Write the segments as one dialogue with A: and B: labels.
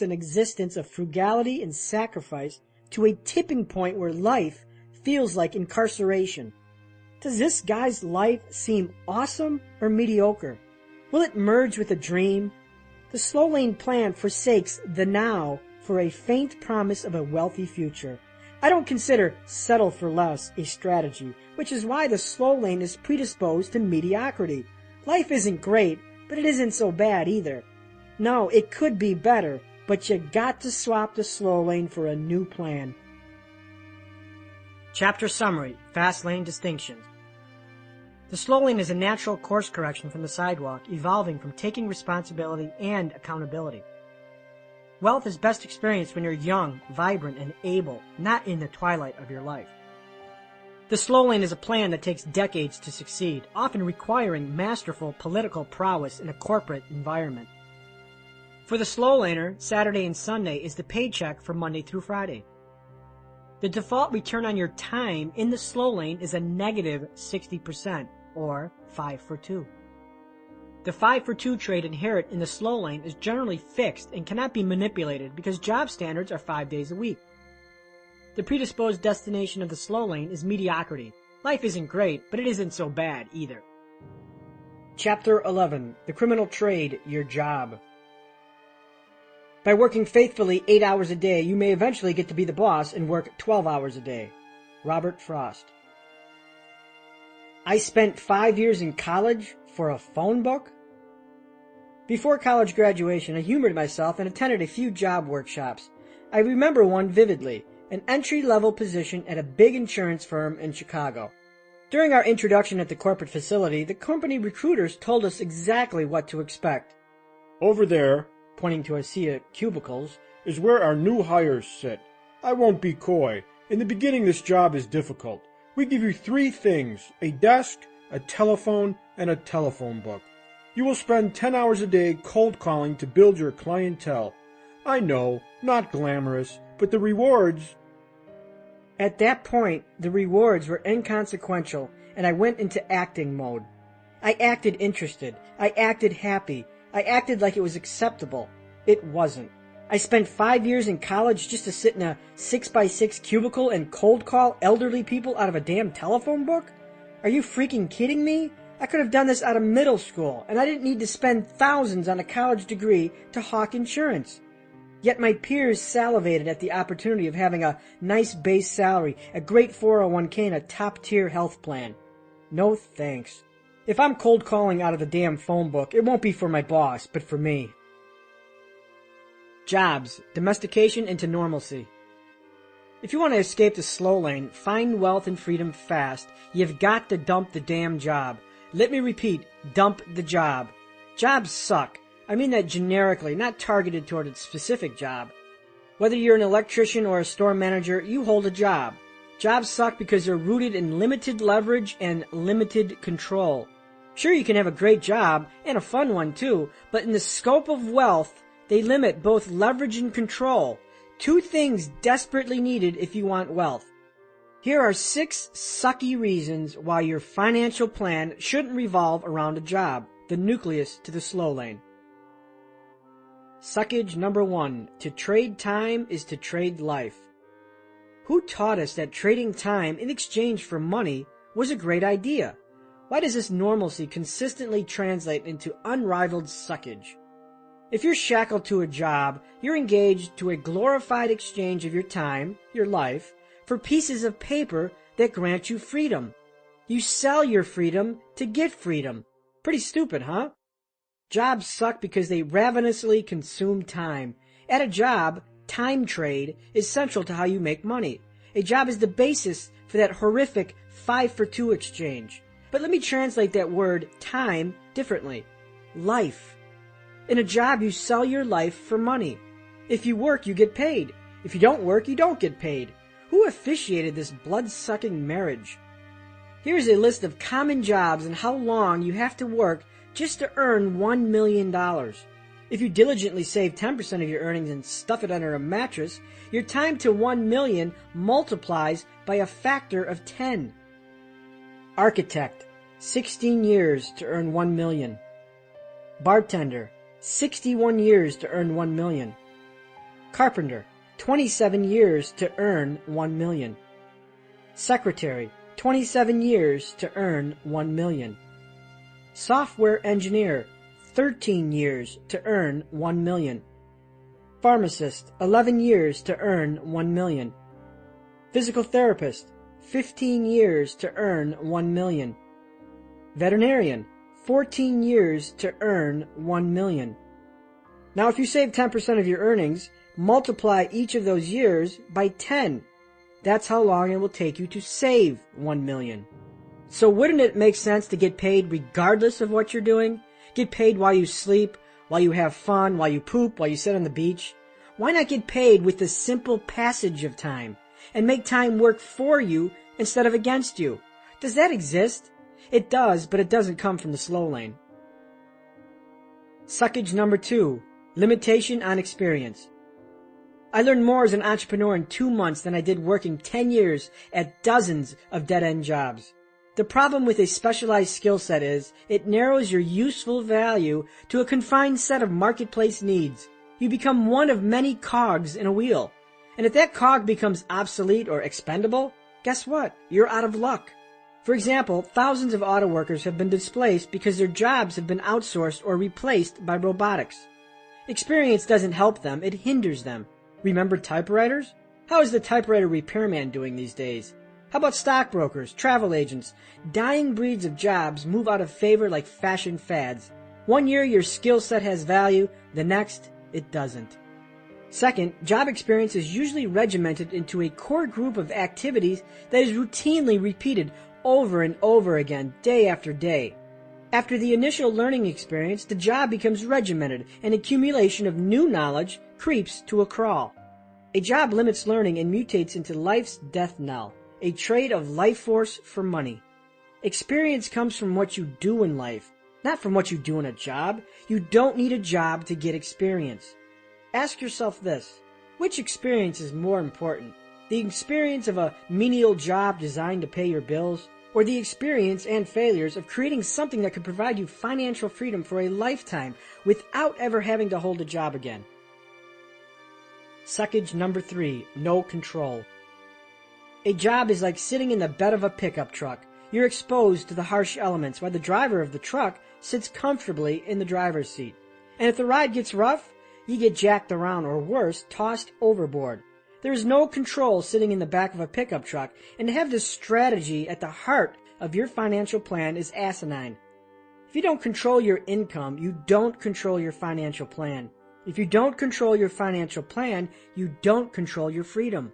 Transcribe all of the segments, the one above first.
A: an existence of frugality and sacrifice to a tipping point where life feels like incarceration. Does this guy's life seem awesome or mediocre? Will it merge with a dream? The slow lane plan forsakes the now for a faint promise of a wealthy future. I don't consider settle for less a strategy, which is why the slow lane is predisposed to mediocrity. Life isn't great, but it isn't so bad either. No, it could be better, but you got to swap the slow lane for a new plan. Chapter Summary, Fast Lane Distinctions. The slow lane is a natural course correction from the sidewalk, evolving from taking responsibility and accountability. Wealth is best experienced when you're young, vibrant, and able, not in the twilight of your life. The slow lane is a plan that takes decades to succeed, often requiring masterful political prowess in a corporate environment. For the slow laner, Saturday and Sunday is the paycheck for Monday through Friday. The default return on your time in the slow lane is a negative 60%, or 5 for 2. The 5 for 2 trade inherent in the slow lane is generally fixed and cannot be manipulated because job standards are 5 days a week. The predisposed destination of the slow lane is mediocrity. Life isn't great, but it isn't so bad either. Chapter 11. The Criminal Trade, Your Job. By working faithfully 8 hours a day, you may eventually get to be the boss and work 12 hours a day. Robert Frost. I spent 5 years in college for a phone book? Before college graduation, I humored myself and attended a few job workshops. I remember one vividly, an entry-level position at a big insurance firm in Chicago. During our introduction at the corporate facility, the company recruiters told us exactly what to expect.
B: Over there,
A: pointing to a sea of cubicles,
B: is where our new hires sit. I won't be coy. In the beginning, this job is difficult. We give you 3 things: a desk, a telephone, and a telephone book. You will spend 10 hours a day cold calling to build your clientele. I know, not glamorous, but the rewards...
A: At that point, the rewards were inconsequential, and I went into acting mode. I acted interested. I acted happy. I acted like it was acceptable. It wasn't. I spent 5 years in college just to sit in a 6x6 cubicle and cold call elderly people out of a damn telephone book? Are you freaking kidding me? I could have done this out of middle school, and I didn't need to spend thousands on a college degree to hawk insurance. Yet my peers salivated at the opportunity of having a nice base salary, a great 401k, and a top-tier health plan. No thanks. If I'm cold calling out of the damn phone book, it won't be for my boss, but for me. Jobs, domestication into normalcy. If you want to escape the slow lane, find wealth and freedom fast, you've got to dump the damn job. Let me repeat, dump the job. Jobs suck. I mean that generically, not targeted toward a specific job. Whether you're an electrician or a store manager, you hold a job. Jobs suck because they're rooted in limited leverage and limited control. Sure, you can have a great job, and a fun one too, but in the scope of wealth, they limit both leverage and control, 2 things desperately needed if you want wealth. Here are 6 sucky reasons why your financial plan shouldn't revolve around a job, the nucleus to the slow lane. Suckage number 1. To trade time is to trade life. Who taught us that trading time in exchange for money was a great idea? Why does this normalcy consistently translate into unrivaled suckage? If you're shackled to a job, you're engaged to a glorified exchange of your time, your life, for pieces of paper that grant you freedom. You sell your freedom to get freedom. Pretty stupid, huh? Jobs suck because they ravenously consume time. At a job, time trade is central to how you make money. A job is the basis for that horrific 5 for 2 exchange. But let me translate that word time differently. Life. In a job, you sell your life for money. If you work, you get paid. If you don't work, you don't get paid. Who officiated this blood-sucking marriage? Here's a list of common jobs and how long you have to work just to earn $1 million. If you diligently save 10% of your earnings and stuff it under a mattress, your time to $1 million multiplies by a factor of 10. Architect, 16 years to earn $1 million. Bartender, 61 years to earn $1 million. Carpenter, 27 years to earn $1 million. Secretary, 27 years to earn $1 million. Software engineer, 13 years to earn $1 million. Pharmacist, 11 years to earn $1 million. Physical therapist, 15 years to earn $1 million. Veterinarian, 14 years to earn $1 million. Now, if you save 10% of your earnings, multiply each of those years by 10. That's how long it will take you to save $1 million. So wouldn't it make sense to get paid regardless of what you're doing? Get paid while you sleep, while you have fun, while you poop, while you sit on the beach? Why not get paid with the simple passage of time and make time work for you instead of against you? Does that exist? It does, but it doesn't come from the slow lane. Suckage number 2, limitation on experience. I learned more as an entrepreneur in 2 months than I did working 10 years at dozens of dead-end jobs. The problem with a specialized skill set is it narrows your useful value to a confined set of marketplace needs. You become one of many cogs in a wheel. And if that cog becomes obsolete or expendable, guess what? You're out of luck. For example, thousands of auto workers have been displaced because their jobs have been outsourced or replaced by robotics. Experience doesn't help them, it hinders them. Remember typewriters? How is the typewriter repairman doing these days? How about stockbrokers, travel agents? Dying breeds of jobs move out of favor like fashion fads. One year your skill set has value, the next it doesn't. Second, job experience is usually regimented into a core group of activities that is routinely repeated over and over again, day after day. After the initial learning experience, the job becomes regimented, and accumulation of new knowledge creeps to a crawl. A job limits learning and mutates into life's death knell, a trade of life force for money. Experience comes from what you do in life, not from what you do in a job. You don't need a job to get experience. Ask yourself this: which experience is more important? The experience of a menial job designed to pay your bills, or the experience and failures of creating something that could provide you financial freedom for a lifetime without ever having to hold a job again? Suckage number 3, no control. A job is like sitting in the bed of a pickup truck. You're exposed to the harsh elements while the driver of the truck sits comfortably in the driver's seat. And if the ride gets rough, you get jacked around, or worse, tossed overboard. There is no control sitting in the back of a pickup truck, and to have this strategy at the heart of your financial plan is asinine. If you don't control your income, you don't control your financial plan. If you don't control your financial plan, you don't control your freedom.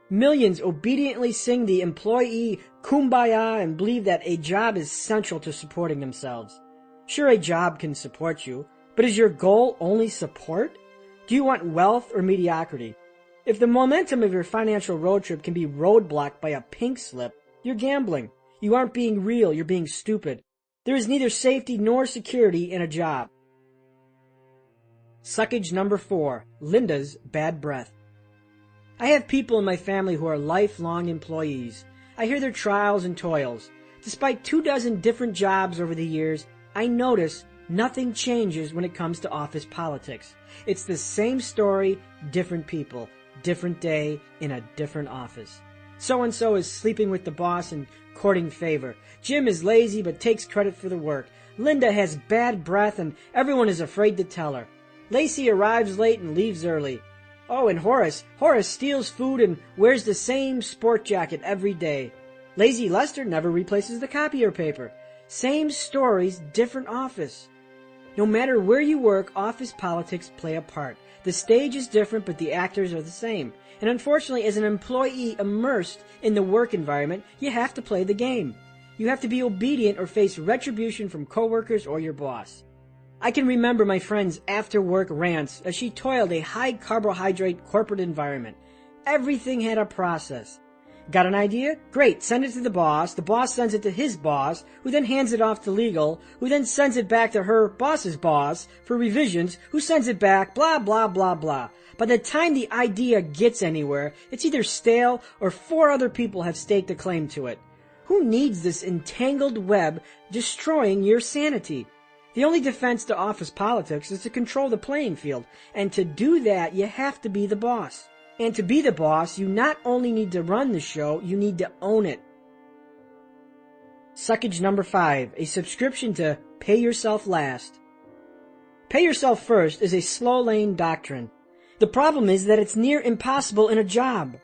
A: Millions obediently sing the employee kumbaya and believe that a job is central to supporting themselves. Sure, a job can support you, but is your goal only support? Do you want wealth or mediocrity? If the momentum of your financial road trip can be roadblocked by a pink slip, you're gambling. You aren't being real, you're being stupid. There is neither safety nor security in a job. Suckage number 4, Linda's bad breath. I have people in my family who are lifelong employees. I hear their trials and toils. Despite 24 different jobs over the years, I notice nothing changes when it comes to office politics. It's the same story, different people, different day, in a different office. So-and-so is sleeping with the boss and courting favor. Jim is lazy but takes credit for the work. Linda has bad breath and everyone is afraid to tell her. Lacey arrives late and leaves early. Oh, and Horace steals food and wears the same sport jacket every day. Lazy Lester never replaces the copier paper. Same stories, different office. No matter where you work, office politics play a part. The stage is different, but the actors are the same. And unfortunately, as an employee immersed in the work environment, you have to play the game. You have to be obedient or face retribution from coworkers or your boss. I can remember my friend's after-work rants as she toiled a high-carbohydrate corporate environment. Everything had a process. Got an idea? Great, send it to the boss sends it to his boss, who then hands it off to legal, who then sends it back to her boss's boss for revisions, who sends it back, blah, blah, blah, blah. By the time the idea gets anywhere, it's either stale or 4 other people have staked a claim to it. Who needs this entangled web destroying your sanity? The only defense to office politics is to control the playing field, and to do that, you have to be the boss. And to be the boss, you not only need to run the show, you need to own it. Suckage number 5, a subscription to Pay Yourself Last. Pay yourself first is a slow lane doctrine. The problem is that it's near impossible in a job.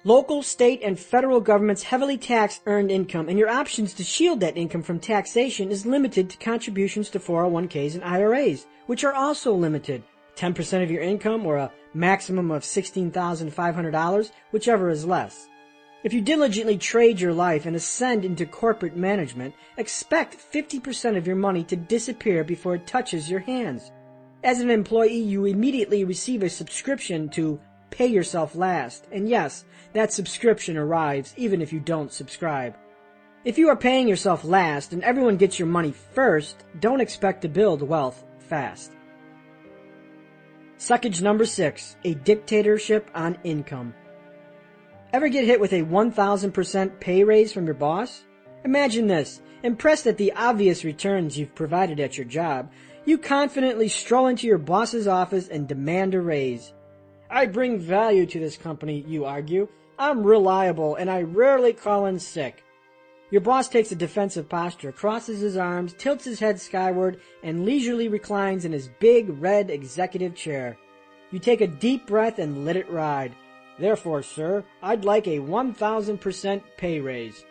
A: Local, state, and federal governments heavily tax earned income, and your options to shield that income from taxation is limited to contributions to 401ks and IRAs, which are also limited. 10% of your income or a maximum of $16,500, whichever is less. If you diligently trade your life and ascend into corporate management, expect 50% of your money to disappear before it touches your hands. As an employee, you immediately receive a subscription to Pay Yourself Last, and yes, that subscription arrives even if you don't subscribe. If you are paying yourself last and everyone gets your money first, don't expect to build wealth fast. Suckage number 6, a dictatorship on income. Ever get hit with a 1,000% pay raise from your boss? Imagine this. Impressed at the obvious returns you've provided at your job, you confidently stroll into your boss's office and demand a raise. I bring value to this company, you argue. I'm reliable and I rarely call in sick. Your boss takes a defensive posture, crosses his arms, tilts his head skyward, and leisurely reclines in his big red executive chair. You take a deep breath and let it ride. Therefore, sir, I'd like a 1,000% pay raise.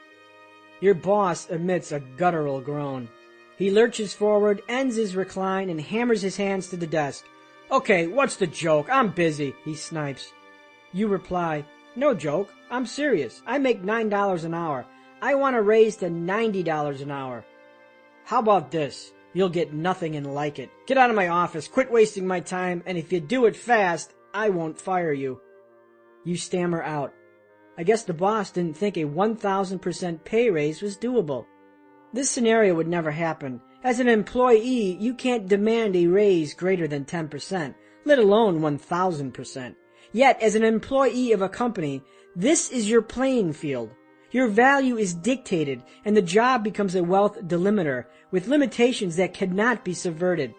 A: Your boss emits a guttural groan. He lurches forward, ends his recline, and hammers his hands to the desk. Okay, what's the joke? I'm busy, he snipes. You reply, no joke, I'm serious. I make $9 an hour. I want to raise to $90 an hour. How about this? You'll get nothing and like it. Get out of my office, quit wasting my time, and if you do it fast, I won't fire you. You stammer out. I guess the boss didn't think a 1,000% pay raise was doable. This scenario would never happen. As an employee, you can't demand a raise greater than 10%, let alone 1,000%. Yet, as an employee of a company, this is your playing field. Your value is dictated, and the job becomes a wealth delimiter with limitations that cannot be subverted.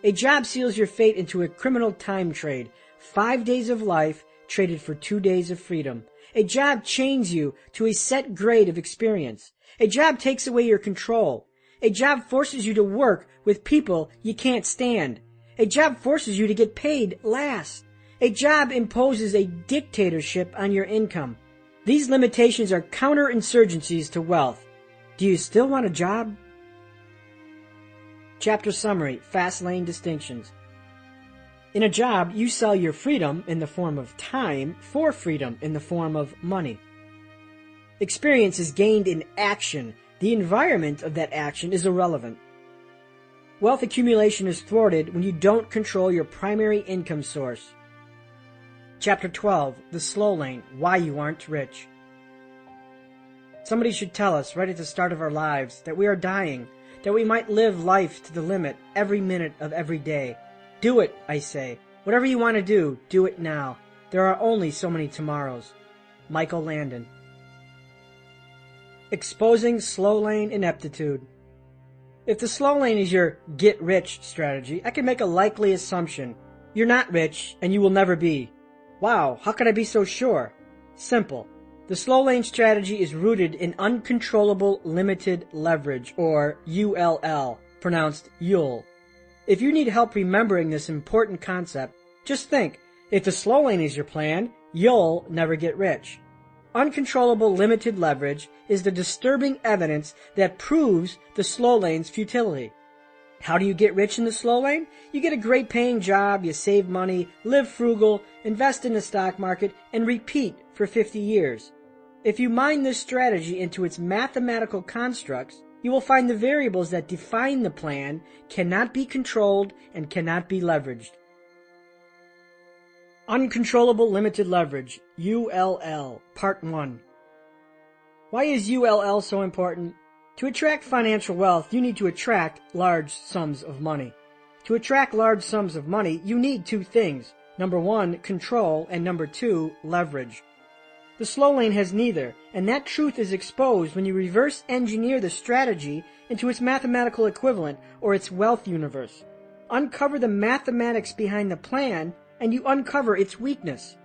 A: A job seals your fate into a criminal time trade, 5 days of life traded for 2 days of freedom. A job chains you to a set grade of experience. A job takes away your control. A job forces you to work with people you can't stand. A job forces you to get paid last. A job imposes a dictatorship on your income. These limitations are counterinsurgencies to wealth. Do you still want a job? Chapter summary, Fastlane distinctions. In a job, you sell your freedom in the form of time for freedom in the form of money. Experience is gained in action. The environment of that action is irrelevant. Wealth accumulation is thwarted when you don't control your primary income source. Chapter 12, The Slow Lane, Why You Aren't Rich. Somebody should tell us right at the start of our lives that we are dying, that we might live life to the limit every minute of every day. Do it, I say. Whatever you want to do it now. There are only so many tomorrows. Michael Landon. Exposing slow lane ineptitude. If the slow lane is your get-rich strategy, I can make a likely assumption. You're not rich, and you will never be. Wow, how could I be so sure? Simple. The slow lane strategy is rooted in uncontrollable limited leverage, or ULL, pronounced YUL. If you need help remembering this important concept, just think, if the slow lane is your plan, you'll never get rich. Uncontrollable limited leverage is the disturbing evidence that proves the slow lane's futility. How do you get rich in the slow lane? You get a great paying job, you save money, live frugal, invest in the stock market, and repeat for 50 years. If you mine this strategy into its mathematical constructs, you will find the variables that define the plan cannot be controlled and cannot be leveraged. Uncontrollable Limited Leverage, ULL, Part 1. Why is ULL so important? To attract financial wealth, you need to attract large sums of money. To attract large sums of money, you need two things. Number one, control, and number two, leverage. The slow lane has neither, and that truth is exposed when you reverse engineer the strategy into its mathematical equivalent or its wealth universe. Uncover the mathematics behind the plan, and you uncover its weakness.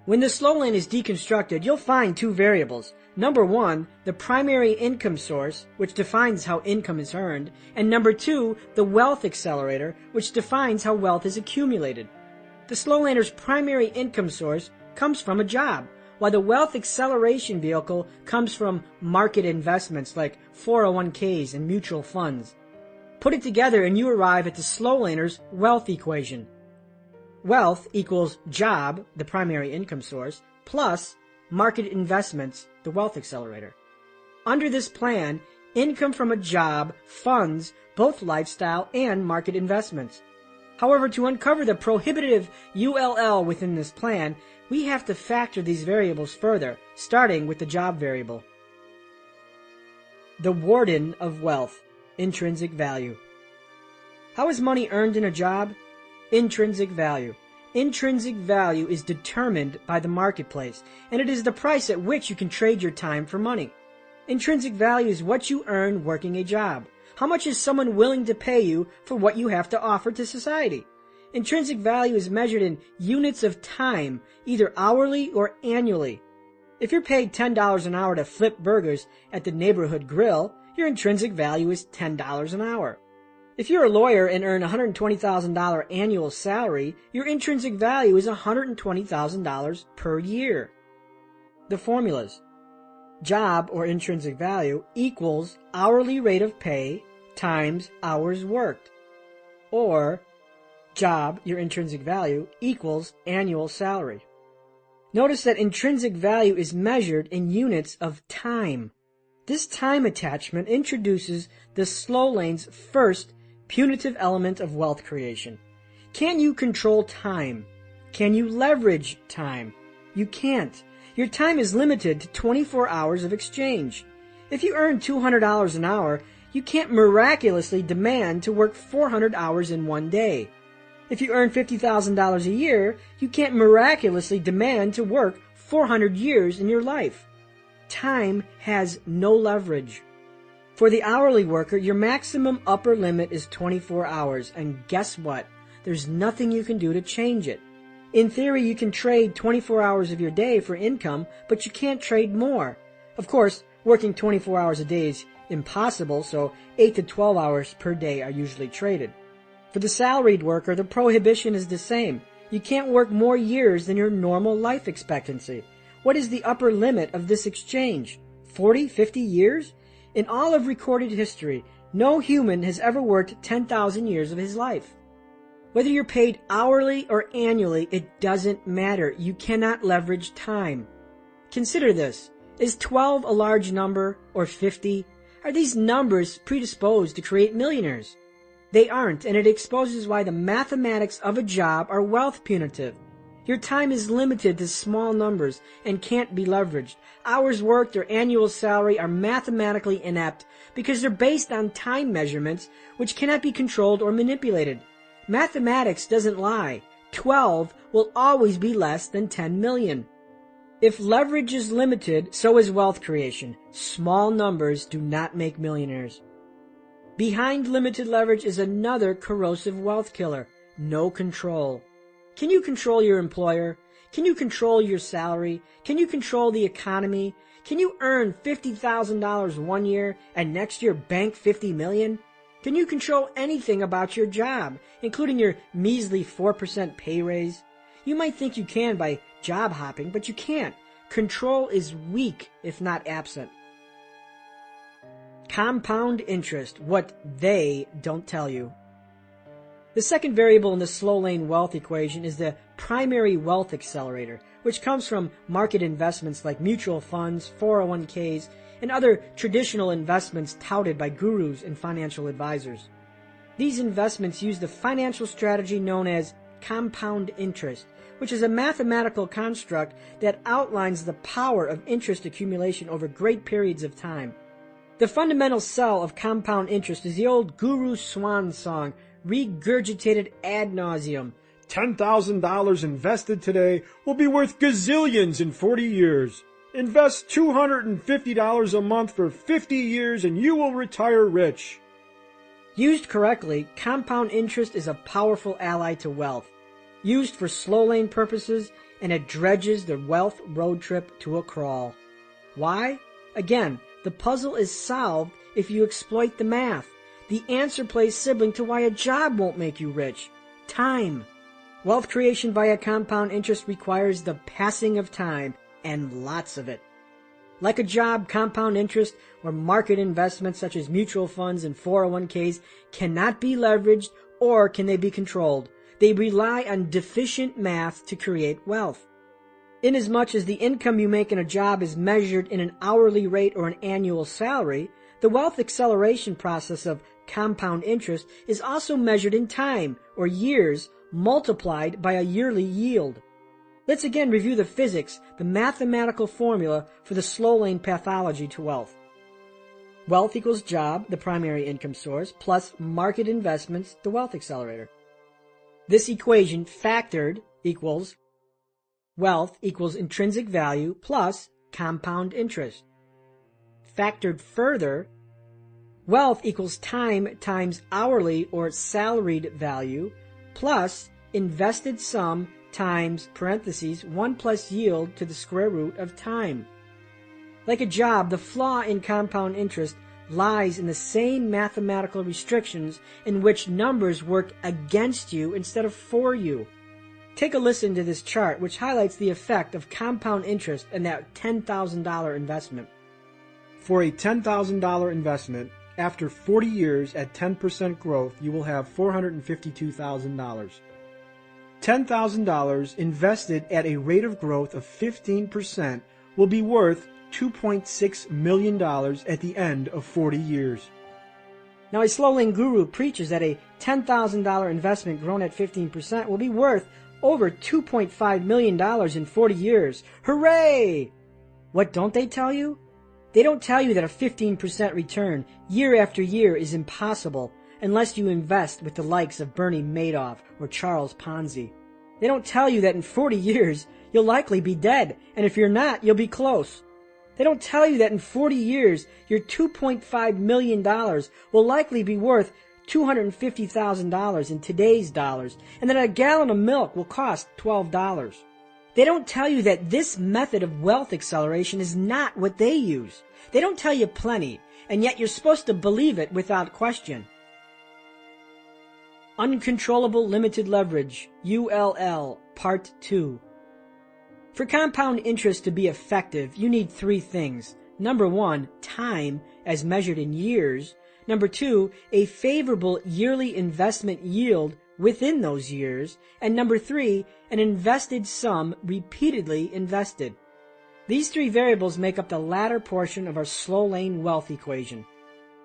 A: When the slow lane is deconstructed, you'll find two variables. Number one, the primary income source, which defines how income is earned, and number two, the wealth accelerator, which defines how wealth is accumulated. The slow laner's primary income source comes from a job, while the wealth acceleration vehicle comes from market investments like 401ks and mutual funds. Put it together and you arrive at the slow laner's wealth equation. Wealth equals job, the primary income source, plus market investments, the wealth accelerator. Under this plan, income from a job funds both lifestyle and market investments. However, to uncover the prohibitive ULL within this plan, we have to factor these variables further, starting with the job variable. The warden of wealth, intrinsic value. How is money earned in a job? Intrinsic value. Intrinsic value is determined by the marketplace, and it is the price at which you can trade your time for money. Intrinsic value is what you earn working a job. How much is someone willing to pay you for what you have to offer to society? Intrinsic value is measured in units of time, either hourly or annually. If you're paid $10 an hour to flip burgers at the neighborhood grill, your intrinsic value is $10 an hour. If you're a lawyer and earn $120,000 annual salary, your intrinsic value is $120,000 per year. The formulas. Job, or intrinsic value, equals hourly rate of pay times hours worked. Or job, your intrinsic value, equals annual salary. Notice that intrinsic value is measured in units of time. This time attachment introduces the slow lane's first punitive element of wealth creation. Can you control time? Can you leverage time? You can't. Your time is limited to 24 hours of exchange. If you earn $200 an hour, you can't miraculously demand to work 400 hours in one day. If you earn $50,000 a year, you can't miraculously demand to work 400 years in your life. Time has no leverage. For the hourly worker, your maximum upper limit is 24 hours, and guess what? There's nothing you can do to change it. In theory, you can trade 24 hours of your day for income, but you can't trade more. Of course, working 24 hours a day is impossible, so 8 to 12 hours per day are usually traded. For the salaried worker, the prohibition is the same. You can't work more years than your normal life expectancy. What is the upper limit of this exchange? 40, 50 years? In all of recorded history, no human has ever worked 10,000 years of his life. Whether you're paid hourly or annually, it doesn't matter. You cannot leverage time. Consider this. Is 12 a large number, or 50? Are these numbers predisposed to create millionaires? They aren't, and it exposes why the mathematics of a job are wealth punitive. Your time is limited to small numbers and can't be leveraged. Hours worked or annual salary are mathematically inept because they're based on time measurements which cannot be controlled or manipulated. Mathematics doesn't lie. 12 will always be less than 10 million. If leverage is limited, so is wealth creation. Small numbers do not make millionaires. Behind limited leverage is another corrosive wealth killer: no control. Can you control your employer? Can you control your salary? Can you control the economy? Can you earn $50,000 one year and next year bank $50 million? Can you control anything about your job, including your measly 4% pay raise? You might think you can by job hopping, but you can't. Control is weak, if not absent. Compound interest, what they don't tell you. The second variable in the slow lane wealth equation is the primary wealth accelerator, which comes from market investments like mutual funds, 401ks, and other traditional investments touted by gurus and financial advisors. These investments use the financial strategy known as compound interest, which is a mathematical construct that outlines the power of interest accumulation over great periods of time. The fundamental cell of compound interest is the old guru swan song, regurgitated ad nauseum:
B: $10,000 invested today will be worth gazillions in 40 years. Invest $250 a month for 50 years and you will retire rich.
A: Used correctly, compound interest is a powerful ally to wealth. Used for slow lane purposes, and it dredges the wealth road trip to a crawl. Why? Again, the puzzle is solved if you exploit the math. The answer plays sibling to why a job won't make you rich. Time. Wealth creation via compound interest requires the passing of time, and lots of it. Like a job, compound interest or market investments such as mutual funds and 401ks cannot be leveraged, or can they be controlled. They rely on deficient math to create wealth. Inasmuch as the income you make in a job is measured in an hourly rate or an annual salary, the wealth acceleration process of compound interest is also measured in time, or years, multiplied by a yearly yield. Let's again review the physics, the mathematical formula for the slow lane pathology to wealth. Wealth equals job, the primary income source, plus market investments, the wealth accelerator. This equation factored equals wealth equals intrinsic value plus compound interest. Factored further, wealth equals time times hourly or salaried value plus invested sum times parentheses 1 plus yield to the square root of time. Like a job, the flaw in compound interest lies in the same mathematical restrictions in which numbers work against you instead of for you. Take a listen to this chart, which highlights the effect of compound interest in that $10,000 investment.
B: For a $10,000 investment, after 40 years at 10% growth, you will have $452,000. $10,000 invested at a rate of growth of 15% will be worth $2.6 million at the end of 40 years.
A: Now, a slow lane guru preaches that a $10,000 investment grown at 15% will be worth over $2.5 million in 40 years. Hooray! What don't they tell you? They don't tell you that a 15% return year after year is impossible unless you invest with the likes of Bernie Madoff or Charles Ponzi. They don't tell you that in 40 years you'll likely be dead, and if you're not, you'll be close. They don't tell you that in 40 years your $2.5 million will likely be worth $250,000 in today's dollars, and that a gallon of milk will cost $12. They don't tell you that this method of wealth acceleration is not what they use. They don't tell you plenty, and yet you're supposed to believe it without question. Uncontrollable Limited Leverage, ULL, Part 2. For compound interest to be effective, you need three things. Number one, time, as measured in years. Number two, a favorable yearly investment yield within those years. And number three, an invested sum repeatedly invested. These three variables make up the latter portion of our slow lane wealth equation.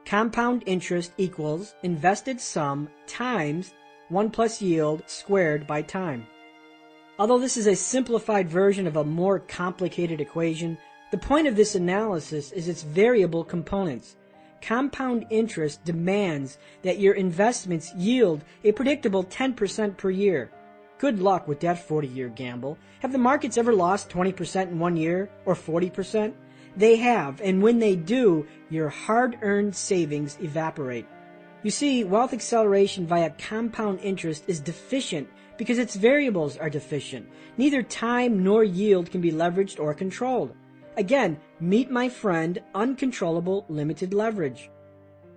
A: Compound interest equals invested sum times 1 plus yield squared by time. Although this is a simplified version of a more complicated equation, the point of this analysis is its variable components. Compound interest demands that your investments yield a predictable 10% per year. Good luck with that 40-year gamble. Have the markets ever lost 20% in 1 year, or 40%? They have, and when they do, your hard-earned savings evaporate. You see, wealth acceleration via compound interest is deficient because its variables are deficient. Neither time nor yield can be leveraged or controlled. Again, meet my friend, uncontrollable limited leverage.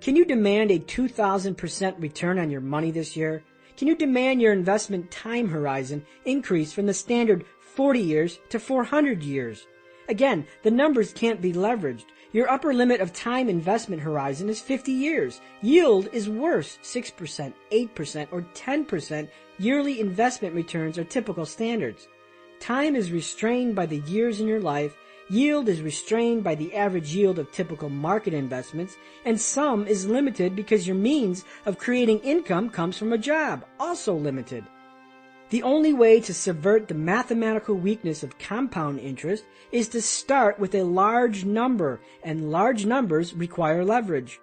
A: Can you demand a 2,000% return on your money this year? Can you demand your investment time horizon increase from the standard 40 years to 400 years? Again, the numbers can't be leveraged. Your upper limit of time investment horizon is 50 years. Yield is worse. 6%, 8%, or 10% yearly investment returns are typical standards. Time is restrained by the years in your life. Yield is restrained by the average yield of typical market investments, and sum is limited because your means of creating income comes from a job, also limited. The only way to subvert the mathematical weakness of compound interest is to start with a large number, and large numbers require leverage.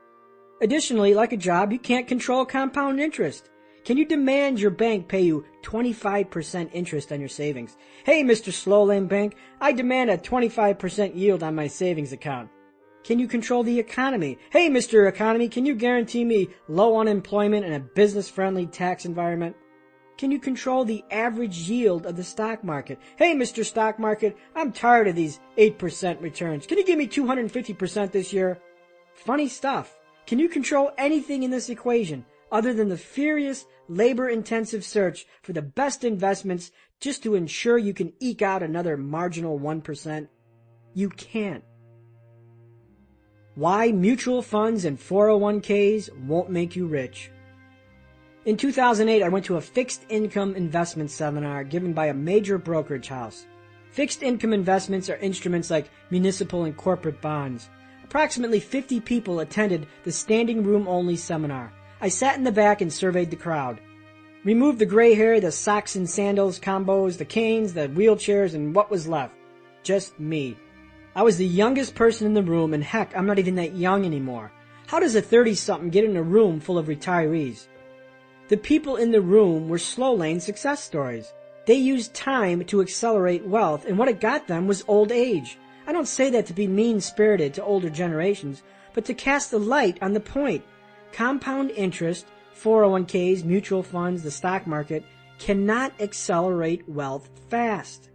A: Additionally, like a job, you can't control compound interest. Can you demand your bank pay you 25% interest on your savings? Hey, Mr. Slow Lane Bank, I demand a 25% yield on my savings account. Can you control the economy? Hey, Mr. Economy, can you guarantee me low unemployment and a business-friendly tax environment? Can you control the average yield of the stock market? Hey, Mr. Stock Market, I'm tired of these 8% returns. Can you give me 250% this year? Funny stuff. Can you control anything in this equation other than the furious, labor-intensive search for the best investments just to ensure you can eke out another marginal 1%? You can't. Why mutual funds and 401ks won't make you rich. In 2008, I went to a fixed income investment seminar given by a major brokerage house. Fixed income investments are instruments like municipal and corporate bonds. Approximately 50 people attended the standing room only seminar. I sat in the back and surveyed the crowd. Removed the gray hair, the socks and sandals combos, the canes, the wheelchairs, and what was left? Just me. I was the youngest person in the room, and heck, I'm not even that young anymore. How does a 30-something get in a room full of retirees? The people in the room were slow lane success stories. They used time to accelerate wealth, and what it got them was old age. I don't say that to be mean-spirited to older generations, but to cast a light on the point. Compound interest, 401ks, mutual funds, the stock market cannot accelerate wealth fast.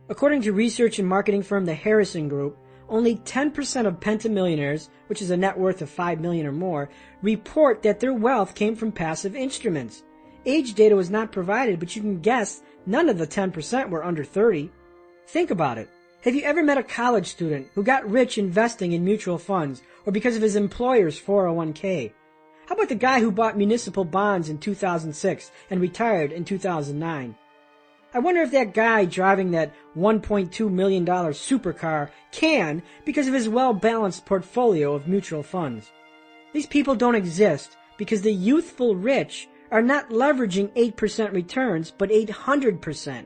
A: According to research and marketing firm the Harrison Group, only 10% of pentamillionaires, which is a net worth of $5 million or more, report that their wealth came from passive instruments. Age data was not provided, but you can guess none of the 10% were under 30. Think about it. Have you ever met a college student who got rich investing in mutual funds or because of his employer's 401k? How about the guy who bought municipal bonds in 2006 and retired in 2009? I wonder if that guy driving that $1.2 million supercar can because of his well-balanced portfolio of mutual funds. These people don't exist because the youthful rich are not leveraging 8% returns, but 800%.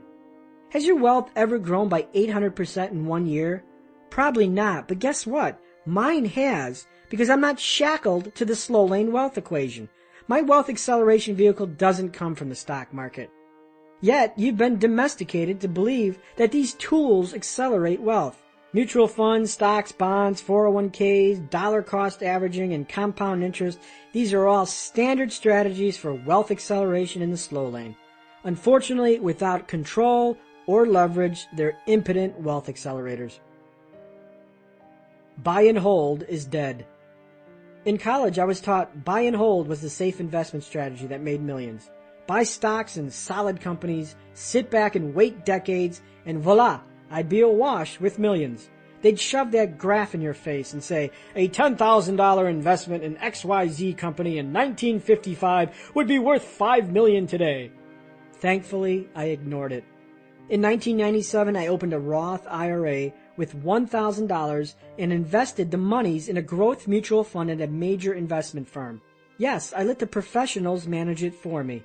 A: Has your wealth ever grown by 800% in 1 year? Probably not, but guess what? Mine has, because I'm not shackled to the slow lane wealth equation. My wealth acceleration vehicle doesn't come from the stock market. Yet, you've been domesticated to believe that these tools accelerate wealth. Mutual funds, stocks, bonds, 401ks, dollar cost averaging, and compound interest, these are all standard strategies for wealth acceleration in the slow lane. Unfortunately, without control or leverage, they're impotent wealth accelerators. Buy and hold is dead. In college, I was taught buy and hold was the safe investment strategy that made millions. Buy stocks in solid companies, sit back and wait decades, and voila, I'd be awash with millions. They'd shove that graph in your face and say, a $10,000 investment in XYZ company in 1955 would be worth $5 million today. Thankfully, I ignored it. In 1997, I opened a Roth IRA with $1,000 and invested the monies in a growth mutual fund at a major investment firm. Yes, I let the professionals manage it for me.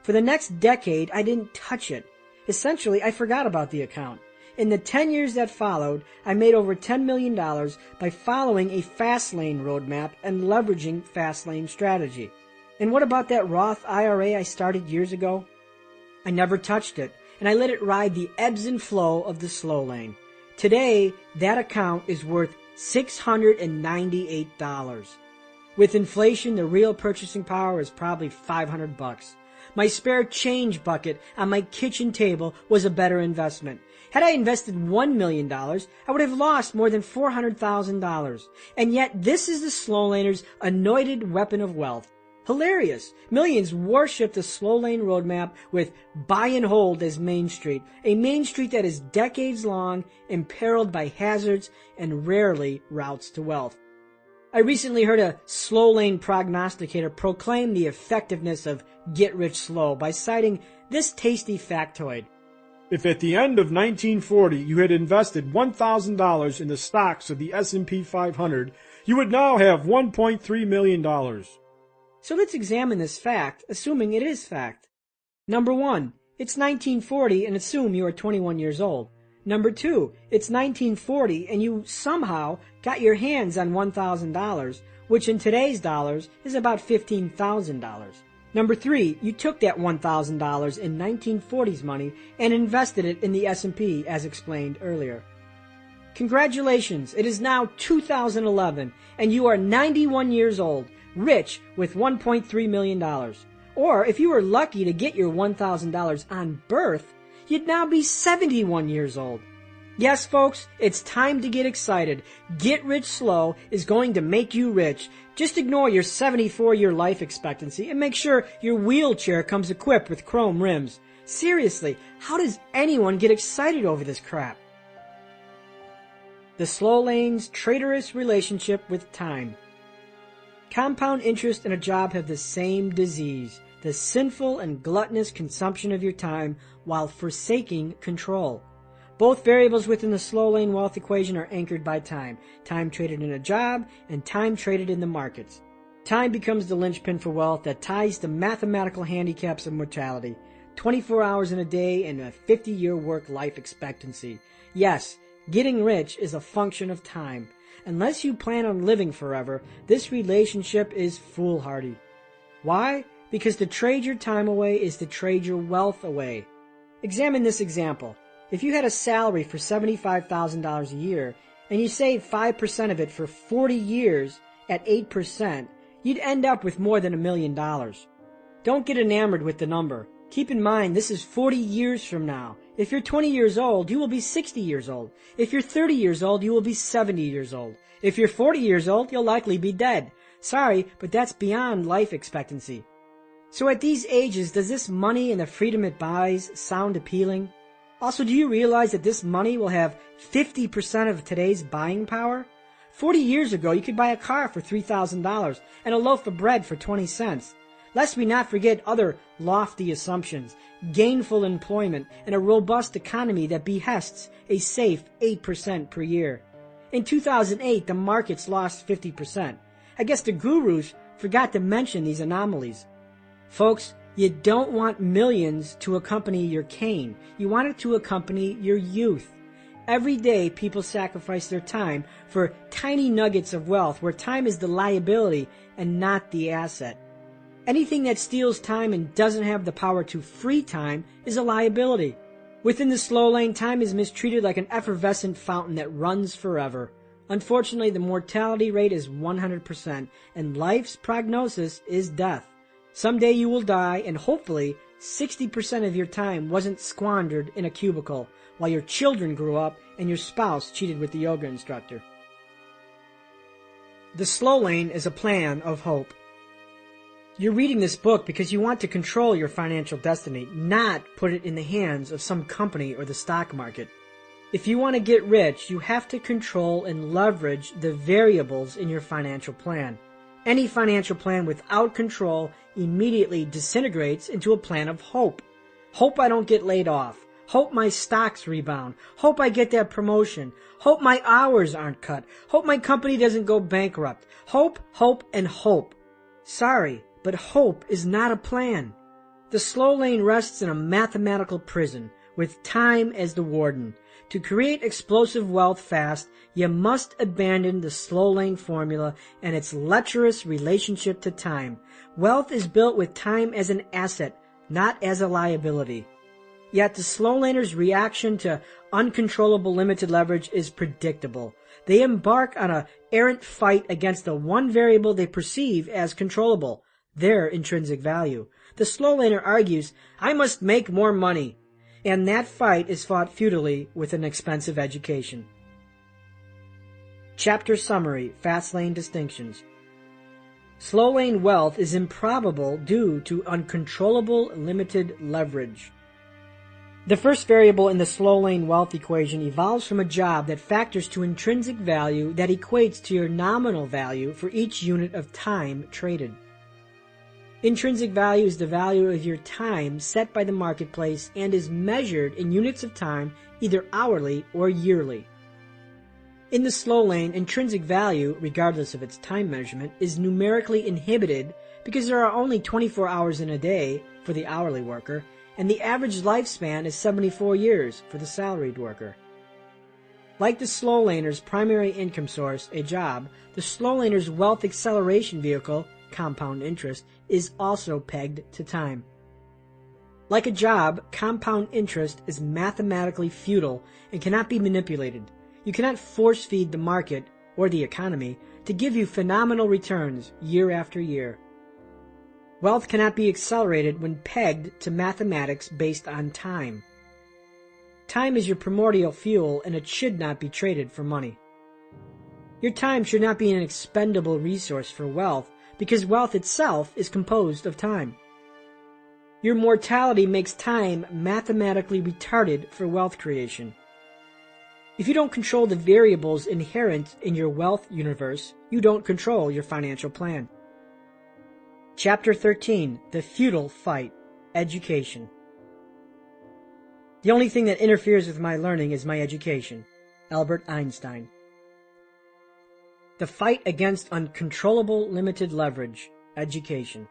A: For the next decade, I didn't touch it. Essentially, I forgot about the account. In the 10 years that followed, I made over $10 million by following a Fastlane roadmap and leveraging Fastlane strategy. And what about that Roth IRA I started years ago? I never touched it, and I let it ride the ebbs and flow of the slow lane. Today, that account is worth $698. With inflation, the real purchasing power is probably $500. My spare change bucket on my kitchen table was a better investment. Had I invested $1 million, I would have lost more than $400,000. And yet, this is the slow laner's anointed weapon of wealth. Hilarious. Millions worship the slow lane roadmap with buy and hold as Main Street, a Main Street that is decades long, imperiled by hazards, and rarely routes to wealth. I recently heard a slow lane prognosticator proclaim the effectiveness of get rich slow by citing this tasty factoid.
B: If at the end of 1940 you had invested $1,000 in the stocks of the S&P 500, you would now have $1.3 million.
A: So let's examine this fact, assuming it is fact. Number 1, it's 1940 and assume you are 21 years old. Number 2, it's 1940 and you somehow got your hands on $1,000, which in today's dollars is about $15,000. Number 3, you took that $1,000 in 1940s money and invested it in the S&P as explained earlier. Congratulations, it is now 2011 and you are 91 years old, rich with $1.3 million. Or if you were lucky to get your $1,000 on birth, you'd now be 71 years old. Yes, folks, it's time to get excited. Get Rich Slow is going to make you rich. Just ignore your 74-year life expectancy and make sure your wheelchair comes equipped with chrome rims. Seriously, how does anyone get excited over this crap? The Slow Lane's traitorous relationship with time. Compound interest and a job have the same disease, the sinful and gluttonous consumption of your time while forsaking control. Both variables within the slow lane wealth equation are anchored by time. Time traded in a job and time traded in the markets. Time becomes the linchpin for wealth that ties the mathematical handicaps of mortality. 24 hours in a day and a 50-year work life expectancy. Yes, getting rich is a function of time. Unless you plan on living forever, this relationship is foolhardy. Why? Because to trade your time away is to trade your wealth away. Examine this example. If you had a salary for $75,000 a year and you saved 5% of it for 40 years at 8%, you'd end up with more than $1 million. Don't get enamored with the number. Keep in mind this is 40 years from now. If you're 20 years old, you will be 60 years old. If you're 30 years old, you will be 70 years old. If you're 40 years old, you'll likely be dead. Sorry, but that's beyond life expectancy. So at these ages, does this money and the freedom it buys sound appealing? Also, do you realize that this money will have 50% of today's buying power? 40 years ago, you could buy a car for $3,000 and a loaf of bread for 20 cents. Lest we not forget other lofty assumptions, gainful employment, and a robust economy that behests a safe 8% per year. In 2008, the markets lost 50%. I guess the gurus forgot to mention these anomalies. Folks, you don't want millions to accompany your cane. You want it to accompany your youth. Every day, people sacrifice their time for tiny nuggets of wealth where time is the liability and not the asset. Anything that steals time and doesn't have the power to free time is a liability. Within the slow lane, time is mistreated like an effervescent fountain that runs forever. Unfortunately, the mortality rate is 100%, and life's prognosis is death. Someday you will die, and hopefully 60% of your time wasn't squandered in a cubicle while your children grew up and your spouse cheated with the yoga instructor. The slow lane is a plan of hope. You're reading this book because you want to control your financial destiny, not put it in the hands of some company or the stock market. If you want to get rich, you have to control and leverage the variables in your financial plan. Any financial plan without control immediately disintegrates into a plan of hope. Hope I don't get laid off. Hope my stocks rebound. Hope I get that promotion. Hope my hours aren't cut. Hope my company doesn't go bankrupt. Hope, hope, and hope. Sorry, but hope is not a plan. The slow lane rests in a mathematical prison with time as the warden. To create explosive wealth fast, you must abandon the slow lane formula and its lecherous relationship to time. Wealth is built with time as an asset, not as a liability. Yet the slow laner's reaction to uncontrollable limited leverage is predictable. They embark on an errant fight against the one variable they perceive as controllable, their intrinsic value. The slow laner argues, I must make more money. And that fight is fought futilely with an expensive education. Chapter Summary, Fastlane Distinctions. Slow lane wealth is improbable due to uncontrollable limited leverage. The first variable in the slow lane wealth equation evolves from a job that factors to intrinsic value that equates to your nominal value for each unit of time traded. Intrinsic value is the value of your time set by the marketplace and is measured in units of time either hourly or yearly. In the slow lane, intrinsic value, regardless of its time measurement, is numerically inhibited because there are only 24 hours in a day for the hourly worker, and the average lifespan is 74 years for the salaried worker. Like the slow laner's primary income source, a job, the slow laner's wealth acceleration vehicle compound interest, is also pegged to time. Like a job, compound interest is mathematically futile and cannot be manipulated. You cannot force-feed the market or the economy to give you phenomenal returns year after year. Wealth cannot be accelerated when pegged to mathematics based on time. Time is your primordial fuel, and it should not be traded for money. Your time should not be an expendable resource for wealth, because wealth itself is composed of time. Your mortality makes time mathematically retarded for wealth creation. If you don't control the variables inherent in your wealth universe, you don't control your financial plan. Chapter 13, The Futile Fight, Education. The only thing that interferes with my learning is my education. Albert Einstein. The fight against uncontrollable limited leverage, education.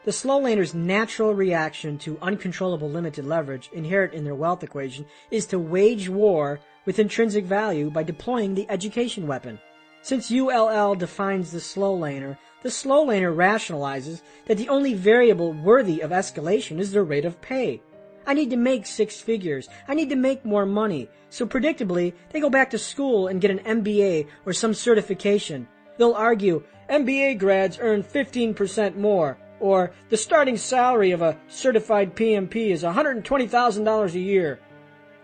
A: The slow laner's natural reaction to uncontrollable limited leverage inherent in their wealth equation is to wage war with intrinsic value by deploying the education weapon. Since ULL defines the slow laner rationalizes that the only variable worthy of escalation is their rate of pay. I need to make 6 figures. I need to make more money. So predictably, they go back to school and get an MBA or some certification. They'll argue, MBA grads earn 15% more, or the starting salary of a certified PMP is $120,000 a year.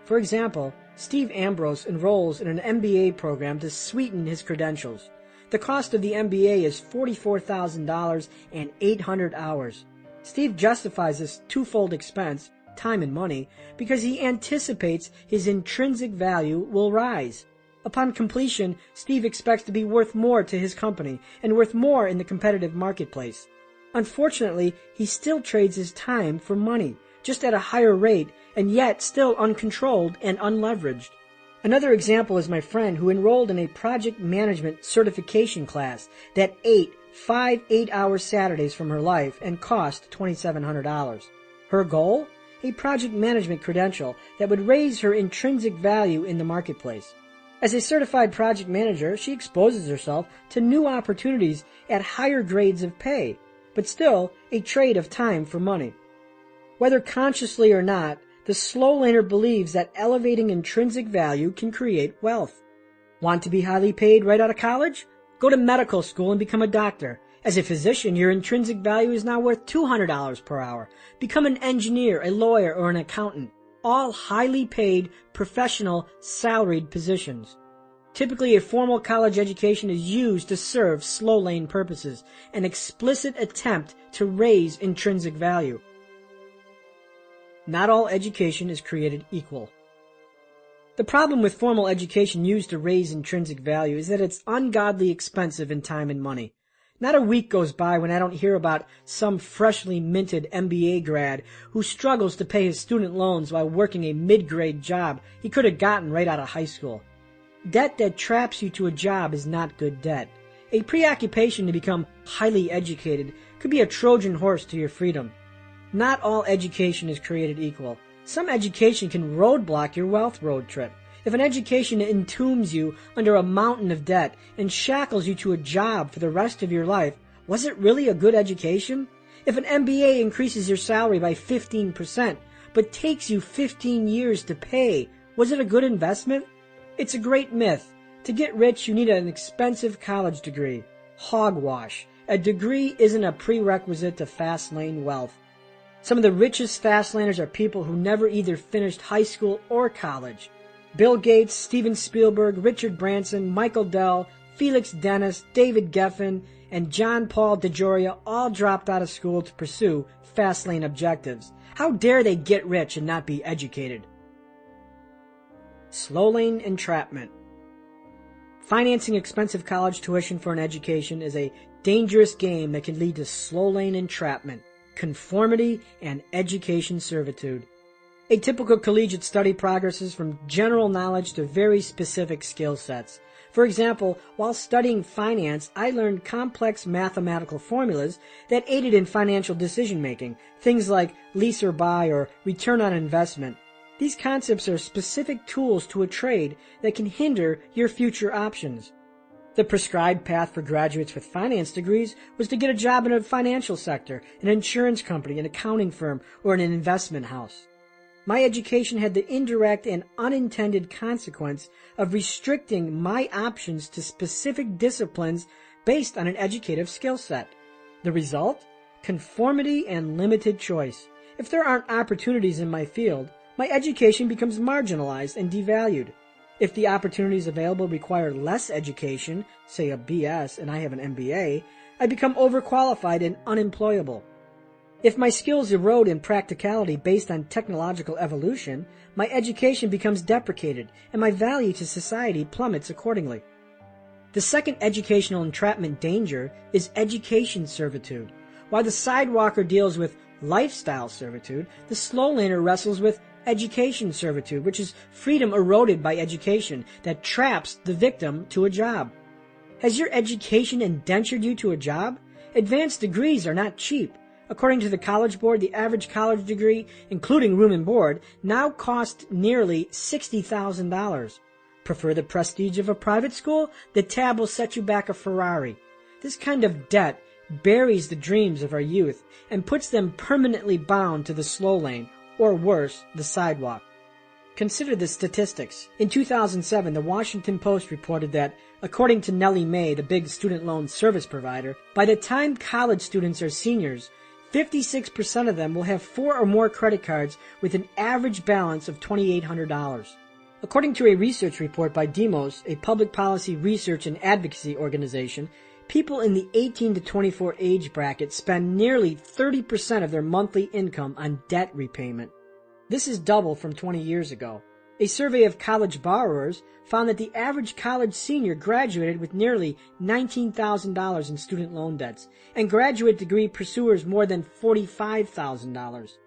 A: For example, Steve Ambrose enrolls in an MBA program to sweeten his credentials. The cost of the MBA is $44,000 and 800 hours. Steve justifies this twofold expense, time and money, because he anticipates his intrinsic value will rise. Upon completion, Steve expects to be worth more to his company and worth more in the competitive marketplace. Unfortunately, he still trades his time for money, just at a higher rate, and yet still uncontrolled and unleveraged. Another example is my friend who enrolled in a project management certification class that ate 5 8-hour Saturdays from her life and cost $2,700. Her goal? A project management credential that would raise her intrinsic value in the marketplace. As a certified project manager, she exposes herself to new opportunities at higher grades of pay, but still a trade of time for money. Whether consciously or not, the slow laner believes that elevating intrinsic value can create wealth. Want to be highly paid right out of college? Go to medical school and become a doctor. As a physician, your intrinsic value is now worth $200 per hour. Become an engineer, a lawyer, or an accountant. All highly paid, professional, salaried positions. Typically, a formal college education is used to serve slow lane purposes, an explicit attempt to raise intrinsic value. Not all education is created equal. The problem with formal education used to raise intrinsic value is that it's ungodly expensive in time and money. Not a week goes by when I don't hear about some freshly minted MBA grad who struggles to pay his student loans while working a mid-grade job he could have gotten right out of high school. Debt that traps you to a job is not good debt. A preoccupation to become highly educated could be a Trojan horse to your freedom. Not all education is created equal. Some education can roadblock your wealth road trip. If an education entombs you under a mountain of debt and shackles you to a job for the rest of your life, was it really a good education? If an MBA increases your salary by 15%, but takes you 15 years to pay, was it a good investment? It's a great myth. To get rich, you need an expensive college degree. Hogwash. A degree isn't a prerequisite to fast lane wealth. Some of the richest fast laners are people who never either finished high school or college. Bill Gates, Steven Spielberg, Richard Branson, Michael Dell, Felix Dennis, David Geffen, and John Paul DeJoria all dropped out of school to pursue fast lane objectives. How dare they get rich and not be educated? Slow lane entrapment. Financing expensive college tuition for an education is a dangerous game that can lead to slow lane entrapment, conformity, and education servitude. A typical collegiate study progresses from general knowledge to very specific skill sets. For example, while studying finance, I learned complex mathematical formulas that aided in financial decision-making, things like lease or buy or return on investment. These concepts are specific tools to a trade that can hinder your future options. The prescribed path for graduates with finance degrees was to get a job in a financial sector, an insurance company, an accounting firm, or in an investment house. My education had the indirect and unintended consequence of restricting my options to specific disciplines based on an educative skill set. The result? Conformity and limited choice. If there aren't opportunities in my field, my education becomes marginalized and devalued. If the opportunities available require less education, say a BS and I have an MBA, I become overqualified and unemployable. If my skills erode in practicality based on technological evolution, my education becomes deprecated and my value to society plummets accordingly. The second educational entrapment danger is education servitude. While the sidewalker deals with lifestyle servitude, the slow laner wrestles with education servitude, which is freedom eroded by education that traps the victim to a job. Has your education indentured you to a job? Advanced degrees are not cheap. According to the College Board, the average college degree, including room and board, now costs nearly $60,000. Prefer the prestige of a private school? The tab will set you back a Ferrari. This kind of debt buries the dreams of our youth and puts them permanently bound to the slow lane, or worse, the sidewalk. Consider the statistics. In 2007, the Washington Post reported that, according to Nellie Mae, the big student loan service provider, by the time college students are seniors, 56% of them will have 4 or more credit cards with an average balance of $2,800. According to a research report by Demos, a public policy research and advocacy organization, people in the 18 to 24 age bracket spend nearly 30% of their monthly income on debt repayment. This is double from 20 years ago. A survey of college borrowers found that the average college senior graduated with nearly $19,000 in student loan debts, and graduate degree pursuers more than $45,000.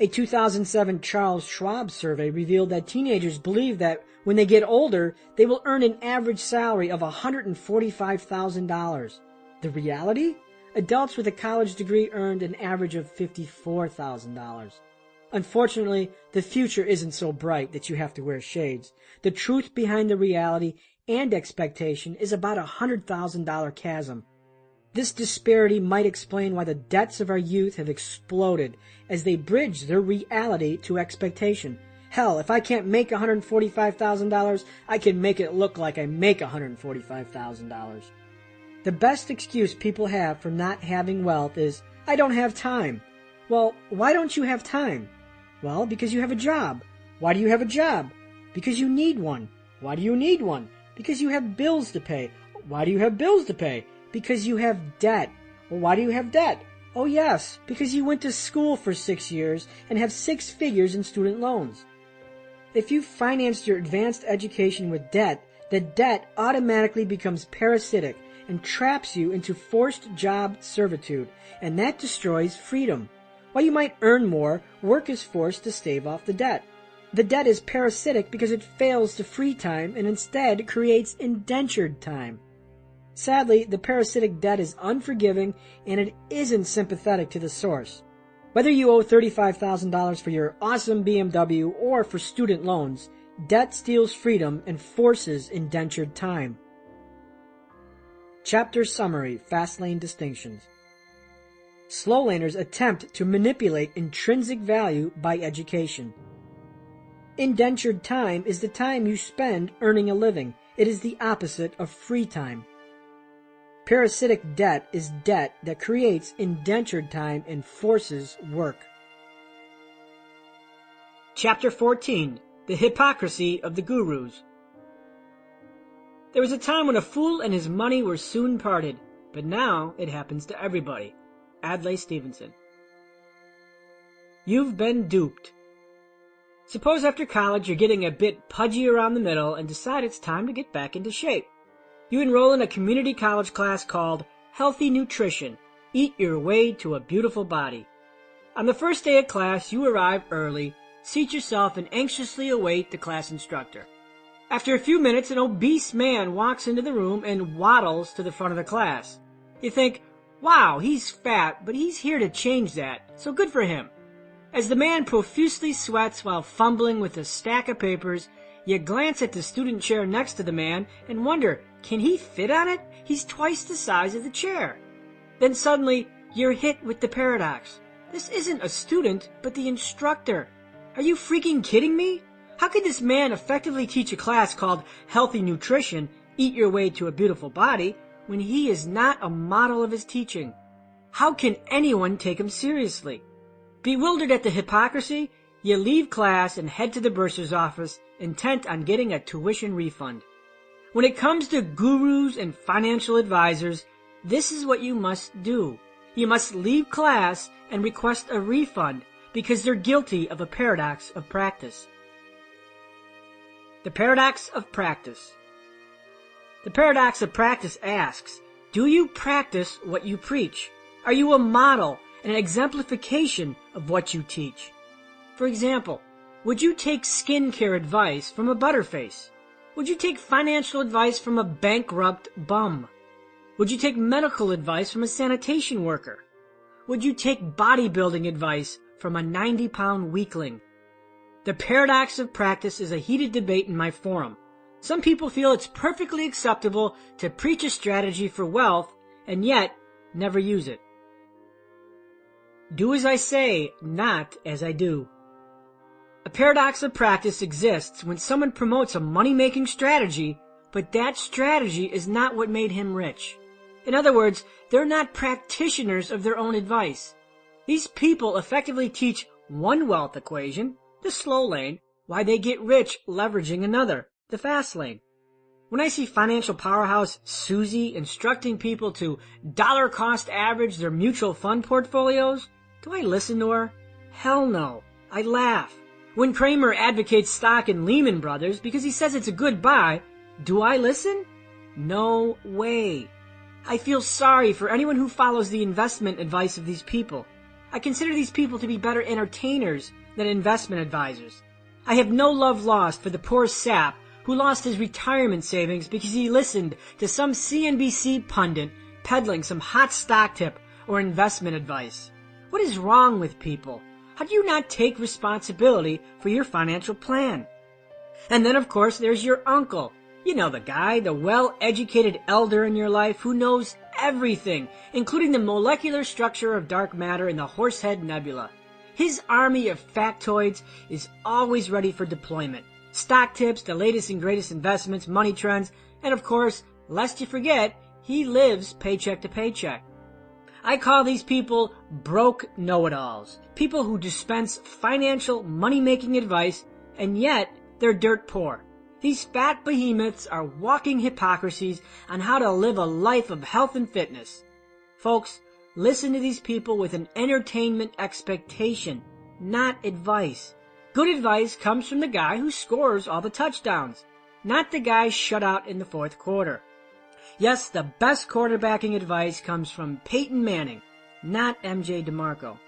A: A 2007 Charles Schwab survey revealed that teenagers believe that when they get older, they will earn an average salary of $145,000. The reality? Adults with a college degree earned an average of $54,000. Unfortunately, the future isn't so bright that you have to wear shades. The truth behind the reality and expectation is about a $100,000 chasm. This disparity might explain why the debts of our youth have exploded as they bridge their reality to expectation. Hell, if I can't make $145,000, I can make it look like I make $145,000. The best excuse people have for not having wealth is, I don't have time. Well, why don't you have time? Well, because you have a job. Why do you have a job? Because you need one. Why do you need one? Because you have bills to pay. Why do you have bills to pay? Because you have debt. Well, why do you have debt? Oh yes, because you went to school for 6 years and have 6 figures in student loans. If you financed your advanced education with debt, the debt automatically becomes parasitic and traps you into forced job servitude, and that destroys freedom. While you might earn more, work is forced to stave off the debt. The debt is parasitic because it fails to free time and instead creates indentured time. Sadly, the parasitic debt is unforgiving and it isn't sympathetic to the source. Whether you owe $35,000 for your awesome BMW or for student loans, debt steals freedom and forces indentured time. Chapter Summary: Fastlane Distinctions. Slow laners attempt to manipulate intrinsic value by education. Indentured time is the time you spend earning a living. It is the opposite of free time. Parasitic debt is debt that creates indentured time and forces work. Chapter 14. The Hypocrisy of the Gurus. There was a time when a fool and his money were soon parted, but now it happens to everybody. Adlai Stevenson. You've been duped. Suppose after college you're getting a bit pudgy around the middle and decide it's time to get back into shape. You enroll in a community college class called Healthy Nutrition. Eat your way to a beautiful body. On the first day of class, you arrive early, seat yourself, and anxiously await the class instructor. After a few minutes, an obese man walks into the room and waddles to the front of the class. You think, wow, he's fat, but he's here to change that, so good for him. As the man profusely sweats while fumbling with a stack of papers, you glance at the student chair next to the man and wonder, can he fit on it? He's twice the size of the chair. Then suddenly, you're hit with the paradox. This isn't a student, but the instructor. Are you freaking kidding me? How could this man effectively teach a class called Healthy Nutrition, Eat Your Way to a Beautiful Body, when he is not a model of his teaching? How can anyone take him seriously? Bewildered at the hypocrisy, you leave class and head to the bursar's office, intent on getting a tuition refund. When it comes to gurus and financial advisors, this is what you must do. You must leave class and request a refund because they're guilty of a paradox of practice. The paradox of practice. The paradox of practice asks, do you practice what you preach? Are you a model and an exemplification of what you teach? For example, would you take skincare advice from a butterface? Would you take financial advice from a bankrupt bum? Would you take medical advice from a sanitation worker? Would you take bodybuilding advice from a 90-pound weakling? The paradox of practice is a heated debate in my forum. Some people feel it's perfectly acceptable to preach a strategy for wealth and yet never use it. Do as I say, not as I do. A paradox of practice exists when someone promotes a money-making strategy, but that strategy is not what made him rich. In other words, they're not practitioners of their own advice. These people effectively teach one wealth equation, the slow lane, while they get rich leveraging another, the fast lane. When I see financial powerhouse Susie instructing people to dollar cost average their mutual fund portfolios, do I listen to her? Hell no. I laugh. When Kramer advocates stock in Lehman Brothers because he says it's a good buy, do I listen? No way. I feel sorry for anyone who follows the investment advice of these people. I consider these people to be better entertainers than investment advisors. I have no love lost for the poor sap who lost his retirement savings because he listened to some CNBC pundit peddling some hot stock tip or investment advice. What is wrong with people? How do you not take responsibility for your financial plan? And then, of course, there's your uncle. You know the guy, the well-educated elder in your life who knows everything, including the molecular structure of dark matter in the Horsehead Nebula. His army of factoids is always ready for deployment. Stock tips, the latest and greatest investments, money trends, and of course, lest you forget, he lives paycheck to paycheck. I call these people broke know-it-alls, people who dispense financial money-making advice, and yet they're dirt poor. These fat behemoths are walking hypocrisies on how to live a life of health and fitness. Folks, listen to these people with an entertainment expectation, not advice. Good advice comes from the guy who scores all the touchdowns, not the guy shut out in the fourth quarter. Yes, the best quarterbacking advice comes from Peyton Manning, not MJ Demarco.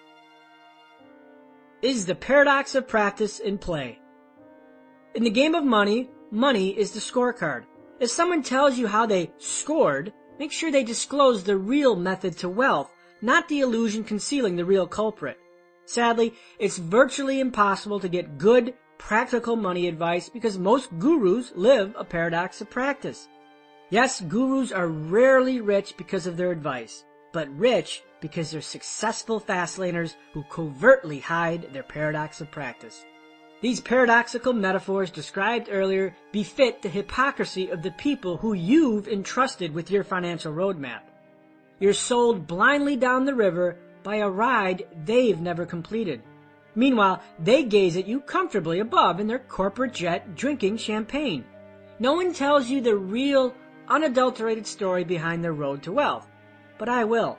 A: Is the paradox of practice in play? In the game of money, money is the scorecard. If someone tells you how they scored, make sure they disclose the real method to wealth, not the illusion concealing the real culprit. Sadly, it's virtually impossible to get good, practical money advice because most gurus live a paradox of practice. Yes, gurus are rarely rich because of their advice, but rich because they're successful fastlaners who covertly hide their paradox of practice. These paradoxical metaphors described earlier befit the hypocrisy of the people who you've entrusted with your financial roadmap. You're sold blindly down the river by a ride they've never completed. Meanwhile, they gaze at you comfortably above in their corporate jet drinking champagne. No one tells you the real, unadulterated story behind their road to wealth, but I will.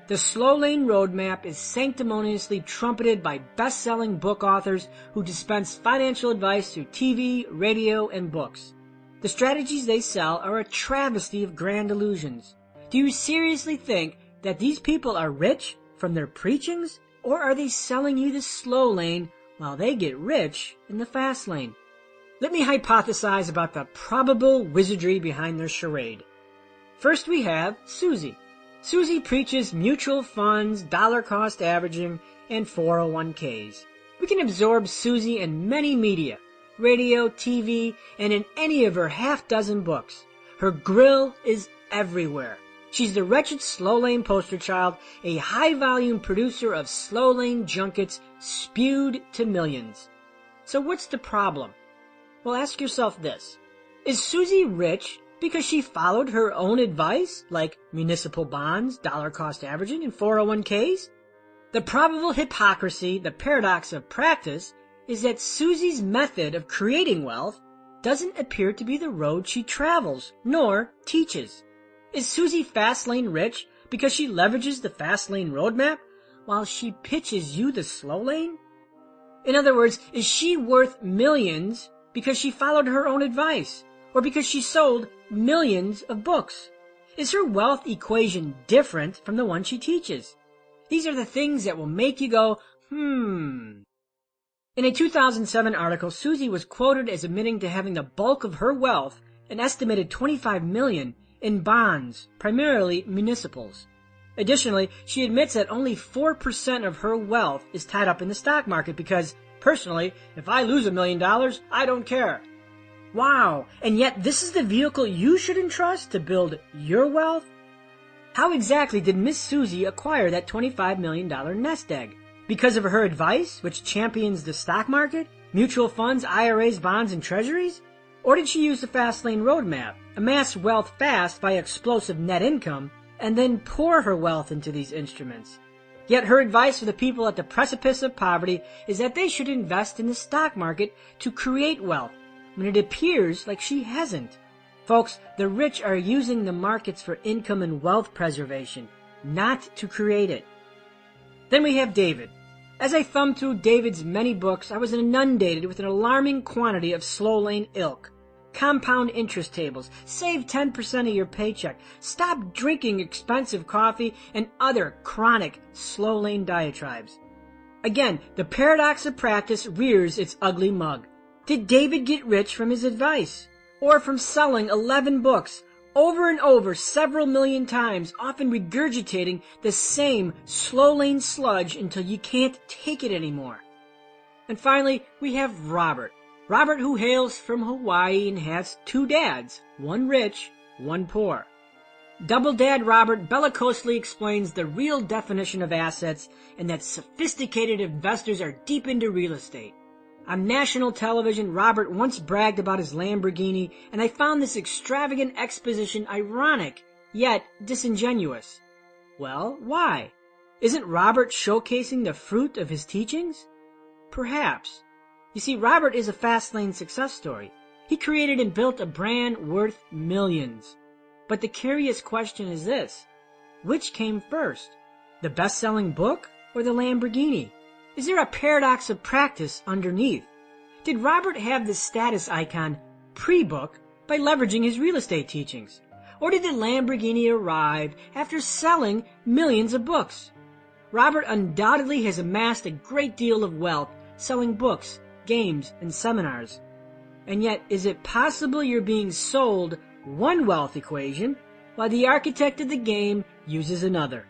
A: The Slow Lane Roadmap is sanctimoniously trumpeted by best-selling book authors who dispense financial advice through TV, radio, and books. The strategies they sell are a travesty of grand illusions. Do you seriously think that these people are rich from their preachings, or are they selling you the slow lane while they get rich in the fast lane? Let me hypothesize about the probable wizardry behind their charade. First we have Susie. Susie preaches mutual funds, dollar cost averaging, and 401ks. We can absorb Susie in many media, radio, TV, and in any of her half-dozen books. Her grill is everywhere. She's the wretched Slow Lane poster child, a high-volume producer of Slow Lane junkets spewed to millions. So what's the problem? Well, ask yourself this. Is Susie rich because she followed her own advice, like municipal bonds, dollar cost averaging, and 401ks? The probable hypocrisy, the paradox of practice, is that Susie's method of creating wealth doesn't appear to be the road she travels, nor teaches. Is Susie Fastlane rich because she leverages the Fastlane roadmap while she pitches you the slow lane? In other words, is she worth millions because she followed her own advice, or because she sold millions of books? Is her wealth equation different from the one she teaches? These are the things that will make you go, In a 2007 article, Susie was quoted as admitting to having the bulk of her wealth, an estimated $25 million, in bonds, primarily municipals. Additionally, she admits that only 4% of her wealth is tied up in the stock market because, personally, if I lose $1 million, I don't care. Wow, and yet this is the vehicle you should entrust to build your wealth? How exactly did Miss Susie acquire that $25 million nest egg? Because of her advice, which champions the stock market, mutual funds, IRAs, bonds, and treasuries? Or did she use the Fastlane roadmap, amass wealth fast by explosive net income, and then pour her wealth into these instruments? Yet her advice for the people at the precipice of poverty is that they should invest in the stock market to create wealth, when it appears like she hasn't. Folks, the rich are using the markets for income and wealth preservation, not to create it. Then we have David. As I thumbed through David's many books, I was inundated with an alarming quantity of slow lane ilk. Compound interest tables, save 10% of your paycheck, stop drinking expensive coffee, and other chronic slow lane diatribes. Again, the paradox of practice rears its ugly mug. Did David get rich from his advice? Or from selling 11 books, over and over several million times, often regurgitating the same slow lane sludge until you can't take it anymore? And finally, we have Robert. Robert, who hails from Hawaii and has 2 dads, one rich, one poor. Double Dad Robert bellicosely explains the real definition of assets and that sophisticated investors are deep into real estate. On national television, Robert once bragged about his Lamborghini, and I found this extravagant exposition ironic, yet disingenuous. Well, why? Isn't Robert showcasing the fruit of his teachings? Perhaps. You see, Robert is a Fastlane success story. He created and built a brand worth millions. But the curious question is this: which came first? The best-selling book or the Lamborghini? Is there a paradox of practice underneath? Did Robert have the status icon pre-book by leveraging his real estate teachings? Or did the Lamborghini arrive after selling millions of books? Robert undoubtedly has amassed a great deal of wealth selling books, games, and seminars. And yet, is it possible you're being sold one wealth equation while the architect of the game uses another?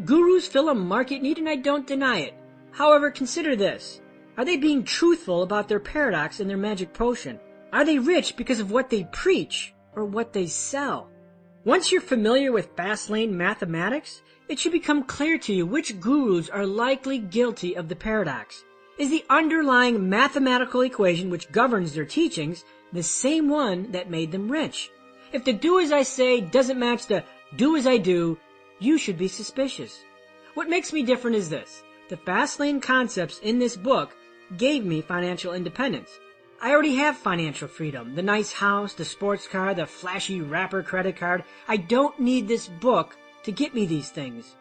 A: Gurus fill a market need, and I don't deny it. However, consider this. Are they being truthful about their paradox and their magic potion? Are they rich because of what they preach or what they sell? Once you're familiar with Fastlane mathematics, it should become clear to you which gurus are likely guilty of the paradox. Is the underlying mathematical equation which governs their teachings the same one that made them rich? If the do as I say doesn't match the do as I do, you should be suspicious. What makes me different is this. The Fastlane concepts in this book gave me financial independence. I already have financial freedom, the nice house, the sports car, the flashy rapper credit card. I don't need this book to get me these things.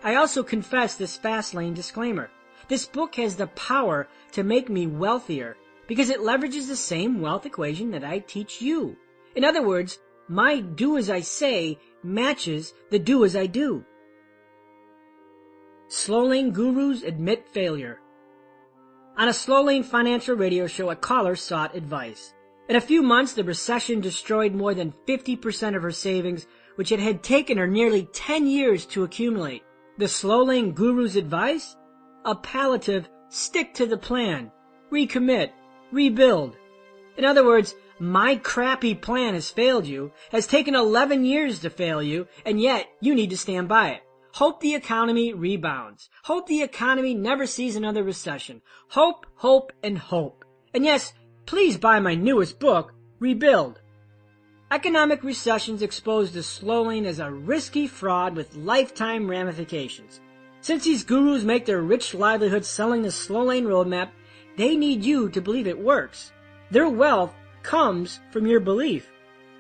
A: I also confess this Fastlane disclaimer. This book has the power to make me wealthier because it leverages the same wealth equation that I teach you. In other words, my do as I say matches the do as I do. Slow lane gurus admit failure. On a slow lane financial radio show, a caller sought advice. In a few months, the recession destroyed more than 50% of her savings, which it had taken her nearly 10 years to accumulate. The slow lane guru's advice? a palliative stick to the plan, recommit, rebuild. In other words, my crappy plan has failed you, has taken 11 years to fail you, and yet you need to stand by it. Hope the economy rebounds. Hope the economy never sees another recession. Hope, hope, and hope. And yes, please buy my newest book, Rebuild. Economic recessions expose the slow lane as a risky fraud with lifetime ramifications. Since these gurus make their rich livelihood selling the slow lane roadmap, they need you to believe it works. Their wealth comes from your belief.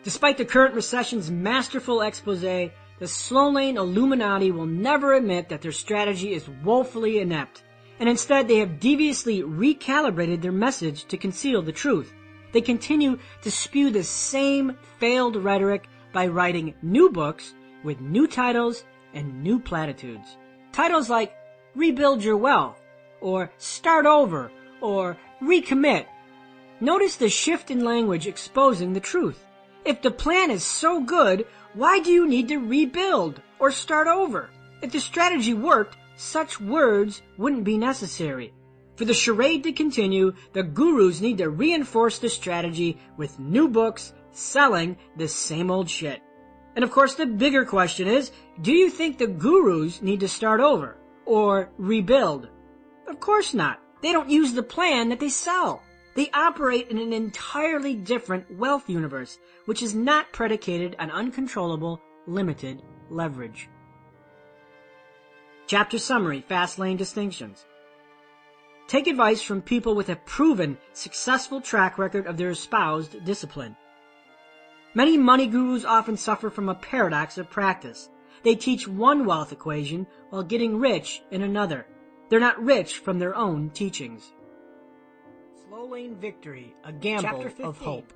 A: Despite the current recession's masterful expose, the slow lane Illuminati will never admit that their strategy is woefully inept, and instead they have deviously recalibrated their message to conceal the truth. They continue to spew the same failed rhetoric by writing new books with new titles and new platitudes. Titles like Rebuild Your Wealth, or Start Over, or Recommit. Notice the shift in language exposing the truth. If the plan is so good, why do you need to rebuild or start over? If the strategy worked, such words wouldn't be necessary. For the charade to continue, the gurus need to reinforce the strategy with new books selling the same old shit. And of course, the bigger question is, do you think the gurus need to start over or rebuild? Of course not. They don't use the plan that they sell. They operate in an entirely different wealth universe, which is not predicated on uncontrollable, limited leverage. Chapter Summary, Fastlane Distinctions. Take advice from people with a proven, successful track record of their espoused discipline. Many money gurus often suffer from a paradox of practice. They teach one wealth equation while getting rich in another. They're not rich from their own teachings. Slow Lane Victory, a gamble of hope.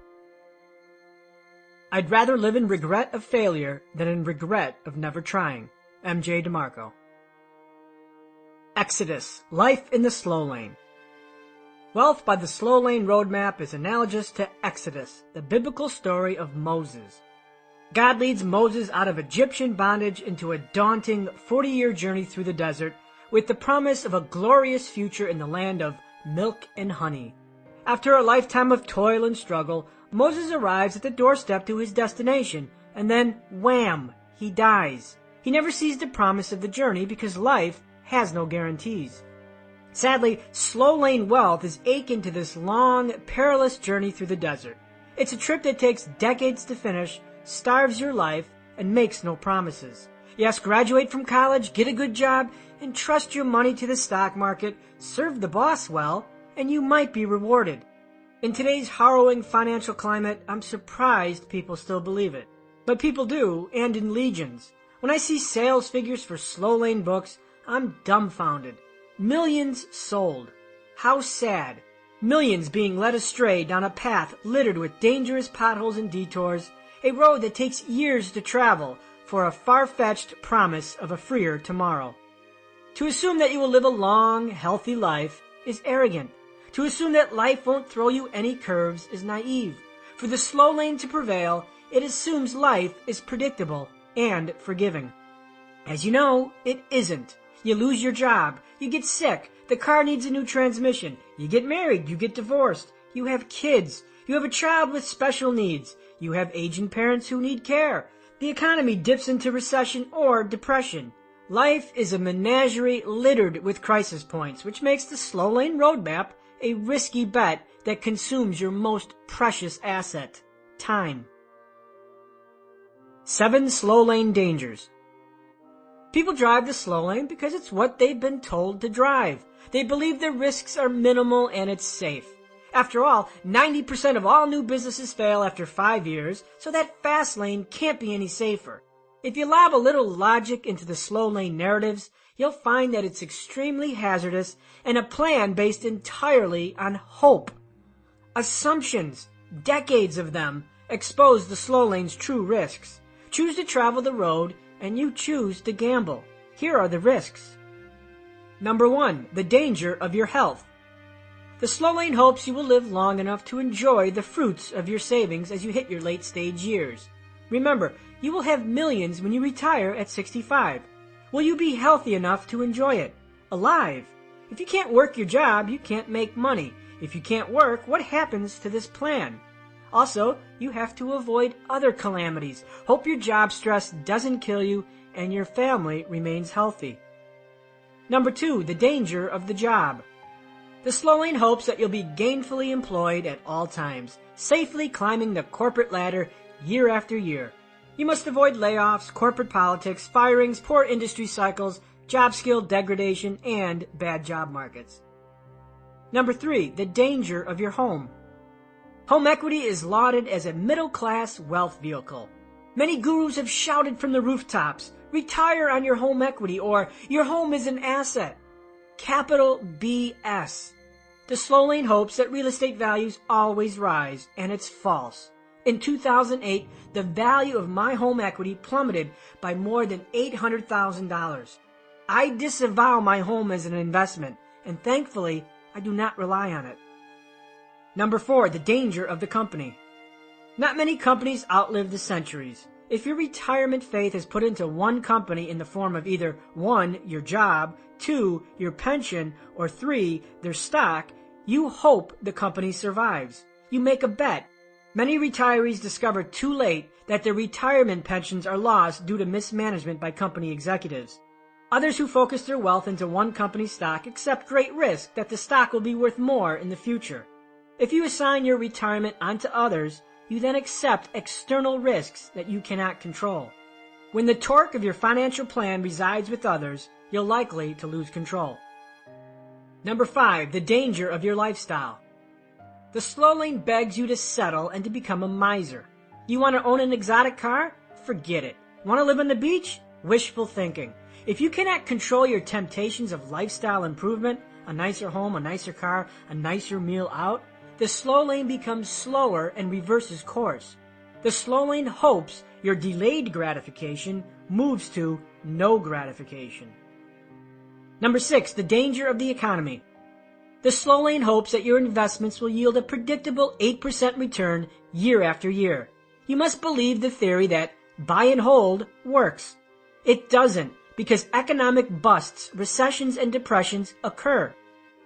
A: I'd rather live in regret of failure than in regret of never trying. MJ Demarco. Exodus, life in the slow lane. Wealth by the slow lane roadmap is analogous to Exodus, the biblical story of Moses. God leads Moses out of Egyptian bondage into a daunting 40-year journey through the desert with the promise of a glorious future in the land of milk and honey. After a lifetime of toil and struggle, Moses arrives at the doorstep to his destination, and then, wham, he dies. He never sees the promise of the journey because life has no guarantees. Sadly, slow lane wealth is akin to this long, perilous journey through the desert. It's a trip that takes decades to finish, starves your life, and makes no promises. Yes, graduate from college, get a good job, and trust your money to the stock market, serve the boss well, and you might be rewarded. In today's harrowing financial climate, I'm surprised people still believe it. But people do, and in legions. When I see sales figures for slow lane books, I'm dumbfounded. Millions sold. How sad. Millions being led astray down a path littered with dangerous potholes and detours, a road that takes years to travel for a far-fetched promise of a freer tomorrow. To assume that you will live a long, healthy life is arrogant. To assume that life won't throw you any curves is naive. For the slow lane to prevail, it assumes life is predictable and forgiving. As you know, it isn't. You lose your job, you get sick, the car needs a new transmission, you get married, you get divorced, you have kids, you have a child with special needs, you have aging parents who need care, the economy dips into recession or depression. Life is a menagerie littered with crisis points, which makes the slow lane roadmap a risky bet that consumes your most precious asset, time. 7 slow lane dangers. People drive the slow lane because it's what they've been told to drive. They believe the risks are minimal and it's safe. After all, 90% of all new businesses fail after 5 years, so that fast lane can't be any safer. If you lob a little logic into the slow lane narratives, you'll find that it's extremely hazardous and a plan based entirely on hope. Assumptions, decades of them, expose the slow lane's true risks. Choose to travel the road and you choose to gamble. Here are the risks. Number 1, the danger of your health. The slow lane hopes you will live long enough to enjoy the fruits of your savings as you hit your late stage years. Remember, you will have millions when you retire at 65. Will you be healthy enough to enjoy it? Alive? If you can't work your job, you can't make money. If you can't work, what happens to this plan? Also, you have to avoid other calamities. Hope your job stress doesn't kill you and your family remains healthy. Number 2, the danger of the job. The slow lane hopes that you'll be gainfully employed at all times, safely climbing the corporate ladder year after year. You must avoid layoffs, corporate politics, firings, poor industry cycles, job skill degradation, and bad job markets. Number 3, the danger of your home. Home equity is lauded as a middle-class wealth vehicle. Many gurus have shouted from the rooftops, retire on your home equity, or your home is an asset. Capital BS. The slow lane hopes that real estate values always rise, and it's false. In 2008, the value of my home equity plummeted by more than $800,000. I disavow my home as an investment, and thankfully, I do not rely on it. Number 4, the danger of the company. Not many companies outlive the centuries. If your retirement faith is put into one company in the form of either 1, your job, 2, your pension, or 3, their stock, you hope the company survives. You make a bet. Many retirees discover too late that their retirement pensions are lost due to mismanagement by company executives. Others who focus their wealth into one company's stock accept great risk that the stock will be worth more in the future. If you assign your retirement onto others, you then accept external risks that you cannot control. When the torque of your financial plan resides with others, you're likely to lose control. Number 5, the danger of your lifestyle. The slow lane begs you to settle and to become a miser. You want to own an exotic car? Forget it. Want to live on the beach? Wishful thinking. If you cannot control your temptations of lifestyle improvement, a nicer home, a nicer car, a nicer meal out, the slow lane becomes slower and reverses course. The slow lane hopes your delayed gratification moves to no gratification. Number 6, the danger of the economy. The slow lane hopes that your investments will yield a predictable 8% return year after year. You must believe the theory that buy and hold works. It doesn't, because economic busts, recessions, and depressions occur.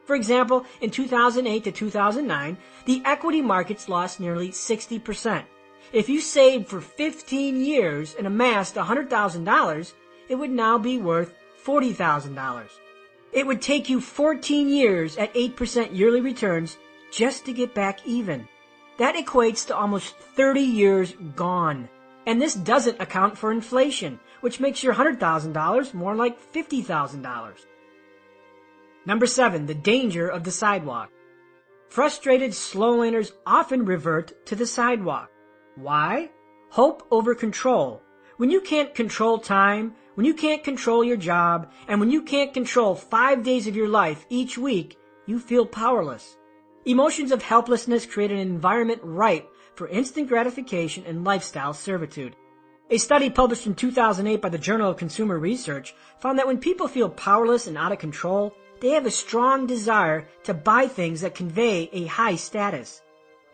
A: For example, in 2008 to 2009, the equity markets lost nearly 60%. If you saved for 15 years and amassed $100,000, it would now be worth $40,000. It would take you 14 years at 8% yearly returns just to get back even. That equates to almost 30 years gone. And this doesn't account for inflation, which makes your $100,000 more like $50,000. Number 7, the danger of the sidewalk. Frustrated slow laners often revert to the sidewalk. Why? Hope over control. When you can't control time, when you can't control your job, and when you can't control 5 days of your life each week, you feel powerless. Emotions of helplessness create an environment ripe for instant gratification and lifestyle servitude. A study published in 2008 by the Journal of Consumer Research found that when people feel powerless and out of control, they have a strong desire to buy things that convey a high status.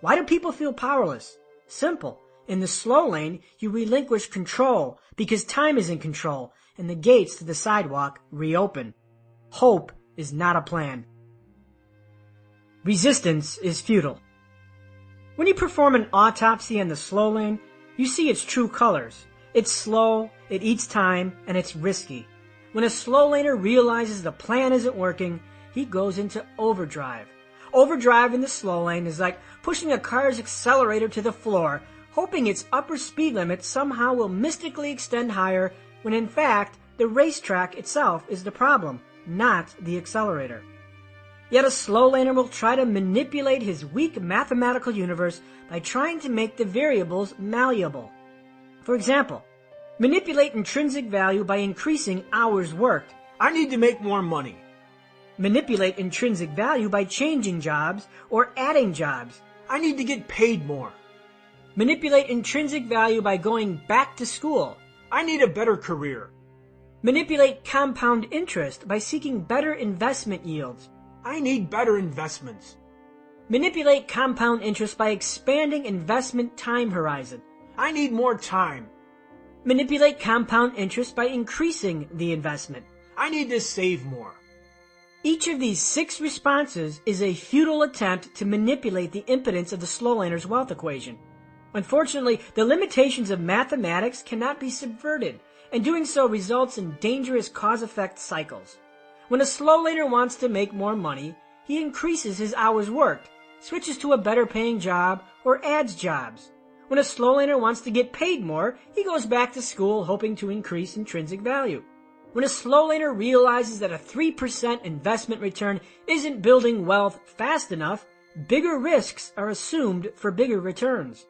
A: Why do people feel powerless? Simple. In the slow lane, you relinquish control because time is in control and the gates to the sidewalk reopen. Hope is not a plan. Resistance is futile. When you perform an autopsy on the slow lane, you see its true colors. It's slow, it eats time, and it's risky. When a slow laner realizes the plan isn't working, he goes into overdrive. Overdrive in the slow lane is like pushing a car's accelerator to the floor, hoping its upper speed limit somehow will mystically extend higher, when in fact, the racetrack itself is the problem, not the accelerator. Yet a slow laner will try to manipulate his weak mathematical universe by trying to make the variables malleable. For example, manipulate intrinsic value by increasing hours worked. I need to make more money. Manipulate intrinsic value by changing jobs or adding jobs. I need to get paid more. Manipulate intrinsic value by going back to school. I need a better career. Manipulate compound interest by seeking better investment yields. I need better investments. Manipulate compound interest by expanding investment time horizon. I need more time. Manipulate compound interest by increasing the investment. I need to save more. Each of these 6 responses is a futile attempt to manipulate the impotence of the slow laner's wealth equation. Unfortunately, the limitations of mathematics cannot be subverted, and doing so results in dangerous cause-effect cycles. When a slow laner wants to make more money, he increases his hours worked, switches to a better paying job, or adds jobs. When a slow laner wants to get paid more, he goes back to school hoping to increase intrinsic value. When a slow laner realizes that a 3% investment return isn't building wealth fast enough, bigger risks are assumed for bigger returns.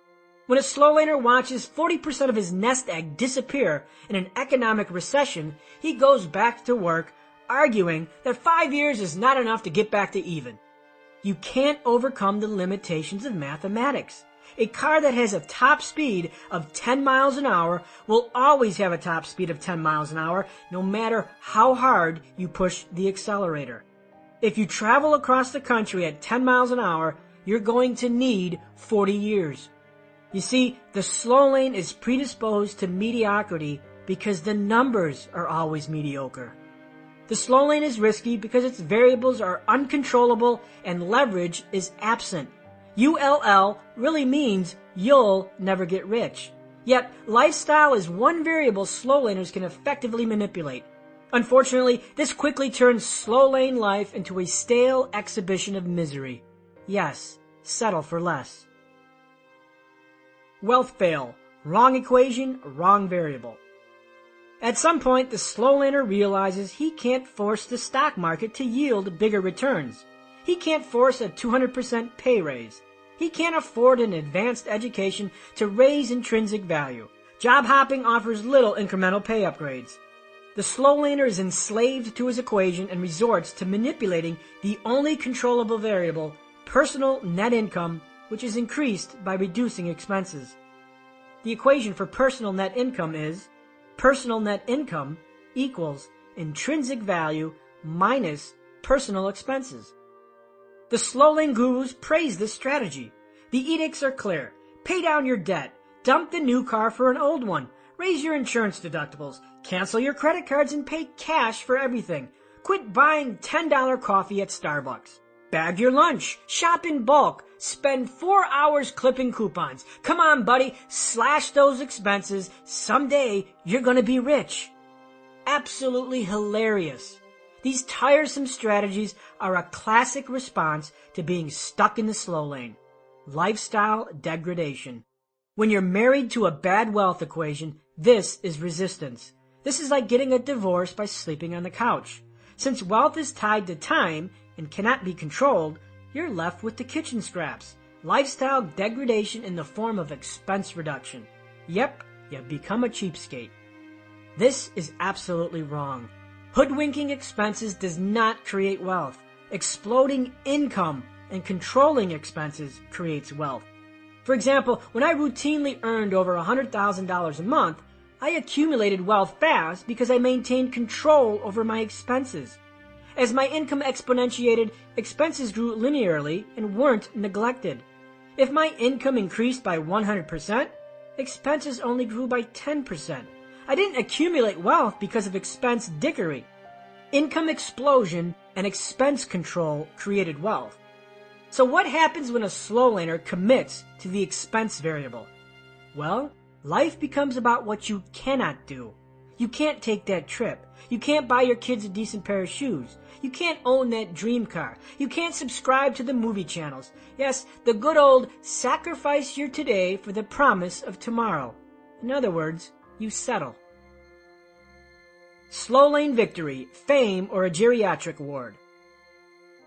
A: When a slow laner watches 40% of his nest egg disappear in an economic recession, he goes back to work arguing that 5 years is not enough to get back to even. You can't overcome the limitations of mathematics. A car that has a top speed of 10 miles an hour will always have a top speed of 10 miles an hour, no matter how hard you push the accelerator. If you travel across the country at 10 miles an hour, you're going to need 40 years. You see, the slow lane is predisposed to mediocrity because the numbers are always mediocre. The slow lane is risky because its variables are uncontrollable and leverage is absent. ULL really means you'll never get rich. Yet, lifestyle is one variable slow laners can effectively manipulate. Unfortunately, this quickly turns slow lane life into a stale exhibition of misery. Yes, settle for less. Wealth fail. Wrong equation, wrong variable. At some point, the slow laner realizes he can't force the stock market to yield bigger returns. He can't force a 200% pay raise. He can't afford an advanced education to raise intrinsic value. Job hopping offers little incremental pay upgrades. The slow laner is enslaved to his equation and resorts to manipulating the only controllable variable, personal net income, which is increased by reducing expenses. The equation for personal net income is personal net income equals intrinsic value minus personal expenses. The slow lane gurus praise this strategy. The edicts are clear. Pay down your debt. Dump the new car for an old one. Raise your insurance deductibles. Cancel your credit cards and pay cash for everything. Quit buying $10 coffee at Starbucks. Bag your lunch. Shop in bulk. Spend 4 hours clipping coupons. Come on, buddy. Slash those expenses. Someday you're gonna be rich. Absolutely hilarious. These tiresome strategies are a classic response to being stuck in the slow lane. Lifestyle degradation. When you're married to a bad wealth equation, this is resistance. This is like getting a divorce by sleeping on the couch. Since wealth is tied to time and cannot be controlled, you're left with the kitchen scraps. Lifestyle degradation in the form of expense reduction. Yep, you become a cheapskate. This is absolutely wrong. Hoodwinking expenses does not create wealth. Exploding income and controlling expenses creates wealth. For example, when I routinely earned over $100,000 a month, I accumulated wealth fast because I maintained control over my expenses. As my income exponentiated, expenses grew linearly and weren't neglected. If my income increased by 100%, expenses only grew by 10%. I didn't accumulate wealth because of expense dickery. Income explosion and expense control created wealth. So what happens when a slow laner commits to the expense variable? Well, life becomes about what you cannot do. You can't take that trip. You can't buy your kids a decent pair of shoes. You can't own that dream car. You can't subscribe to the movie channels. Yes, the good old sacrifice your today for the promise of tomorrow. In other words, you settle. Slow lane victory, fame, or a geriatric ward.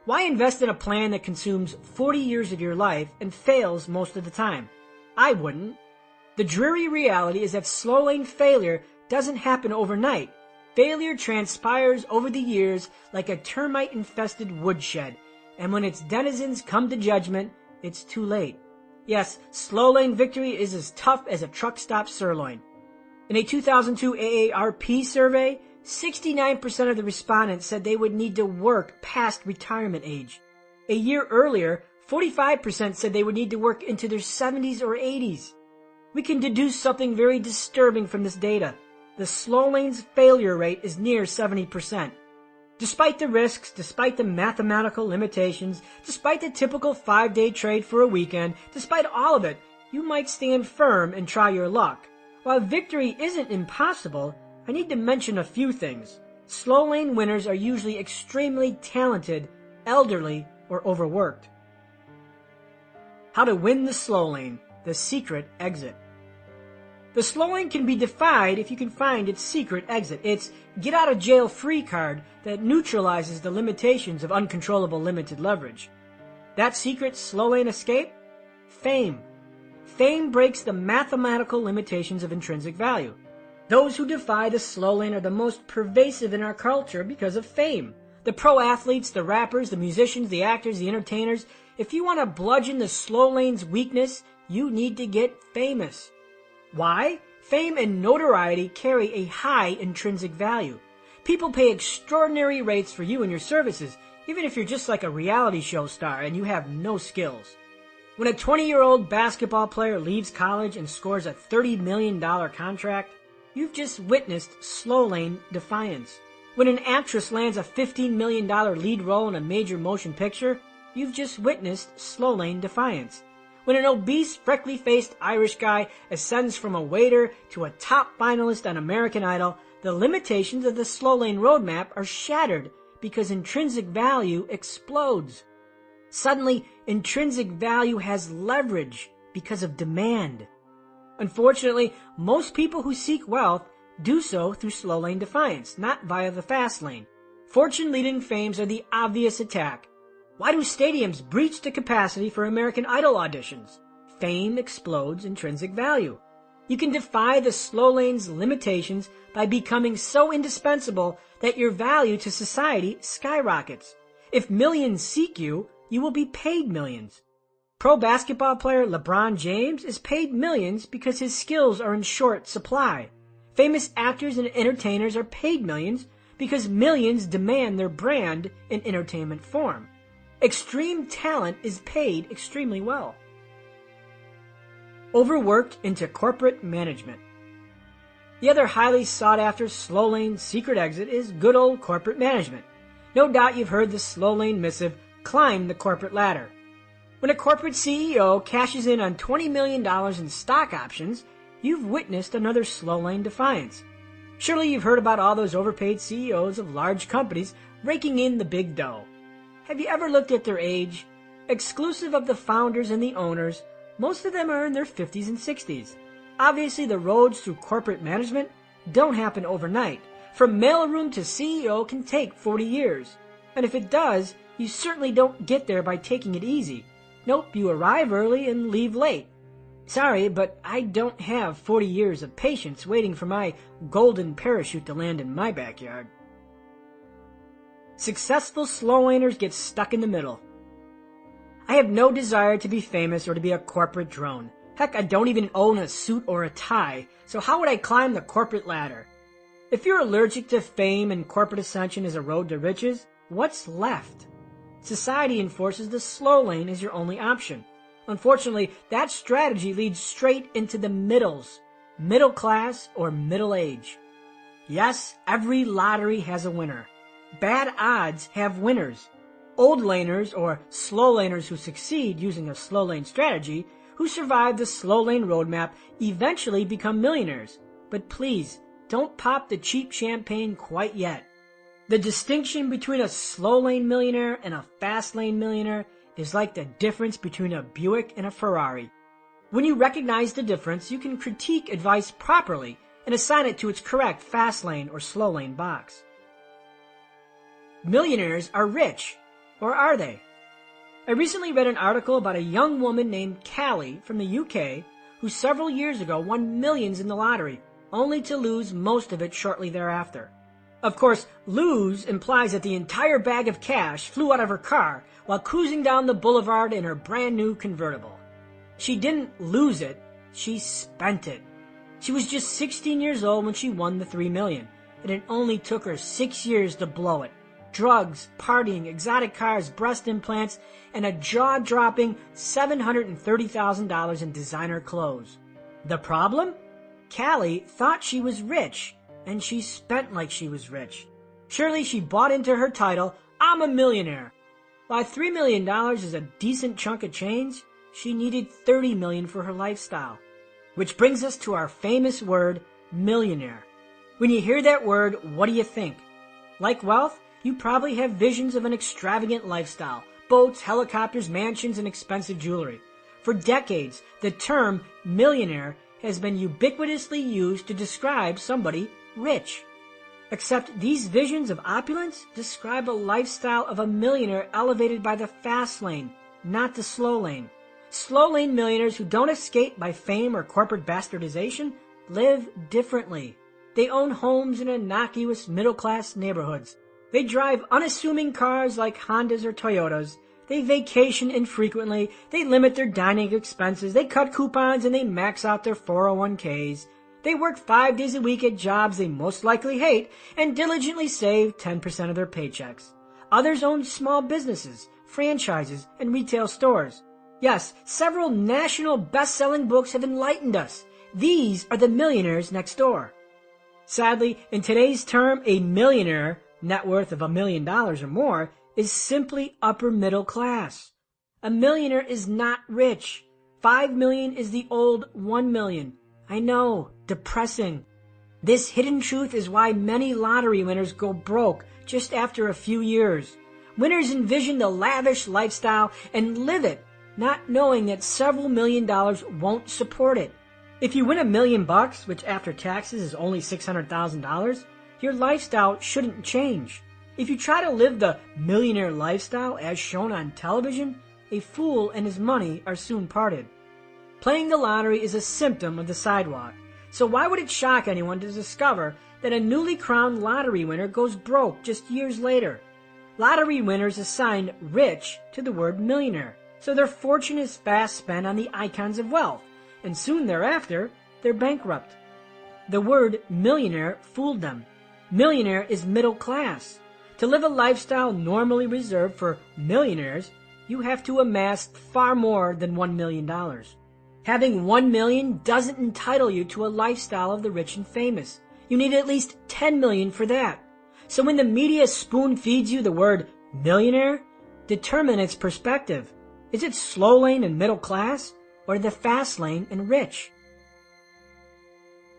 A: Why invest in a plan that consumes 40 years of your life and fails most of the time? I wouldn't. The dreary reality is that slow lane failure doesn't happen overnight. Failure transpires over the years like a termite-infested woodshed, and when its denizens come to judgment, it's too late. Yes, slow lane victory is as tough as a truck stop sirloin. In a 2002 AARP survey, 69% of the respondents said they would need to work past retirement age. A year earlier, 45% said they would need to work into their 70s or 80s. We can deduce something very disturbing from this data. The slow lane's failure rate is near 70%. Despite the risks, despite the mathematical limitations, despite the typical 5-day trade for a weekend, despite all of it, you might stand firm and try your luck. While victory isn't impossible, I need to mention a few things. Slow lane winners are usually extremely talented, elderly, or overworked. How to win the slow lane, the secret exit. The slow lane can be defied if you can find its secret exit. It's get-out-of-jail-free card that neutralizes the limitations of uncontrollable limited leverage. That secret slow lane escape? Fame. Fame breaks the mathematical limitations of intrinsic value. Those who defy the slow lane are the most pervasive in our culture because of fame. The pro athletes, the rappers, the musicians, the actors, the entertainers. If you want to bludgeon the slow lane's weakness, you need to get famous. Why? Fame and notoriety carry a high intrinsic value. People pay extraordinary rates for you and your services, even if you're just like a reality show star and you have no skills. When a 20-year-old basketball player leaves college and scores a $30 million contract, you've just witnessed slow lane defiance. When an actress lands a $15 million lead role in a major motion picture, you've just witnessed slow lane defiance. When an obese, freckly-faced Irish guy ascends from a waiter to a top finalist on American Idol, the limitations of the slow lane roadmap are shattered because intrinsic value explodes. Suddenly, intrinsic value has leverage because of demand. Unfortunately, most people who seek wealth do so through slow lane defiance, not via the fast lane. Fortune-leading fames are the obvious attack. Why do stadiums breach the capacity for American Idol auditions? Fame explodes intrinsic value. You can defy the slow lane's limitations by becoming so indispensable that your value to society skyrockets. If millions seek you, you will be paid millions. Pro basketball player LeBron James is paid millions because his skills are in short supply. Famous actors and entertainers are paid millions because millions demand their brand in entertainment form. Extreme talent is paid extremely well. Overworked into corporate management. The other highly sought-after slow lane secret exit is good old corporate management. No doubt you've heard the slow lane missive, climb the corporate ladder. When a corporate CEO cashes in on $20 million in stock options, you've witnessed another slow lane defiance. Surely you've heard about all those overpaid CEOs of large companies raking in the big dough. Have you ever looked at their age? Exclusive of the founders and the owners, most of them are in their 50s and 60s. Obviously, the roads through corporate management don't happen overnight. From mailroom to CEO can take 40 years. And if it does, you certainly don't get there by taking it easy. Nope, you arrive early and leave late. Sorry, but I don't have 40 years of patience waiting for my golden parachute to land in my backyard. Successful slow laners get stuck in the middle. I have no desire to be famous or to be a corporate drone. Heck, I don't even own a suit or a tie, so how would I climb the corporate ladder? If you're allergic to fame and corporate ascension as a road to riches, what's left? Society enforces the slow lane as your only option. Unfortunately, that strategy leads straight into the middles, middle class or middle age. Yes, every lottery has a winner. Bad odds have winners. Old laners or slow laners who succeed using a slow lane strategy, who survive the slow lane roadmap, eventually become millionaires. But please, don't pop the cheap champagne quite yet. The distinction between a slow lane millionaire and a fast lane millionaire is like the difference between a Buick and a Ferrari. When you recognize the difference, you can critique advice properly and assign it to its correct fast lane or slow lane box. Millionaires are rich, or are they? I recently read an article about a young woman named Callie from the UK who several years ago won millions in the lottery, only to lose most of it shortly thereafter. Of course, lose implies that the entire bag of cash flew out of her car while cruising down the boulevard in her brand new convertible. She didn't lose it, she spent it. She was just 16 years old when she won the $3 million, and it only took her 6 years to blow it. Drugs, partying, exotic cars, breast implants, and a jaw-dropping $730,000 in designer clothes. The problem? Callie thought she was rich, and she spent like she was rich. Surely she bought into her title, "I'm a millionaire." While $3 million is a decent chunk of change, she needed $30 million for her lifestyle. Which brings us to our famous word, millionaire. When you hear that word, what do you think? Like wealth, you probably have visions of an extravagant lifestyle, boats, helicopters, mansions, and expensive jewelry. For decades, the term millionaire has been ubiquitously used to describe somebody rich. Except these visions of opulence describe a lifestyle of a millionaire elevated by the fast lane, not the slow lane. Slow lane millionaires who don't escape by fame or corporate bastardization live differently. They own homes in innocuous middle-class neighborhoods. They drive unassuming cars like Hondas or Toyotas. They vacation infrequently. They limit their dining expenses. They cut coupons and they max out their 401ks. They work 5 days a week at jobs they most likely hate and diligently save 10% of their paychecks. Others own small businesses, franchises, and retail stores. Yes, several national best-selling books have enlightened us. These are the millionaires next door. Sadly, in today's term, a millionaire, net worth of $1 million or more, is simply upper middle class. A millionaire is not rich. 5 million is the old 1 million. I know, depressing. This hidden truth is why many lottery winners go broke just after a few years. Winners envision the lavish lifestyle and live it, not knowing that several $1 million won't support it. If you win $1 million, which after taxes is only $600,000, your lifestyle shouldn't change. If you try to live the millionaire lifestyle as shown on television, a fool and his money are soon parted. Playing the lottery is a symptom of the sidewalk, so why would it shock anyone to discover that a newly crowned lottery winner goes broke just years later? Lottery winners assign rich to the word millionaire, so their fortune is fast spent on the icons of wealth, and soon thereafter, they're bankrupt. The word millionaire fooled them. Millionaire is middle class. To live a lifestyle normally reserved for millionaires, you have to amass far more than $1 million. Having 1 million doesn't entitle you to a lifestyle of the rich and famous. You need at least 10 million for that. So when the media spoon feeds you the word millionaire, determine its perspective. Is it slow lane and middle class, or the fast lane and rich?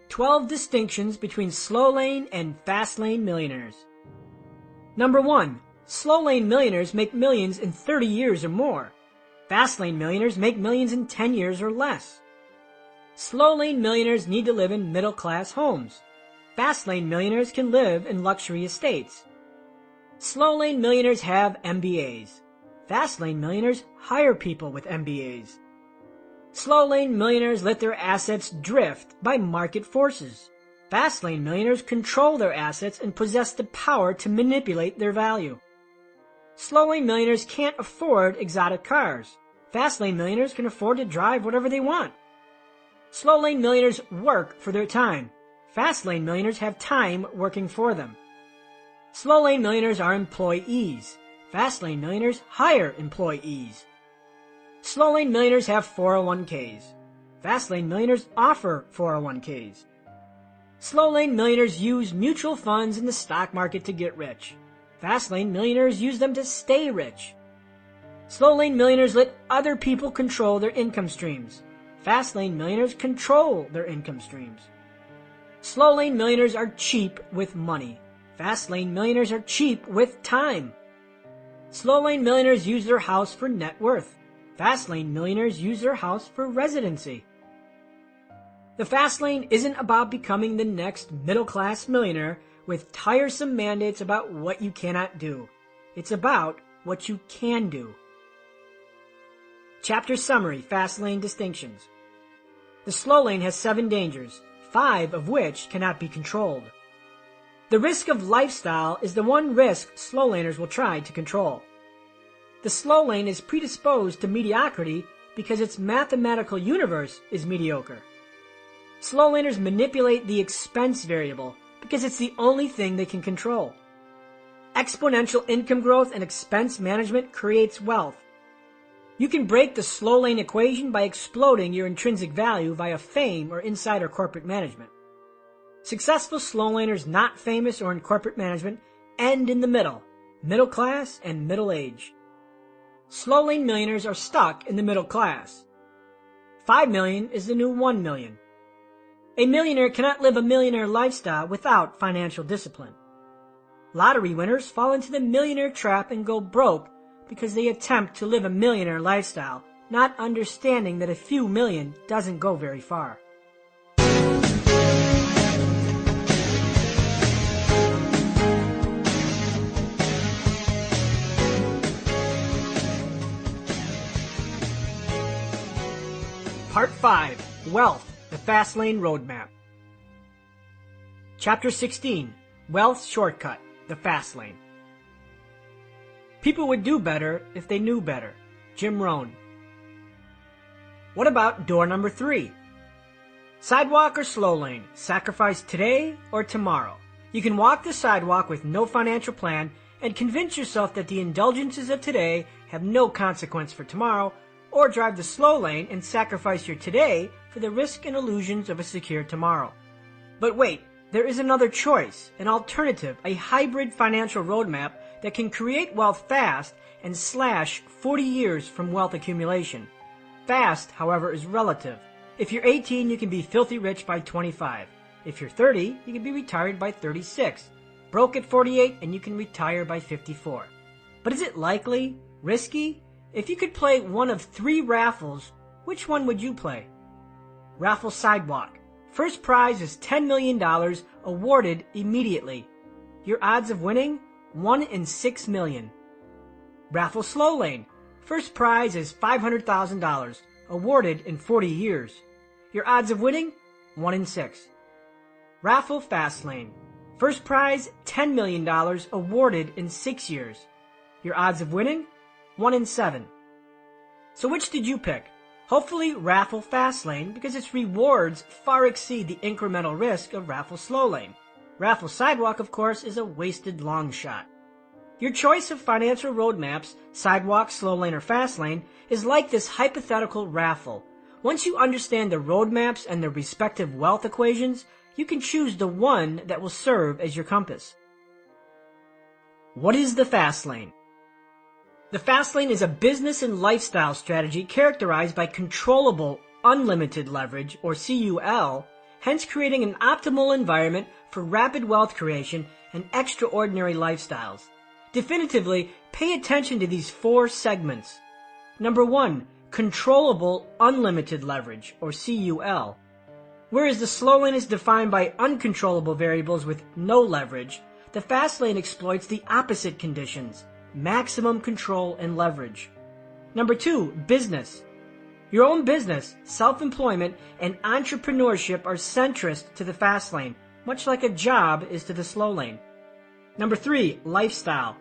A: 12 distinctions between slow lane and fast lane millionaires. Number 1. Slow lane millionaires make millions in 30 years or more. Fast lane millionaires make millions in 10 years or less. Slow lane millionaires need to live in middle class homes. Fast lane millionaires can live in luxury estates. Slow lane millionaires have MBAs. Fast lane millionaires hire people with MBAs. Slow lane millionaires let their assets drift by market forces. Fast lane millionaires control their assets and possess the power to manipulate their value. Slow lane millionaires can't afford exotic cars. Fast lane millionaires can afford to drive whatever they want. Slow lane millionaires work for their time. Fast lane millionaires have time working for them. Slow lane millionaires are employees. Fast lane millionaires hire employees. Slow lane millionaires have 401ks. Fast lane millionaires offer 401ks. Slow lane millionaires use mutual funds in the stock market to get rich. Fast lane millionaires use them to stay rich. Slow lane millionaires let other people control their income streams. Fast lane millionaires control their income streams. Slow lane millionaires are cheap with money. Fast lane millionaires are cheap with time. Slow lane millionaires use their house for net worth. Fast lane millionaires use their house for residency. The fast lane isn't about becoming the next middle-class millionaire with tiresome mandates about what you cannot do. It's about what you can do. Chapter Summary, Fast Lane Distinctions. The slow lane has 7 dangers, 5 of which cannot be controlled. The risk of lifestyle is the one risk slow laners will try to control. The slow lane is predisposed to mediocrity because its mathematical universe is mediocre. Slow laners manipulate the expense variable because it's the only thing they can control. Exponential income growth and expense management creates wealth. You can break the slow lane equation by exploding your intrinsic value via fame or insider corporate management. Successful slow laners not famous or in corporate management end in the middle class and middle age. Slow lane millionaires are stuck in the middle class. 5 million is the new 1 million. A millionaire cannot live a millionaire lifestyle without financial discipline. Lottery winners fall into the millionaire trap and go broke because they attempt to live a millionaire lifestyle, not understanding that a few million doesn't go very far. Part 5. Wealth, the Fastlane Roadmap. Chapter 16. Wealth Shortcut, the Fastlane. People would do better if they knew better. Jim Rohn. What about door number 3? Sidewalk or slow lane? Sacrifice today or tomorrow? You can walk the sidewalk with no financial plan and convince yourself that the indulgences of today have no consequence for tomorrow, or drive the slow lane and sacrifice your today for the risk and illusions of a secure tomorrow. But wait, there is another choice, an alternative, a hybrid financial roadmap that can create wealth fast and slash 40 years from wealth accumulation. Fast, however, is relative. If you're 18, you can be filthy rich by 25. If you're 30, you can be retired by 36. Broke at 48, and you can retire by 54. But is it likely? Risky? If you could play one of 3 raffles, which one would you play? Raffle Sidewalk. First prize is $10 million, awarded immediately. Your odds of winning? 1 in 6 million. Raffle Slow Lane. First prize is $500,000, awarded in 40 years. Your odds of winning? 1 in 6. Raffle Fast Lane. First prize, $10 million, awarded in 6 years. Your odds of winning? 1 in 7. So which did you pick? Hopefully Raffle Fast Lane, because its rewards far exceed the incremental risk of Raffle Slow Lane. Raffle Sidewalk, of course, is a wasted long shot. Your choice of financial roadmaps, sidewalk, slow lane, or fast lane, is like this hypothetical raffle. Once you understand the roadmaps and their respective wealth equations, you can choose the one that will serve as your compass. What is the fast lane? The fast lane is a business and lifestyle strategy characterized by controllable, unlimited leverage, or CUL, hence creating an optimal environment for rapid wealth creation and extraordinary lifestyles. Definitively, pay attention to these 4 segments. Number 1, controllable, unlimited leverage, or CUL. Whereas the slow lane is defined by uncontrollable variables with no leverage, the fast lane exploits the opposite conditions. Maximum control and leverage. Number 2, business. Your own business, self-employment, and entrepreneurship are centrist to the fast lane, much like a job is to the slow lane. Number 3, lifestyle.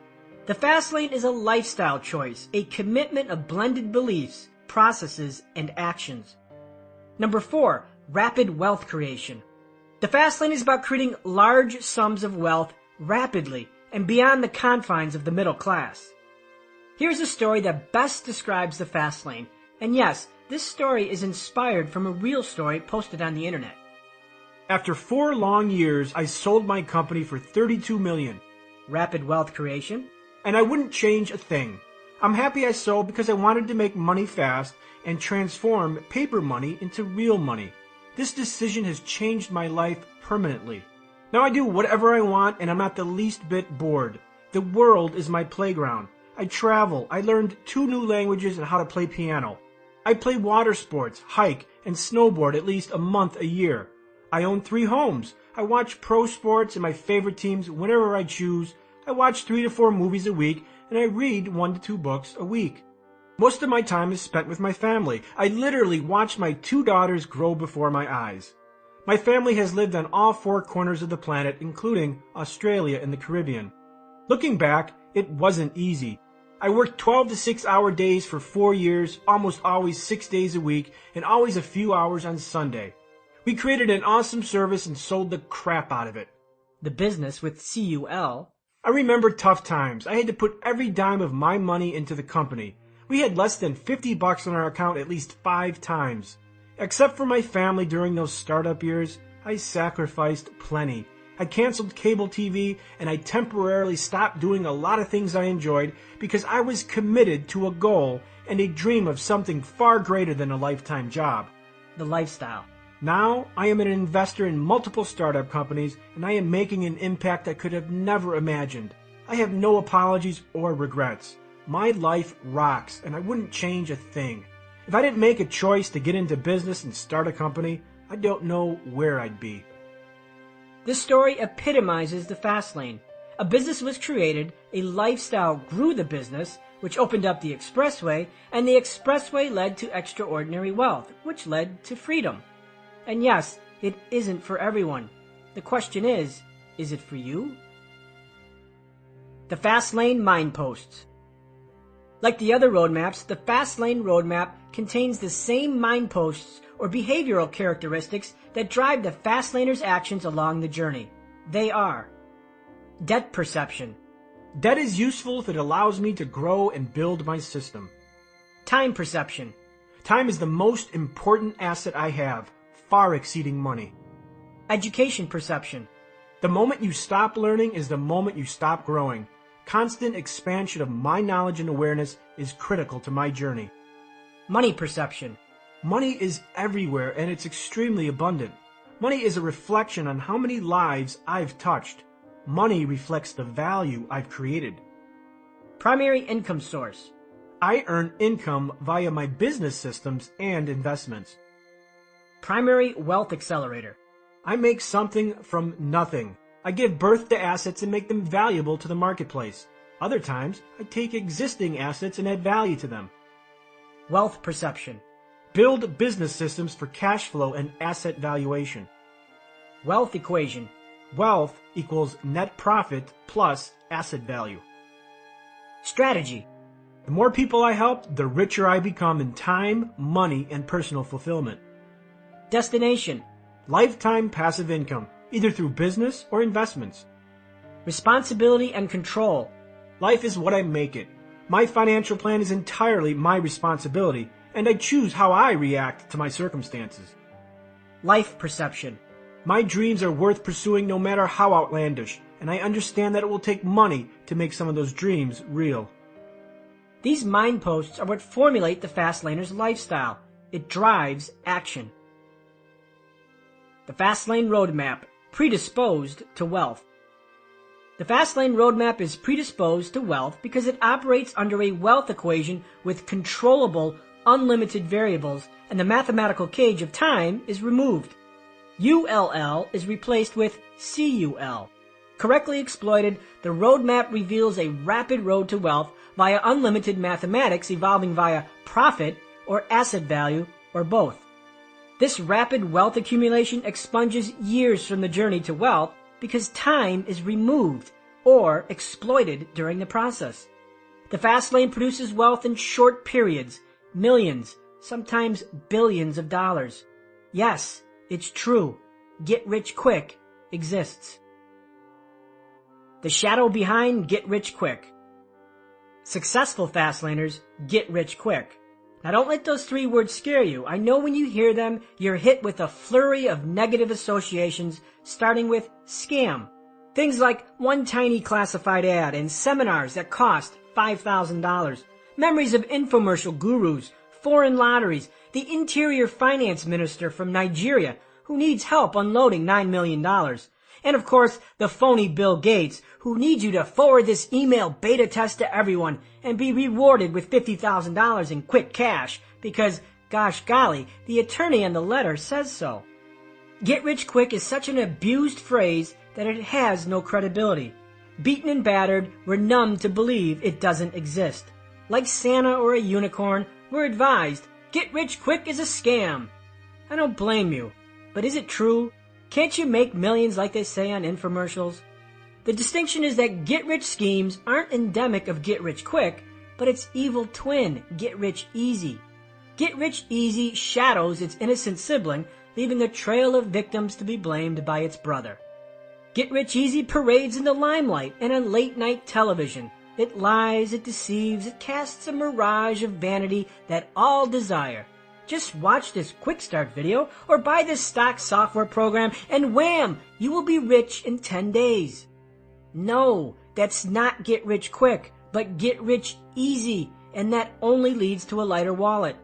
A: The fast lane is a lifestyle choice, a commitment of blended beliefs, processes, and actions. Number 4, rapid wealth creation. The fast lane is about creating large sums of wealth rapidly and beyond the confines of the middle class. Here's a story that best describes the fast lane, and yes, this story is inspired from a real story posted on the internet.
B: After 4 long years, I sold my company for $32 million.
A: Rapid wealth creation.
B: And I wouldn't change a thing. I'm happy I sold because I wanted to make money fast and transform paper money into real money. This decision has changed my life permanently. Now I do whatever I want and I'm not the least bit bored. The world is my playground. I travel. I learned 2 new languages and how to play piano. I play water sports, hike, and snowboard at least a month a year. I own 3 homes. I watch pro sports and my favorite teams whenever I choose. I watch 3 to 4 movies a week and I read 1 to 2 books a week. Most of my time is spent with my family. I literally watch my 2 daughters grow before my eyes. My family has lived on all 4 corners of the planet, including Australia and the Caribbean. Looking back, it wasn't easy. I worked 12 to 6-hour days for 4 years, almost always 6 days a week, and always a few hours on Sunday. We created an awesome service and sold the crap out of it.
A: The business with CUL.
B: I remember tough times. I had to put every dime of my money into the company. We had less than $50 on our account at least 5 times. Except for my family during those startup years, I sacrificed plenty. I canceled cable TV, and I temporarily stopped doing a lot of things I enjoyed because I was committed to a goal and a dream of something far greater than a lifetime job.
A: The lifestyle.
B: Now, I am an investor in multiple startup companies, and I am making an impact I could have never imagined. I have no apologies or regrets. My life rocks, and I wouldn't change a thing. If I didn't make a choice to get into business and start a company, I don't know where I'd be.
A: This story epitomizes the fast lane. A business was created, a lifestyle grew the business, which opened up the expressway, and the expressway led to extraordinary wealth, which led to freedom. And yes, it isn't for everyone. The question is it for you? The Fast Lane Mileposts. Like the other roadmaps, the Fast Lane roadmap contains the same mileposts or behavioral characteristics that drive the fast laner's actions along the journey. They are: debt perception.
B: Debt is useful if it allows me to grow and build my system.
A: Time perception.
B: Time is the most important asset I have, far exceeding money.
A: Education perception.
B: The moment you stop learning is the moment you stop growing. Constant expansion of my knowledge and awareness is critical to my journey.
A: Money perception.
B: Money is everywhere and it's extremely abundant. Money is a reflection on how many lives I've touched. Money reflects the value I've created.
A: Primary income source.
B: I earn income via my business systems and investments.
A: Primary wealth accelerator.
B: I make something from nothing. I give birth to assets and make them valuable to the marketplace. Other times, I take existing assets and add value to them.
A: Wealth perception.
B: Build business systems for cash flow and asset valuation.
A: Wealth equation.
B: Wealth equals net profit plus asset value.
A: Strategy.
B: The more people I help, the richer I become in time, money, and personal fulfillment.
A: Destination.
B: Lifetime passive income, either through business or investments.
A: Responsibility and control.
B: Life is what I make it. My financial plan is entirely my responsibility, and I choose how I react to my circumstances.
A: Life perception.
B: My dreams are worth pursuing no matter how outlandish, and I understand that it will take money to make some of those dreams real.
A: These mileposts are what formulate the fast laner's lifestyle. It drives action. The Fast Lane Roadmap, predisposed to wealth. The Fast Lane Roadmap is predisposed to wealth because it operates under a wealth equation with controllable, unlimited variables, and the mathematical cage of time is removed. ULL is replaced with CUL. Correctly exploited, the roadmap reveals a rapid road to wealth via unlimited mathematics evolving via profit or asset value or both. This rapid wealth accumulation expunges years from the journey to wealth because time is removed or exploited during the process. The fast lane produces wealth in short periods, millions, sometimes billions of dollars. Yes, it's true. Get rich quick exists. The shadow behind get rich quick. Successful fast laners get rich quick. Now don't let those three words scare you. I know when you hear them, you're hit with a flurry of negative associations, starting with scam. Things like one tiny classified ad and seminars that cost $5,000. Memories of infomercial gurus, foreign lotteries, the interior finance minister from Nigeria who needs help unloading $9 million. And of course, the phony Bill Gates, who needs you to forward this email beta test to everyone and be rewarded with $50,000 in quick cash because, gosh golly, the attorney on the letter says so. Get rich quick is such an abused phrase that it has no credibility. Beaten and battered, we're numb to believe it doesn't exist. Like Santa or a unicorn, we're advised, get rich quick is a scam. I don't blame you, but is it true? Can't you make millions like they say on infomercials? The distinction is that get-rich schemes aren't endemic of get-rich-quick, but its evil twin, get-rich-easy. Get-rich-easy shadows its innocent sibling, leaving a trail of victims to be blamed by its brother. Get-rich-easy parades in the limelight and on late-night television. It lies, it deceives, it casts a mirage of vanity that all desire. Just watch this quick start video or buy this stock software program and wham, you will be rich in 10 days. No, that's not get rich quick, but get rich easy, and that only leads to a lighter wallet.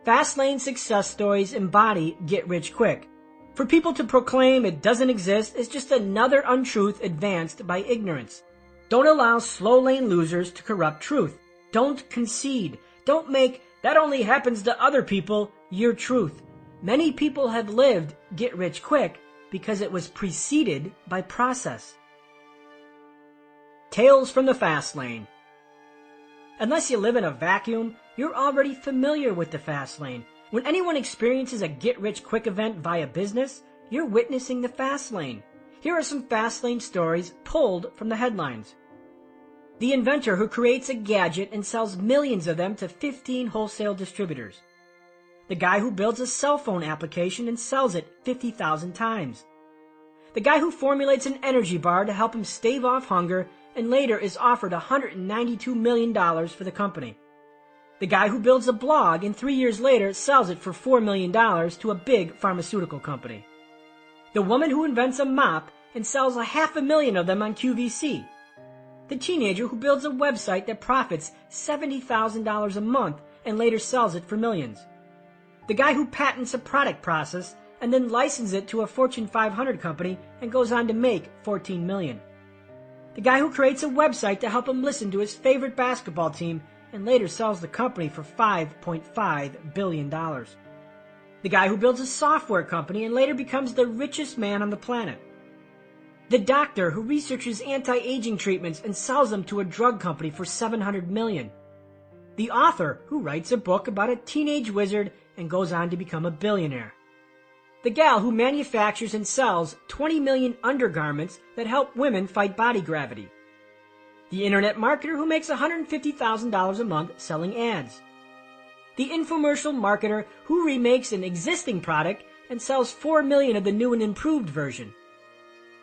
A: Fastlane success stories embody get rich quick. For people to proclaim it doesn't exist is just another untruth advanced by ignorance. Don't allow slow lane losers to corrupt truth. Don't concede. Don't make "that only happens to other people" your truth. Many people have lived get rich quick because it was preceded by process. Tales from the fast lane. Unless you live in a vacuum, you're already familiar with the fast lane. When anyone experiences a get-rich-quick event via business, you're witnessing the fast lane. Here are some fast lane stories pulled from the headlines. The inventor who creates a gadget and sells millions of them to 15 wholesale distributors. The guy who builds a cell phone application and sells it 50,000 times. The guy who formulates an energy bar to help him stave off hunger and later is offered $192 million for the company. The guy who builds a blog and 3 years later sells it for $4 million to a big pharmaceutical company. The woman who invents a mop and sells 500,000 of them on QVC. The teenager who builds a website that profits $70,000 a month and later sells it for millions. The guy who patents a product process and then licenses it to a Fortune 500 company and goes on to make $14 million. The guy who creates a website to help him listen to his favorite basketball team and later sells the company for $5.5 billion. The guy who builds a software company and later becomes the richest man on the planet. The doctor who researches anti-aging treatments and sells them to a drug company for $700 million. The author who writes a book about a teenage wizard and goes on to become a billionaire. The gal who manufactures and sells 20 million undergarments that help women fight body gravity. The internet marketer who makes $150,000 a month selling ads. The infomercial marketer who remakes an existing product and sells 4 million of the new and improved version.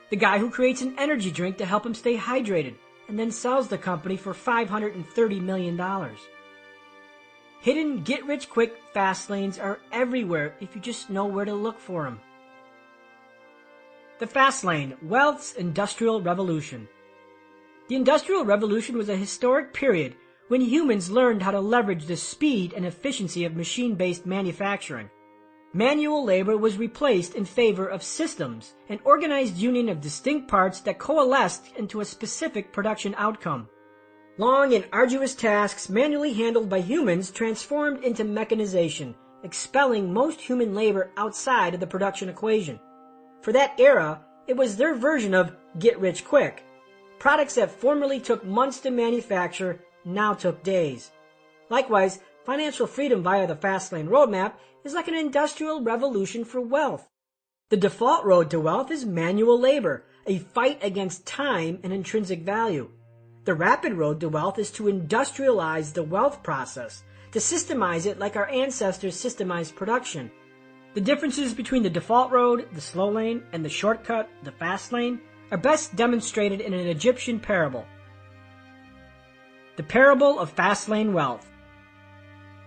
A: The guy who creates an energy drink to help him stay hydrated and then sells the company for $530 million. Hidden get-rich-quick fast lanes are everywhere if you just know where to look for them. The fast lane, wealth's industrial revolution. The Industrial Revolution was a historic period when humans learned how to leverage the speed and efficiency of machine-based manufacturing. Manual labor was replaced in favor of systems, an organized union of distinct parts that coalesced into a specific production outcome. Long and arduous tasks manually handled by humans transformed into mechanization, expelling most human labor outside of the production equation. For that era, it was their version of get rich quick. Products that formerly took months to manufacture now took days. Likewise, financial freedom via the Fastlane roadmap is like an industrial revolution for wealth. The default road to wealth is manual labor, a fight against time and intrinsic value. The rapid road to wealth is to industrialize the wealth process, to systemize it like our ancestors systemized production. The differences between the default road, the slow lane, and the shortcut, the fast lane, are best demonstrated in an Egyptian parable. The Parable of Fastlane Wealth.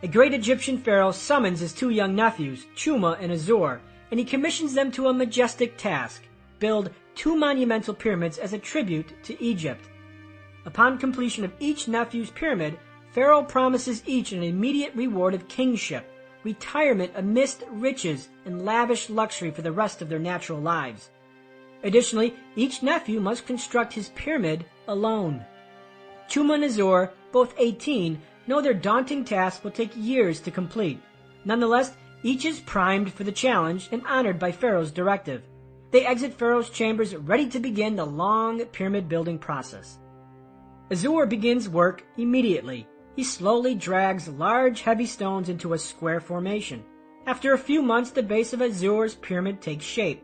A: A great Egyptian pharaoh summons his 2 young nephews, Chuma and Azor, and he commissions them to a majestic task: build 2 monumental pyramids as a tribute to Egypt. Upon completion of each nephew's pyramid, Pharaoh promises each an immediate reward of kingship, retirement amidst riches, and lavish luxury for the rest of their natural lives. Additionally, each nephew must construct his pyramid alone. Chuma and Azor, both 18, know their daunting task will take years to complete. Nonetheless, each is primed for the challenge and honored by Pharaoh's directive. They exit Pharaoh's chambers ready to begin the long pyramid building process. Azor begins work immediately. He slowly drags large, heavy stones into a square formation. After a few months, the base of Azor's pyramid takes shape.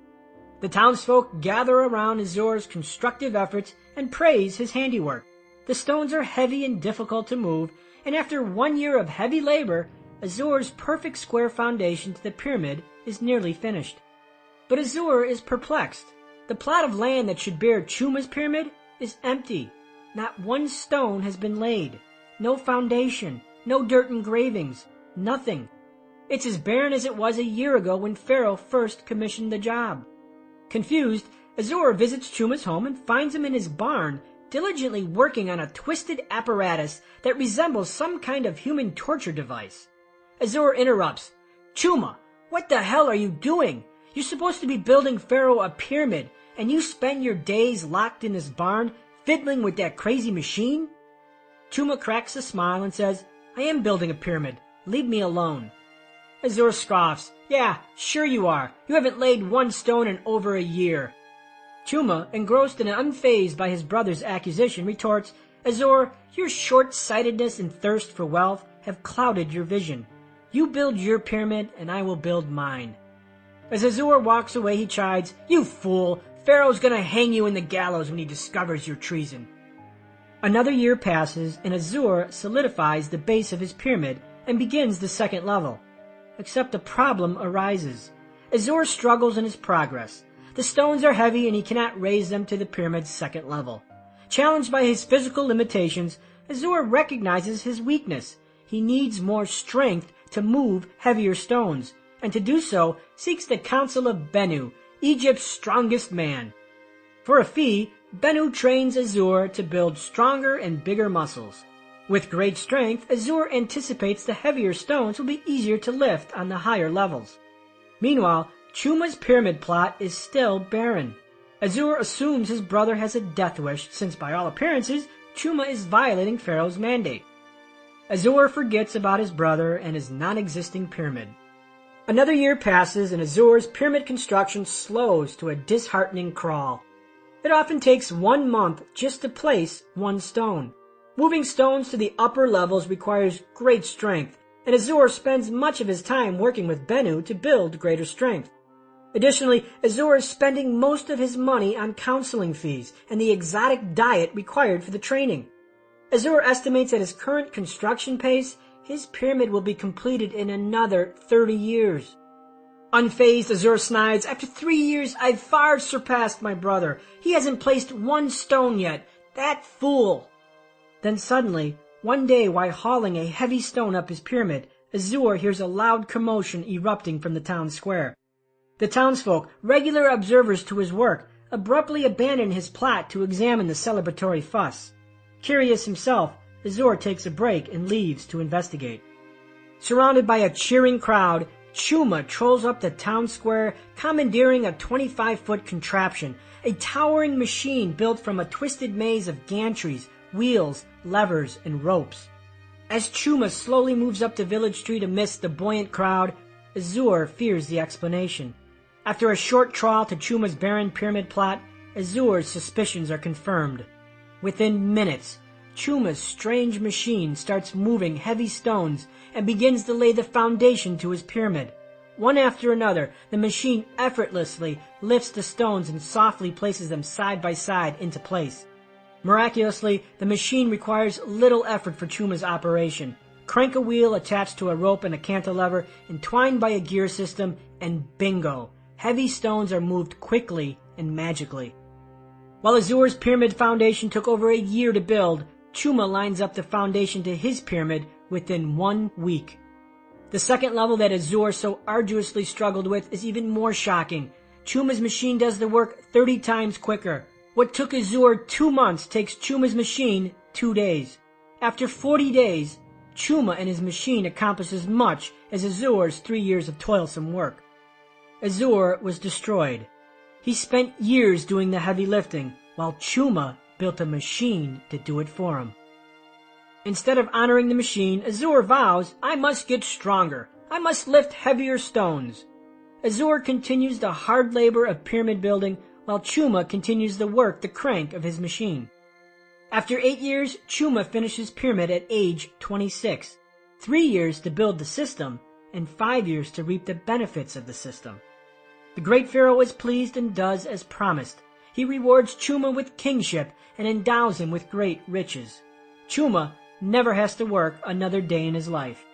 A: The townsfolk gather around Azor's constructive efforts and praise his handiwork. The stones are heavy and difficult to move, and after 1 year of heavy labor, Azor's perfect square foundation to the pyramid is nearly finished. But Azor is perplexed. The plot of land that should bear Chuma's pyramid is empty. Not 1 stone has been laid. No foundation, no dirt engravings, nothing. It's as barren as it was a year ago when Pharaoh first commissioned the job. Confused, Azor visits Chuma's home and finds him in his barn, diligently working on a twisted apparatus that resembles some kind of human torture device. Azor interrupts. Chuma, what the hell are you doing? You're supposed to be building Pharaoh a pyramid, and you spend your days locked in this barn, fiddling with that crazy machine? Chuma cracks a smile and says, I am building a pyramid. Leave me alone. Azor scoffs. Yeah, sure you are. You haven't laid one stone in over a year. Chuma, engrossed and unfazed by his brother's accusation, retorts, Azor, your short-sightedness and thirst for wealth have clouded your vision. You build your pyramid, and I will build mine. As Azor walks away, he chides, You fool! Pharaoh's gonna hang you in the gallows when he discovers your treason. Another year passes, and Azor solidifies the base of his pyramid and begins the second level. Except a problem arises. Azor struggles in his progress. The stones are heavy, and he cannot raise them to the pyramid's second level. Challenged by his physical limitations, Azor recognizes his weakness. He needs more strength to move heavier stones, and to do so seeks the counsel of Bennu, Egypt's strongest man. For a fee, Bennu trains Azor to build stronger and bigger muscles. With great strength, Azor anticipates the heavier stones will be easier to lift on the higher levels. Meanwhile, Chuma's pyramid plot is still barren. Azor assumes his brother has a death wish, since by all appearances, Chuma is violating Pharaoh's mandate. Azor forgets about his brother and his non-existing pyramid. Another year passes, and Azor's pyramid construction slows to a disheartening crawl. It often takes 1 month just to place one stone. Moving stones to the upper levels requires great strength, and Azor spends much of his time working with Bennu to build greater strength. Additionally, Azor is spending most of his money on counseling fees and the exotic diet required for the training. Azor estimates at his current construction pace, his pyramid will be completed in another 30 years. Unfazed, Azor snides, After 3 years, I've far surpassed my brother. He hasn't placed one stone yet. That fool! Then suddenly, one day while hauling a heavy stone up his pyramid, Azor hears a loud commotion erupting from the town square. The townsfolk, regular observers to his work, abruptly abandon his plot to examine the celebratory fuss. Curious himself, Azor takes a break and leaves to investigate. Surrounded by a cheering crowd, Chuma trolls up the town square, commandeering a 25-foot contraption, a towering machine built from a twisted maze of gantries, wheels, levers, and ropes. As Chuma slowly moves up the village street amidst the buoyant crowd, Azor fears the explanation. After a short trawl to Chuma's barren pyramid plot, Azor's suspicions are confirmed. Within minutes, Chuma's strange machine starts moving heavy stones and begins to lay the foundation to his pyramid. One after another, the machine effortlessly lifts the stones and softly places them side by side into place. Miraculously, the machine requires little effort for Chuma's operation. Crank a wheel attached to a rope and a cantilever, entwined by a gear system, and bingo! Heavy stones are moved quickly and magically. While Azor's pyramid foundation took over a year to build, Chuma lines up the foundation to his pyramid within 1 week. The second level that Azor so arduously struggled with is even more shocking. Chuma's machine does the work 30 times quicker. What took Azor 2 months takes Chuma's machine 2 days. After 40 days, Chuma and his machine accomplish as much as Azor's 3 years of toilsome work. Azor was destroyed. He spent years doing the heavy lifting, while Chuma built a machine to do it for him. Instead of honoring the machine, Azor vows, I must get stronger. I must lift heavier stones. Azor continues the hard labor of pyramid building, while Chuma continues the crank of his machine. After 8 years, Chuma finishes pyramid at age 26. 3 years to build the system, and 5 years to reap the benefits of the system. The great pharaoh is pleased and does as promised. He rewards Chuma with kingship and endows him with great riches. Chuma never has to work another day in his life.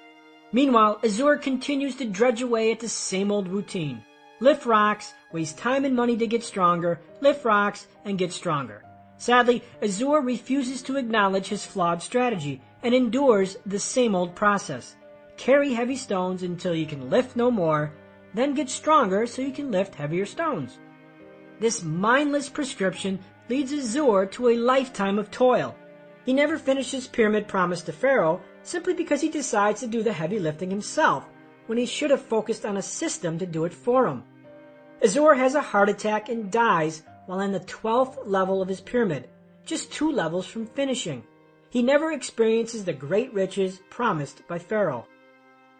A: Meanwhile, Azor continues to dredge away at the same old routine. Lift rocks, waste time and money to get stronger, lift rocks, and get stronger. Sadly, Azor refuses to acknowledge his flawed strategy and endures the same old process. carry heavy stones until you can lift no more, then get stronger so you can lift heavier stones. This mindless prescription leads Azur to a lifetime of toil. He never finished his pyramid promised to Pharaoh simply because he decides to do the heavy lifting himself, when he should have focused on a system to do it for him. Azur has a heart attack and dies while on the 12th level of his pyramid, just 2 levels from finishing. He never experiences the great riches promised by Pharaoh.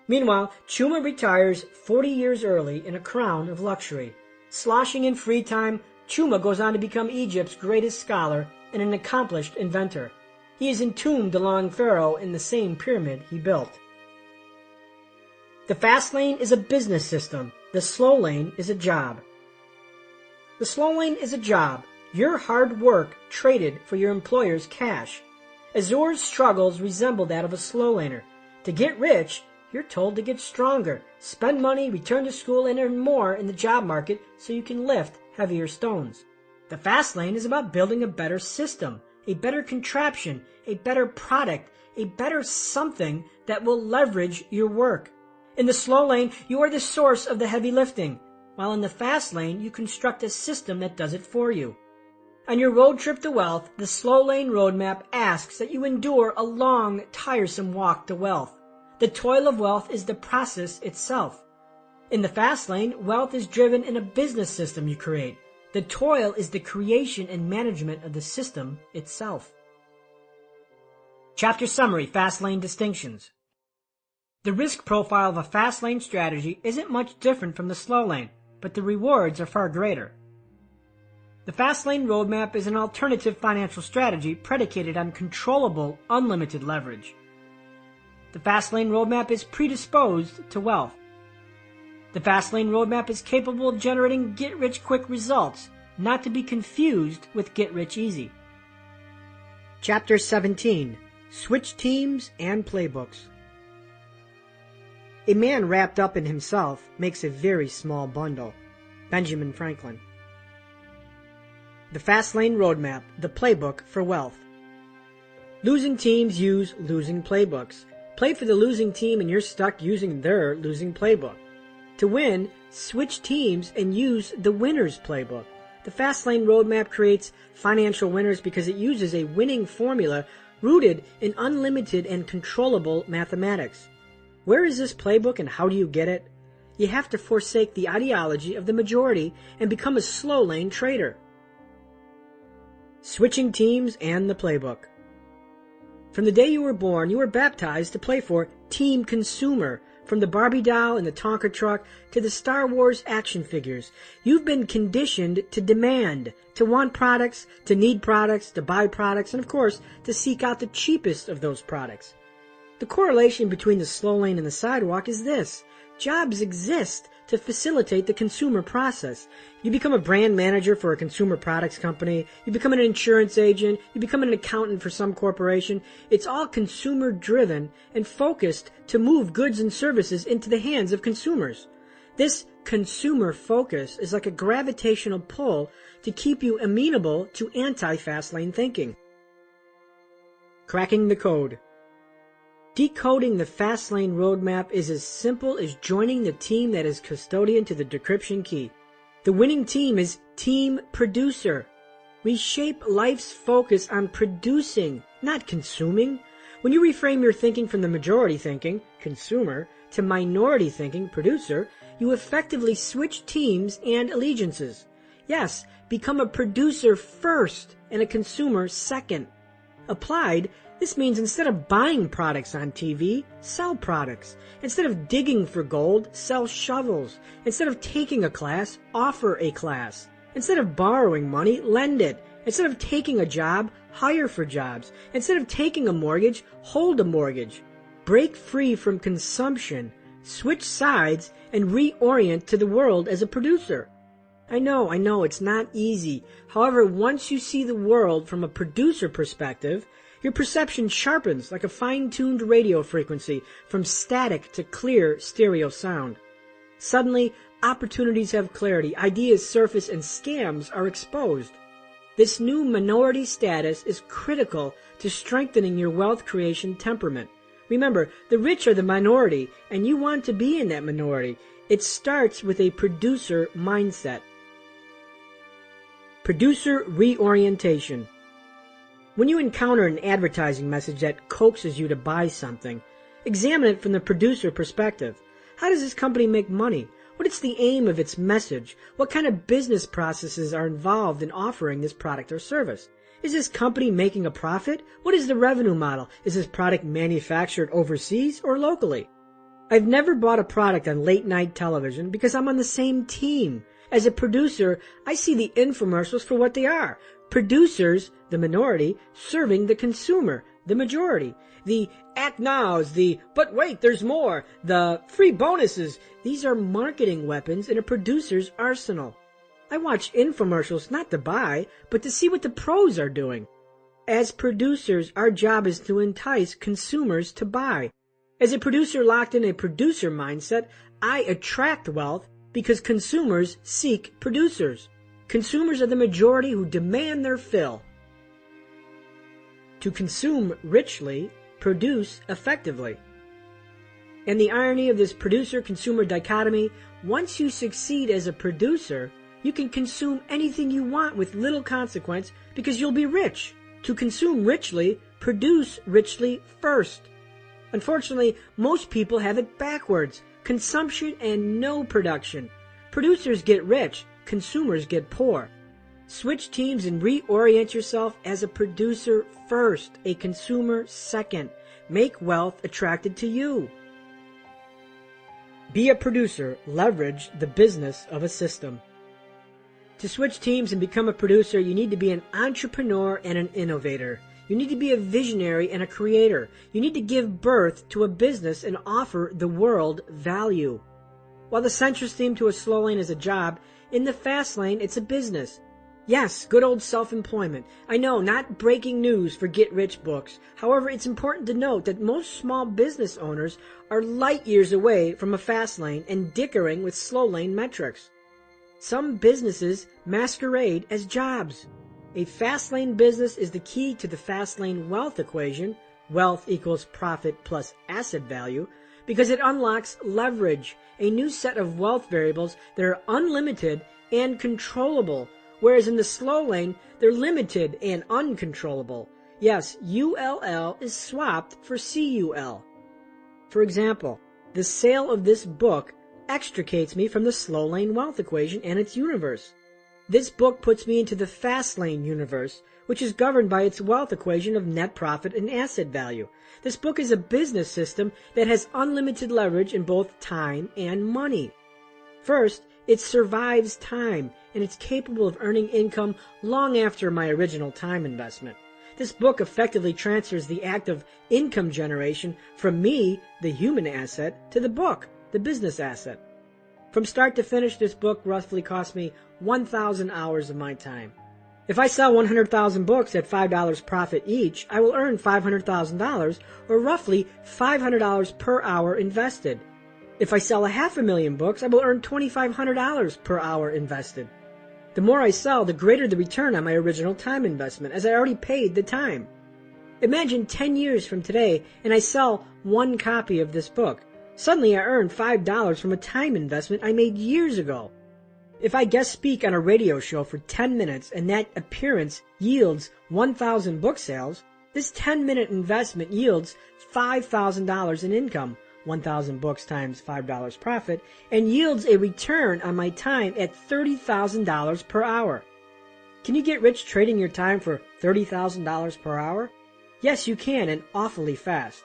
A: Meanwhile, Chuma retires 40 years early in a crown of luxury. Sloshing in free time, Chuma goes on to become Egypt's greatest scholar and an accomplished inventor. He is entombed along Pharaoh in the same pyramid he built. The fast lane is a business system. The slow lane is a job. The slow lane is a job, your hard work traded for your employer's cash. Azur's struggles resemble that of a slow laner. To get rich, you're told to get stronger, spend money, return to school, and earn more in the job market so you can lift heavier stones. The fast lane is about building a better system, a better contraption, a better product, a better something that will leverage your work. In the slow lane, you are the source of the heavy lifting, while in the fast lane, you construct a system that does it for you. On your road trip to wealth, the slow lane roadmap asks that you endure a long, tiresome walk to wealth. The toil of wealth is the process itself. In the fast lane, wealth is driven in a business system you create. The toil is the creation and management of the system itself. Chapter Summary, Fast Lane Distinctions. The risk profile of a fast lane strategy isn't much different from the slow lane, but the rewards are far greater. The fast lane roadmap is an alternative financial strategy predicated on controllable, unlimited leverage. The fast lane roadmap is predisposed to wealth. The fast lane roadmap is capable of generating get-rich-quick results, not to be confused with get-rich-easy. Chapter 17. Switch Teams and Playbooks. A man wrapped up in himself makes a very small bundle. Benjamin Franklin. The Fast Lane Roadmap, the playbook for wealth. Losing teams use losing playbooks. Play for the losing team and you're stuck using their losing playbook. To win, switch teams and use the winner's playbook. The Fast Lane Roadmap creates financial winners because it uses a winning formula rooted in unlimited and controllable mathematics. Where is this playbook and how do you get it? You have to forsake the ideology of the majority and become a slow lane trader. Switching teams and the playbook. From the day you were born, you were baptized to play for Team Consumer. From the Barbie doll and the Tonka truck to the Star Wars action figures, you've been conditioned to demand, to want products, to need products, to buy products, and of course, to seek out the cheapest of those products. The correlation between the slow lane and the sidewalk is this. Jobs exist to facilitate the consumer process. You become a brand manager for a consumer products company, you become an insurance agent, you become an accountant for some corporation. It's all consumer driven and focused to move goods and services into the hands of consumers. This consumer focus is like a gravitational pull to keep you amenable to anti-fast lane thinking. Cracking the code. Decoding the fast lane roadmap is as simple as joining the team that is custodian to the decryption key. The winning team is Team Producer. Reshape life's focus on producing, not consuming. When you reframe your thinking from the majority thinking, consumer, to minority thinking, producer, you effectively switch teams and allegiances. Yes, become a producer first and a consumer second. Applied, this means instead of buying products on TV, sell products. Instead of digging for gold, sell shovels. Instead of taking a class, offer a class. Instead of borrowing money, lend it. Instead of taking a job, hire for jobs. Instead of taking a mortgage, hold a mortgage. Break free from consumption, switch sides, and reorient to the world as a producer. I know, it's not easy. However, once you see the world from a producer perspective, your perception sharpens like a fine-tuned radio frequency from static to clear stereo sound. Suddenly, opportunities have clarity, ideas surface, and scams are exposed. This new minority status is critical to strengthening your wealth creation temperament. Remember, the rich are the minority, and you want to be in that minority. It starts with a producer mindset. Producer reorientation. When you encounter an advertising message that coaxes you to buy something, examine it from the producer perspective. How does this company make money? What is the aim of its message? What kind of business processes are involved in offering this product or service? Is this company making a profit? What is the revenue model? Is this product manufactured overseas or locally? I've never bought a product on late night television because I'm on the same team. As a producer, I see the infomercials for what they are. Producers, the minority, serving the consumer, the majority. The act nows, the but wait, there's more, the free bonuses. These are marketing weapons in a producer's arsenal. I watch infomercials not to buy, but to see what the pros are doing. As producers, our job is to entice consumers to buy. As a producer locked in a producer mindset, I attract wealth because consumers seek producers. Consumers are the majority who demand their fill. To consume richly, produce effectively. And the irony of this producer-consumer dichotomy, once you succeed as a producer, you can consume anything you want with little consequence because you'll be rich. To consume richly, produce richly first. Unfortunately, most people have it backwards. Consumption and no production. Producers get rich, consumers get poor. Switch teams and reorient yourself as a producer first, a consumer second. Make wealth attracted to you. Be a producer, leverage the business of a system. To switch teams and become a producer, you need to be an entrepreneur and an innovator. You need to be a visionary and a creator. You need to give birth to a business and offer the world value. While the centrist theme to a slow lane is a job, in the fast lane it's a business. Yes, good old self-employment. I know, not breaking news for get-rich books. However, it's important to note that most small business owners are light years away from a fast lane and dickering with slow lane metrics. Some businesses masquerade as jobs. A fast lane business is the key to the fast lane wealth equation, wealth equals profit plus asset value, because it unlocks leverage, a new set of wealth variables that are unlimited and controllable, whereas in the slow lane, they're limited and uncontrollable. Yes, ULL is swapped for CUL. For example, the sale of this book extricates me from the slow lane wealth equation and its universe. This book puts me into the fast lane universe, which is governed by its wealth equation of net profit and asset value. This book is a business system that has unlimited leverage in both time and money. First, it survives time, and it's capable of earning income long after my original time investment. This book effectively transfers the act of income generation from me, the human asset, to the book, the business asset. From start to finish, this book roughly cost me 1,000 hours of my time. If I sell 100,000 books at $5 profit each, I will earn $500,000, or roughly $500 per hour invested. If I sell 500,000 books, I will earn $2,500 per hour invested. The more I sell, the greater the return on my original time investment, as I already paid the time. Imagine 10 years from today, and I sell one copy of this book. Suddenly I earn $5 from a time investment I made years ago. If I guest speak on a radio show for 10 minutes and that appearance yields 1,000 book sales, this 10-minute investment yields $5,000 in income, 1,000 books times $5 profit, and yields a return on my time at $30,000 per hour. Can you get rich trading your time for $30,000 per hour? Yes, you can, and awfully fast.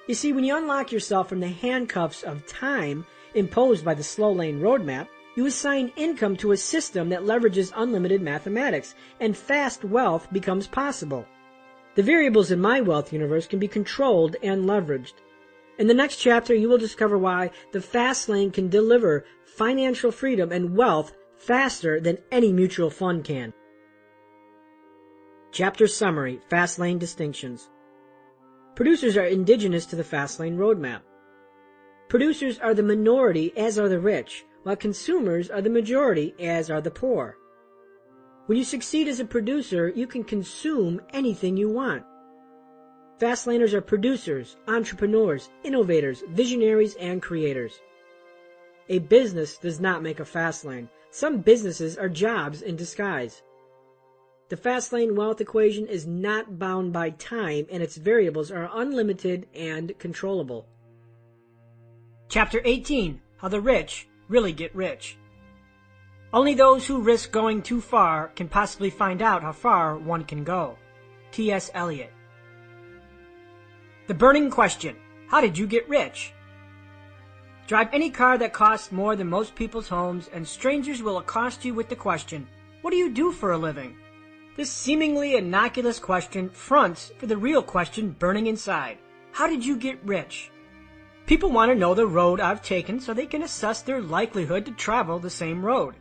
A: You see, when you unlock yourself from the handcuffs of time imposed by the slow lane roadmap, you assign income to a system that leverages unlimited mathematics, and fast wealth becomes possible. The variables in my wealth universe can be controlled and leveraged. In the next chapter, you will discover why the fast lane can deliver financial freedom and wealth faster than any mutual fund can. Chapter Summary, Fast Lane Distinctions. Producers are indigenous to the fast lane roadmap. Producers are the minority, as are the rich, while consumers are the majority, as are the poor. When you succeed as a producer, you can consume anything you want. Fastlaners are producers, entrepreneurs, innovators, visionaries, and creators. A business does not make a fast lane. Some businesses are jobs in disguise. The fast lane wealth equation is not bound by time, and its variables are unlimited and controllable. Chapter 18. How the rich really get rich. Only those who risk going too far can possibly find out how far one can go. T.S. Eliot. The burning question: how did you get rich? Drive any car that costs more than most people's homes, and strangers will accost you with the question, what do you do for a living? This seemingly innocuous question fronts for the real question burning inside. How did you get rich? People want to know the road I've taken so they can assess their likelihood to travel the same road.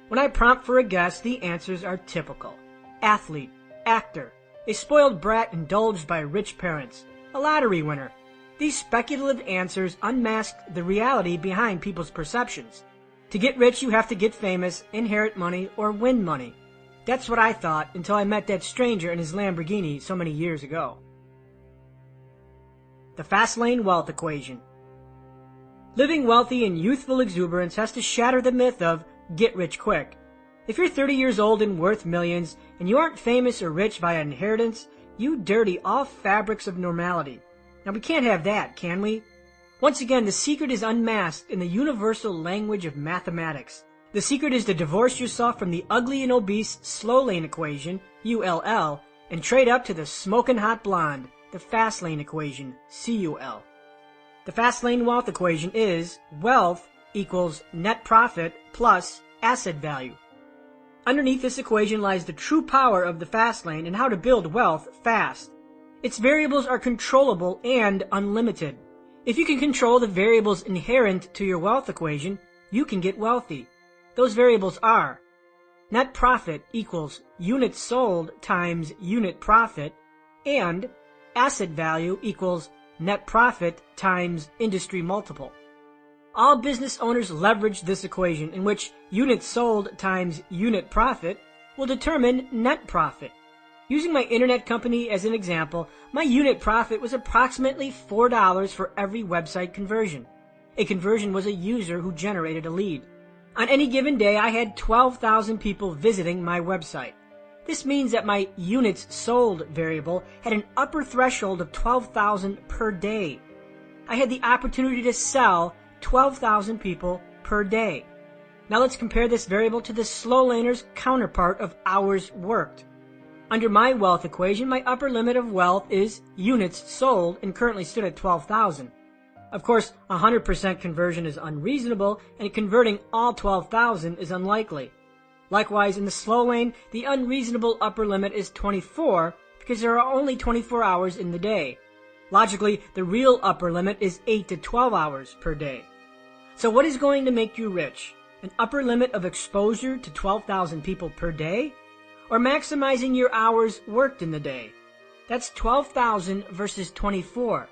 A: When I prompt for a guess, the answers are typical. Athlete, actor, a spoiled brat indulged by rich parents, a lottery winner. These speculative answers unmask the reality behind people's perceptions. To get rich, you have to get famous, inherit money, or win money. That's what I thought until I met that stranger in his Lamborghini so many years ago. The fast lane wealth equation. Living wealthy in youthful exuberance has to shatter the myth of get rich quick. If you're 30 years old and worth millions, and you aren't famous or rich by inheritance, you dirty all fabrics of normality. Now we can't have that, can we? Once again, the secret is unmasked in the universal language of mathematics. The secret is to divorce yourself from the ugly and obese slow lane equation, ULL, and trade up to the smoking hot blonde, the fast lane equation, CUL. The fast lane wealth equation is wealth equals net profit plus asset value. Underneath this equation lies the true power of the fast lane and how to build wealth fast. Its variables are controllable and unlimited. If you can control the variables inherent to your wealth equation, you can get wealthy. Those variables are net profit equals units sold times unit profit, and asset value equals net profit times industry multiple. All business owners leverage this equation in which units sold times unit profit will determine net profit. Using my internet company as an example, my unit profit was approximately $4 for every website conversion. A conversion was a user who generated a lead. On any given day, I had 12,000 people visiting my website. This means that my units sold variable had an upper threshold of 12,000 per day. I had the opportunity to sell 12,000 people per day. Now let's compare this variable to the slow laner's counterpart of hours worked. Under my wealth equation, my upper limit of wealth is units sold and currently stood at 12,000. Of course, 100% conversion is unreasonable, and converting all 12,000 is unlikely. Likewise, in the slow lane, the unreasonable upper limit is 24 because there are only 24 hours in the day. Logically, the real upper limit is 8 to 12 hours per day. So what is going to make you rich? An upper limit of exposure to 12,000 people per day? Or maximizing your hours worked in the day? That's 12,000 versus 24.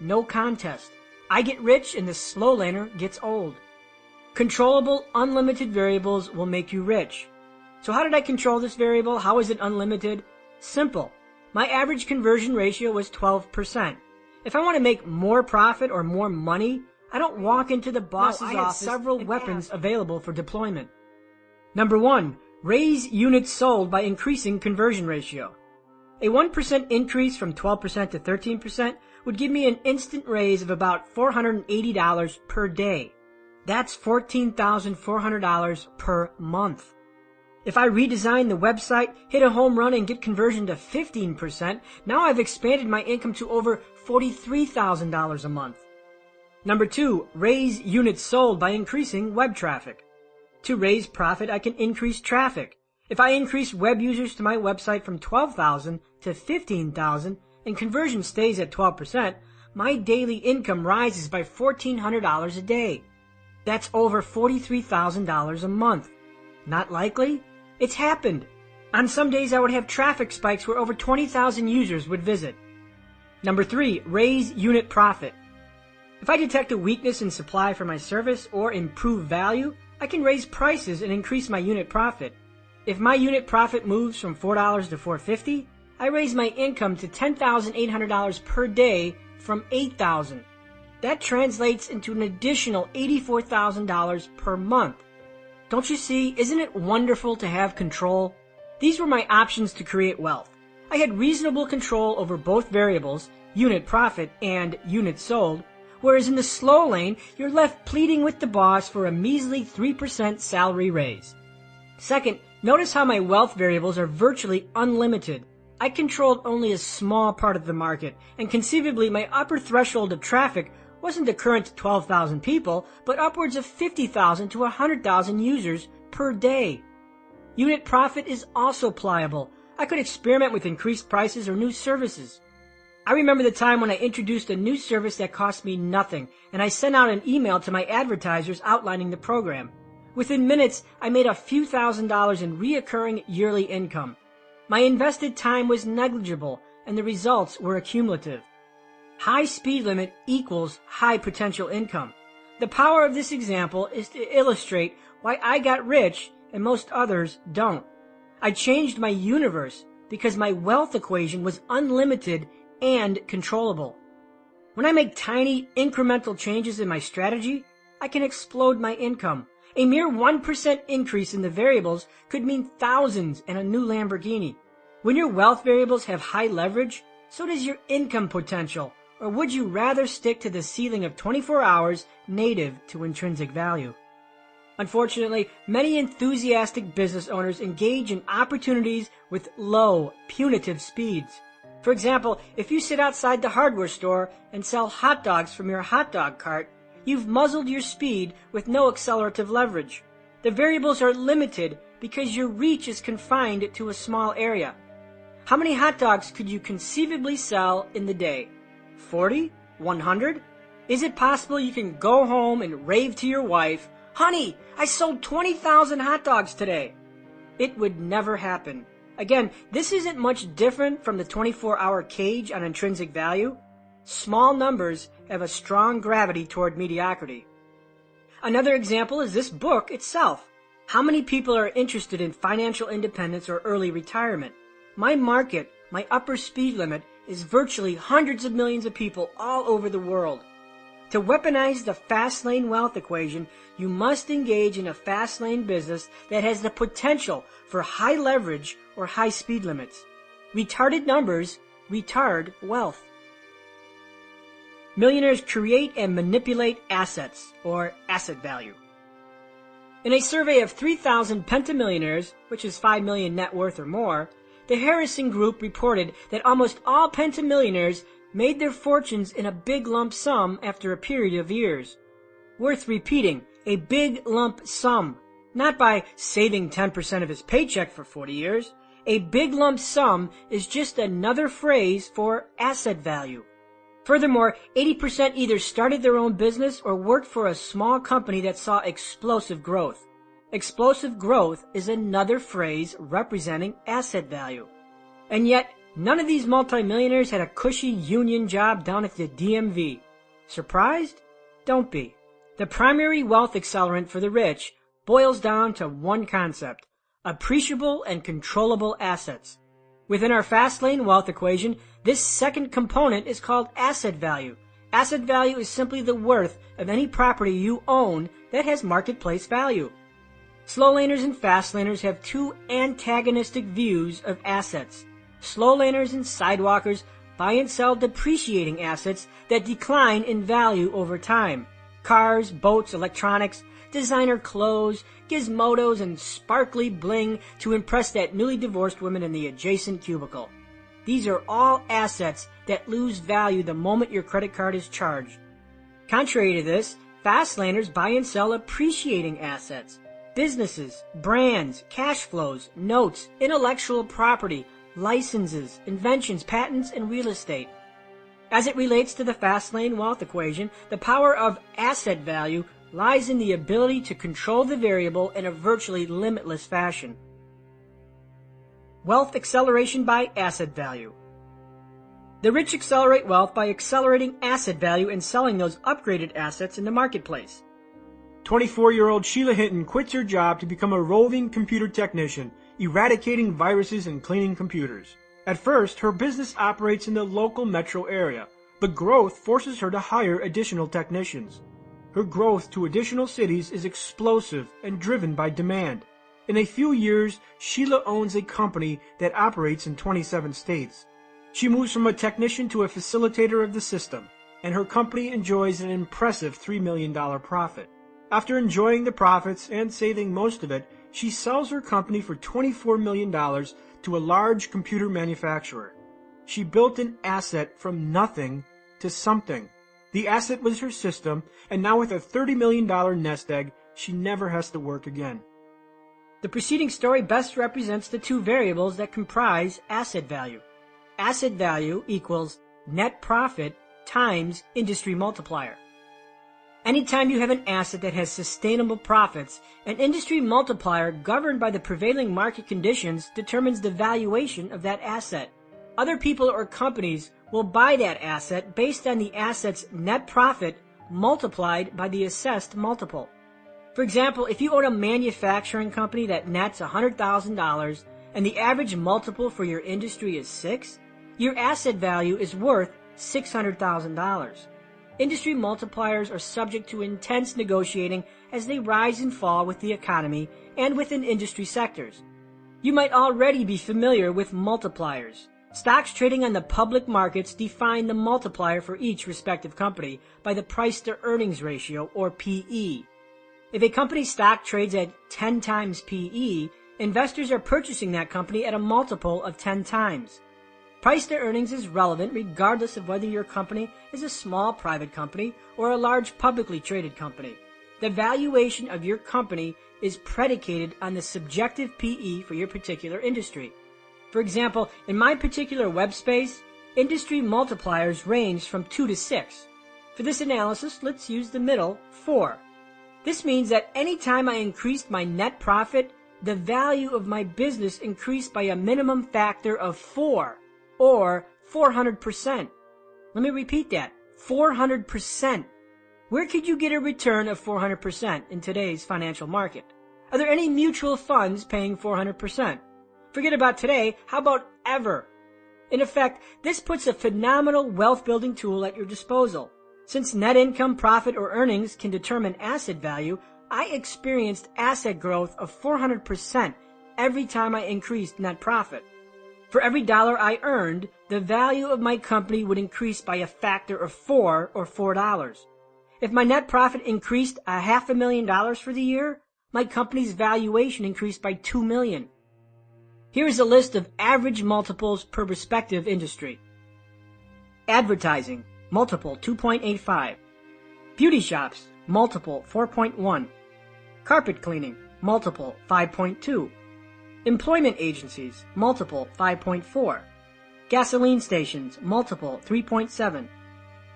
A: No contest. I get rich and the slow laner gets old. Controllable, unlimited variables will make you rich. So how did I control this variable? How is it unlimited? Simple. My average conversion ratio was 12%. If I want to make more profit or more money, I don't walk into the boss's office. I have several weapons available for deployment. Number 1, raise units sold by increasing conversion ratio. A 1% increase from 12% to 13% would give me an instant raise of about $480 per day. That's $14,400 per month. If I redesign the website, hit a home run, and get conversion to 15%, now I've expanded my income to over $43,000 a month. Number 2, raise units sold by increasing web traffic. To raise profit, I can increase traffic. If I increase web users to my website from 12,000 to 15,000 and conversion stays at 12%, my daily income rises by $1,400 a day. That's over $43,000 a month. Not likely? It's happened. On some days I would have traffic spikes where over 20,000 users would visit. Number 3, raise unit profit. If I detect a weakness in supply for my service or improve value, I can raise prices and increase my unit profit. If my unit profit moves from $4 to $4.50, I raised my income to $10,800 per day from $8,000. That translates into an additional $84,000 per month. Don't you see, isn't it wonderful to have control? These were my options to create wealth. I had reasonable control over both variables, unit profit and unit sold, whereas in the slow lane, you're left pleading with the boss for a measly 3% salary raise. Second, notice how my wealth variables are virtually unlimited. I controlled only a small part of the market, and conceivably my upper threshold of traffic wasn't the current 12,000 people, but upwards of 50,000 to 100,000 users per day. Unit profit is also pliable. I could experiment with increased prices or new services. I remember the time when I introduced a new service that cost me nothing, and I sent out an email to my advertisers outlining the program. Within minutes, I made a few $1,000s in reoccurring yearly income. My invested time was negligible, and the results were accumulative. High speed limit equals high potential income. The power of this example is to illustrate why I got rich and most others don't. I changed my universe because my wealth equation was unlimited and controllable. When I make tiny incremental changes in my strategy, I can explode my income. A mere 1% increase in the variables could mean thousands and a new Lamborghini. When your wealth variables have high leverage, so does your income potential. Or would you rather stick to the ceiling of 24 hours native to intrinsic value? Unfortunately, many enthusiastic business owners engage in opportunities with low, punitive speeds. For example, if you sit outside the hardware store and sell hot dogs from your hot dog cart, you've muzzled your speed with no accelerative leverage. The variables are limited because your reach is confined to a small area. How many hot dogs could you conceivably sell in the day? 40? 100? Is it possible you can go home and rave to your wife, "Honey, I sold 20,000 hot dogs today"? It would never happen. Again, this isn't much different from the 24-hour cage on intrinsic value. Small numbers have a strong gravity toward mediocrity. Another example is this book itself. How many people are interested in financial independence or early retirement? My market, my upper speed limit, is virtually hundreds of millions of people all over the world. To weaponize the fast lane wealth equation, you must engage in a fast lane business that has the potential for high leverage or high speed limits. Retarded numbers retard wealth. Millionaires create and manipulate assets, or asset value. In a survey of 3,000 pentamillionaires, which is 5 million net worth or more, the Harrison Group reported that almost all pentamillionaires made their fortunes in a big lump sum after a period of years. Worth repeating, a big lump sum, not by saving 10% of his paycheck for 40 years. A big lump sum is just another phrase for asset value. Furthermore, 80% either started their own business or worked for a small company that saw explosive growth. Explosive growth is another phrase representing asset value. And yet, none of these multimillionaires had a cushy union job down at the DMV. Surprised? Don't be. The primary wealth accelerant for the rich boils down to one concept: appreciable and controllable assets. Within our fast lane wealth equation, this second component is called asset value. Asset value is simply the worth of any property you own that has marketplace value. Slow laners and fast laners have two antagonistic views of assets. Slow laners and sidewalkers buy and sell depreciating assets that decline in value over time. Cars, boats, electronics, designer clothes, gizmodos, and sparkly bling to impress that newly divorced woman in the adjacent cubicle. These are all assets that lose value the moment your credit card is charged. Contrary to this, fast laners buy and sell appreciating assets. Businesses, brands, cash flows, notes, intellectual property, licenses, inventions, patents, and real estate. As it relates to the fast lane wealth equation, the power of asset value lies in the ability to control the variable in a virtually limitless fashion. Wealth acceleration by asset value. The rich accelerate wealth by accelerating asset value and selling those upgraded assets in the marketplace. 24-year-old Sheila Hinton quits her job to become a roving computer technician, eradicating viruses and cleaning computers.
B: At first, her business operates in the local metro area, but growth forces her to hire additional technicians. Her growth to additional cities is explosive and driven by demand. In a few years, Sheila owns a company that operates in 27 states. She moves from a technician to a facilitator of the system, and her company enjoys an impressive $3 million profit. After enjoying the profits and saving most of it, she sells her company for $24 million to a large computer manufacturer. She built an asset from nothing to something. The asset was her system, and now with a $30 million nest egg, she never has to work again.
A: The preceding story best represents the two variables that comprise asset value. Asset value equals net profit times industry multiplier. Anytime you have an asset that has sustainable profits, an industry multiplier governed by the prevailing market conditions determines the valuation of that asset. Other people or companies will buy that asset based on the asset's net profit multiplied by the assessed multiple. For example, if you own a manufacturing company that nets $100,000 and the average multiple for your industry is 6, your asset value is worth $600,000. Industry multipliers are subject to intense negotiating as they rise and fall with the economy and within industry sectors. You might already be familiar with multipliers. Stocks trading on the public markets define the multiplier for each respective company by the price-to-earnings ratio, or PE. If a company's stock trades at 10 times PE, investors are purchasing that company at a multiple of 10 times. Price to earnings is relevant regardless of whether your company is a small private company or a large publicly traded company. The valuation of your company is predicated on the subjective PE for your particular industry. For example, in my particular web space, industry multipliers range from 2 to 6. For this analysis, let's use the middle, 4. This means that any time I increased my net profit, the value of my business increased by a minimum factor of 4, or 400%. Let me repeat that, 400%. Where could you get a return of 400% in today's financial market? Are there any mutual funds paying 400%? Forget about today, how about ever? In effect, this puts a phenomenal wealth-building tool at your disposal. Since net income, profit, or earnings can determine asset value, I experienced asset growth of 400% every time I increased net profit. For every dollar I earned, the value of my company would increase by a factor of 4, or $4. If my net profit increased $500,000 for the year, my company's valuation increased by $2 million. Here is a list of average multiples per respective industry. Advertising, multiple 2.85. Beauty shops, multiple 4.1. Carpet cleaning, multiple 5.2. Employment agencies, multiple 5.4. Gasoline stations, multiple 3.7.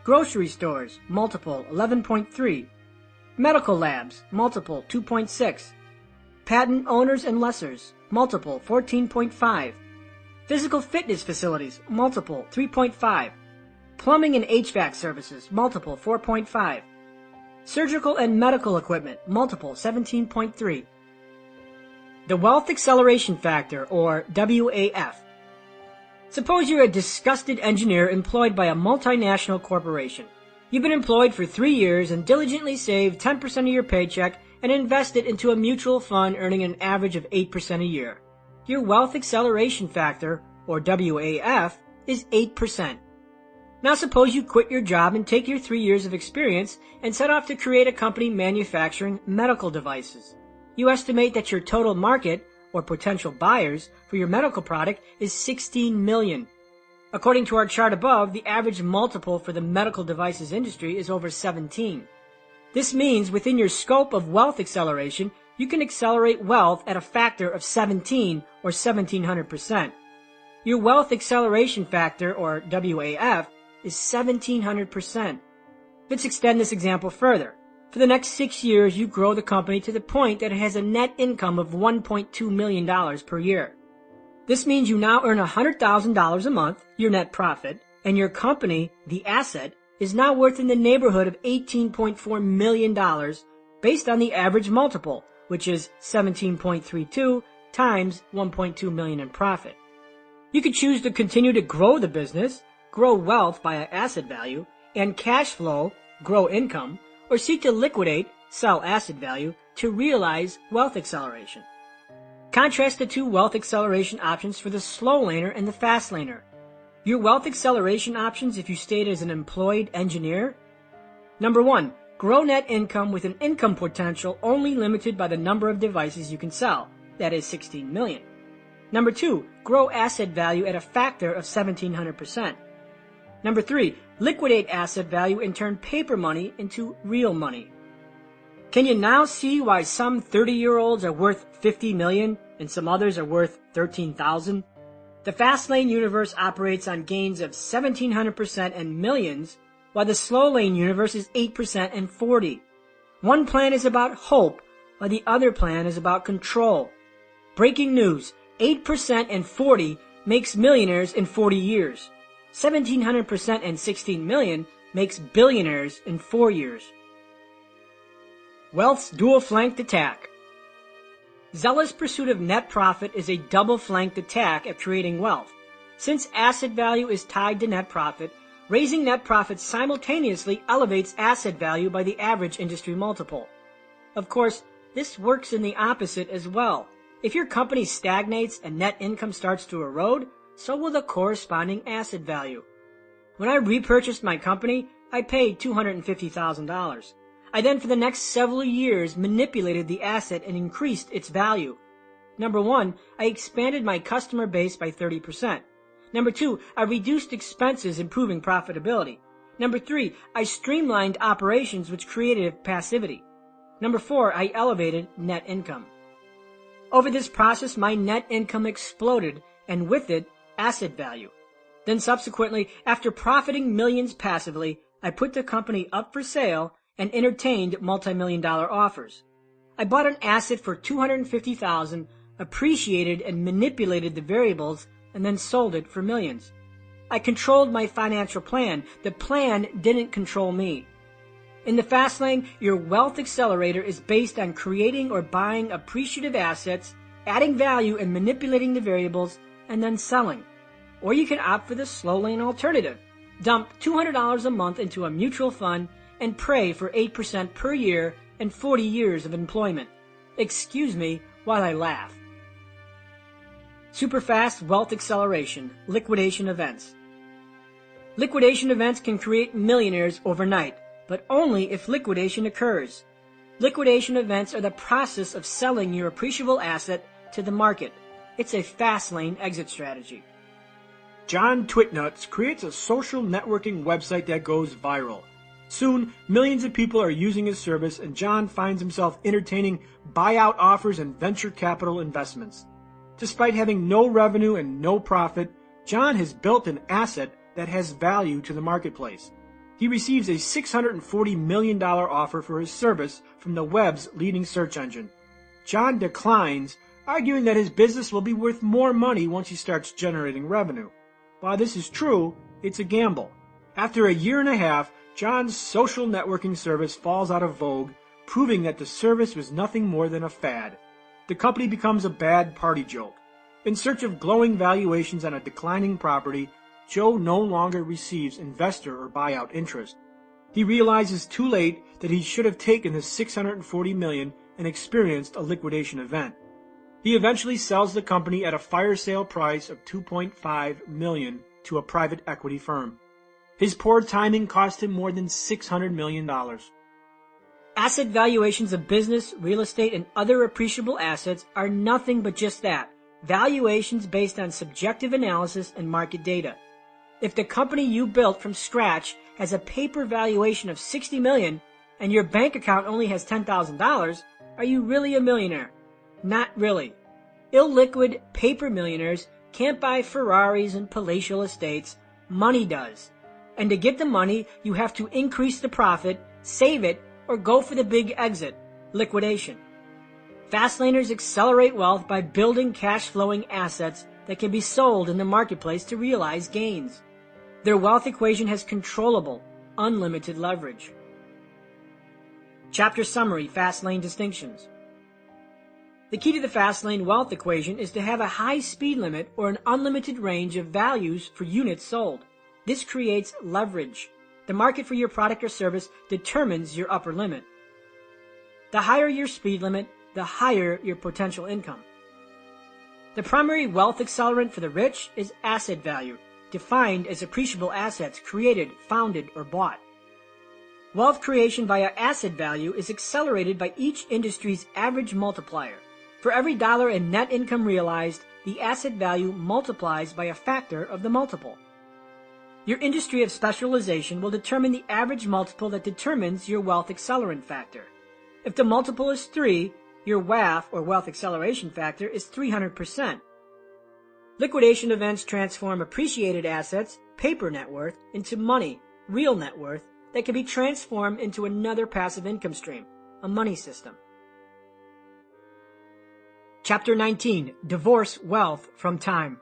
A: Grocery stores, multiple 11.3. Medical labs, multiple 2.6. Patent owners and lessors, multiple 14.5. Physical fitness facilities, multiple 3.5. Plumbing and HVAC services, multiple 4.5. Surgical and medical equipment, multiple 17.3. The Wealth Acceleration Factor, or WAF. Suppose you're a disgusted engineer employed by a multinational corporation. You've been employed for 3 years and diligently saved 10% of your paycheck and invest it into a mutual fund earning an average of 8% a year. Your Wealth Acceleration Factor, or WAF, is 8%. Now suppose you quit your job and take your 3 years of experience and set off to create a company manufacturing medical devices. You estimate that your total market, or potential buyers, for your medical product is 16 million. According to our chart above, the average multiple for the medical devices industry is over 17. This means within your scope of wealth acceleration, you can accelerate wealth at a factor of 17 or 1700%. Your wealth acceleration factor, or WAF, is 1700%. Let's extend this example further. For the next 6 years, you grow the company to the point that it has a net income of $1.2 million per year. This means you now earn $100,000 a month, your net profit, and your company, the asset, is now worth in the neighborhood of $18.4 million based on the average multiple, which is 17.32 times $1.2 million in profit. You could choose to continue to grow the business, grow wealth via asset value, and cash flow, grow income, or seek to liquidate, sell asset value to realize wealth acceleration. Contrast the two wealth acceleration options for the slow laner and the fast laner. Your wealth acceleration options if you stayed as an employed engineer. Number 1, grow net income with an income potential only limited by the number of devices you can sell, that is 16 million. Number 2, grow asset value at a factor of 1700%. Number 3, liquidate asset value and turn paper money into real money. Can you now see why some 30-year-olds are worth 50 million and some others are worth 13,000? The fast lane universe operates on gains of 1700% and millions, while the slow lane universe is 8% and 40. One plan is about hope, while the other plan is about control. Breaking news, 8% and 40 makes millionaires in 40 years. 1700% and 16 million makes billionaires in 4 years. Wealth's dual-flanked attack. Zealous pursuit of net profit is a double-flanked attack at creating wealth. Since asset value is tied to net profit, raising net profit simultaneously elevates asset value by the average industry multiple. Of course, this works in the opposite as well. If your company stagnates and net income starts to erode, so will the corresponding asset value. When I repurchased my company, I paid $250,000. I then for the next several years manipulated the asset and increased its value. Number 1, I expanded my customer base by 30%. Number 2, I reduced expenses, improving profitability. Number 3, I streamlined operations, which created passivity. Number 4, I elevated net income. Over this process, my net income exploded, and with it, asset value. Then subsequently, after profiting millions passively, I put the company up for sale and entertained multi-million-dollar offers. I bought an asset for $250,000, appreciated and manipulated the variables, and then sold it for millions. I controlled my financial plan. The plan didn't control me. In the fast lane, your wealth accelerator is based on creating or buying appreciative assets, adding value and manipulating the variables, and then selling. Or you can opt for the slow lane alternative. Dump $200 a month into a mutual fund and pray for 8% per year and 40 years of employment. Excuse me while I laugh. Superfast wealth acceleration, liquidation events. Liquidation events can create millionaires overnight, but only if liquidation occurs. Liquidation events are the process of selling your appreciable asset to the market. It's a fast lane exit strategy.
B: John Twitnuts creates a social networking website that goes viral. Soon, millions of people are using his service, and John finds himself entertaining buyout offers and venture capital investments. Despite having no revenue and no profit, John has built an asset that has value to the marketplace. He receives a $640 million offer for his service from the web's leading search engine. John declines, arguing that his business will be worth more money once he starts generating revenue. While this is true, it's a gamble. After a year and a half, John's social networking service falls out of vogue, proving that the service was nothing more than a fad. The company becomes a bad party joke. In search of glowing valuations on a declining property, Joe no longer receives investor or buyout interest. He realizes too late that he should have taken the $640 million and experienced a liquidation event. He eventually sells the company at a fire sale price of $2.5 million to a private equity firm. His poor timing cost him more than $600 million.
A: Asset valuations of business, real estate, and other appreciable assets are nothing but just that, valuations based on subjective analysis and market data. If the company you built from scratch has a paper valuation of $60 million and your bank account only has $10,000, are you really a millionaire? Not really. Illiquid paper millionaires can't buy Ferraris and palatial estates. Money does. And to get the money, you have to increase the profit, save it, or go for the big exit, liquidation. Fastlaners accelerate wealth by building cash-flowing assets that can be sold in the marketplace to realize gains. Their wealth equation has controllable, unlimited leverage. Chapter Summary, Fastlane Distinctions. The key to the Fastlane wealth equation is to have a high speed limit or an unlimited range of values for units sold. This creates leverage. The market for your product or service determines your upper limit. The higher your speed limit, the higher your potential income. The primary wealth accelerant for the rich is asset value, defined as appreciable assets created, founded, or bought. Wealth creation via asset value is accelerated by each industry's average multiplier. For every dollar in net income realized, the asset value multiplies by a factor of the multiple. Your industry of specialization will determine the average multiple that determines your wealth accelerant factor. If the multiple is 3, your WAF, or wealth acceleration factor, is 300%. Liquidation events transform appreciated assets, paper net worth, into money, real net worth, that can be transformed into another passive income stream, a money system. Chapter 19. Divorce Wealth from Time.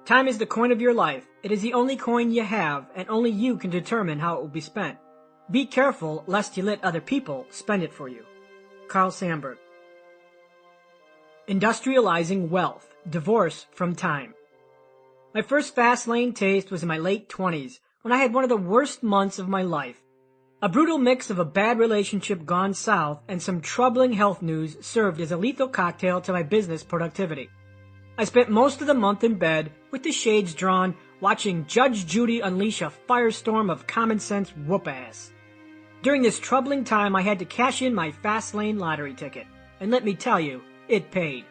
A: Time is the coin of your life. It is the only coin you have, and only you can determine how it will be spent. Be careful lest you let other people spend it for you. Carl Sandburg. Industrializing Wealth. Divorce from Time. My first Fastlane taste was in my late 20s, when I had one of the worst months of my life. A brutal mix of a bad relationship gone south and some troubling health news served as a lethal cocktail to my business productivity. I spent most of the month in bed, with the shades drawn, watching Judge Judy unleash a firestorm of common sense whoop-ass. During this troubling time, I had to cash in my Fastlane lottery ticket, and let me tell you, it paid.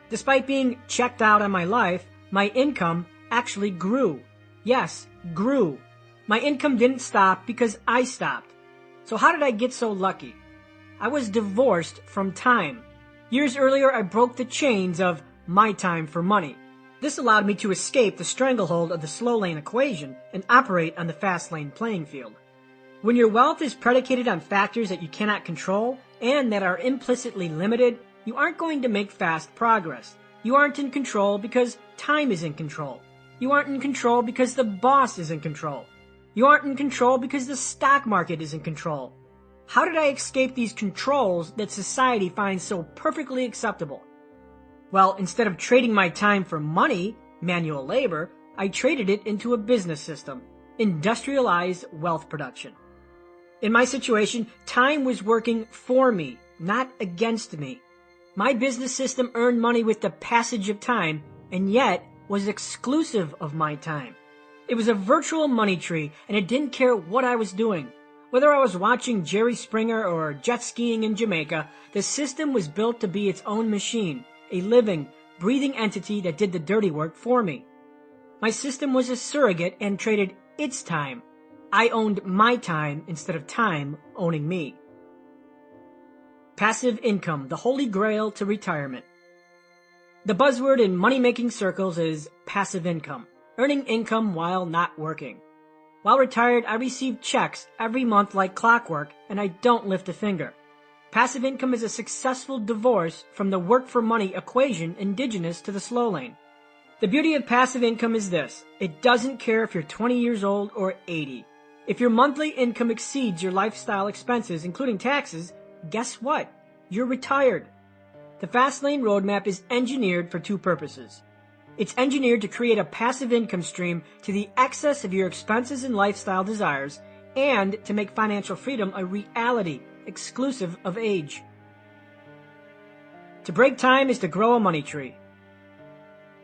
A: Despite being checked out on my life, my income actually grew. Yes, grew. My income didn't stop because I stopped. So how did I get so lucky? I was divorced from time. Years earlier, I broke the chains of my time for money. This allowed me to escape the stranglehold of the slow lane equation and operate on the fast lane playing field. When your wealth is predicated on factors that you cannot control and that are implicitly limited, you aren't going to make fast progress. You aren't in control because time is in control. You aren't in control because the boss is in control. You aren't in control because the stock market is in control. How did I escape these controls that society finds so perfectly acceptable? Well, instead of trading my time for money, manual labor, I traded it into a business system, industrialized wealth production. In my situation, time was working for me, not against me. My business system earned money with the passage of time, and yet was exclusive of my time. It was a virtual money tree, and it didn't care what I was doing. Whether I was watching Jerry Springer or jet skiing in Jamaica, the system was built to be its own machine, a living, breathing entity that did the dirty work for me. My system was a surrogate and traded its time. I owned my time instead of time owning me. Passive income, the holy grail to retirement. The buzzword in money-making circles is passive income, earning income while not working. While retired, I receive checks every month like clockwork, and I don't lift a finger. Passive income is a successful divorce from the work-for-money equation indigenous to the slow lane. The beauty of passive income is this: it doesn't care if you're 20 years old or 80. If your monthly income exceeds your lifestyle expenses, including taxes, guess what? You're retired. The Fastlane roadmap is engineered for two purposes. It's engineered to create a passive income stream to the excess of your expenses and lifestyle desires, and to make financial freedom a reality, exclusive of age. To break time is to grow a money tree.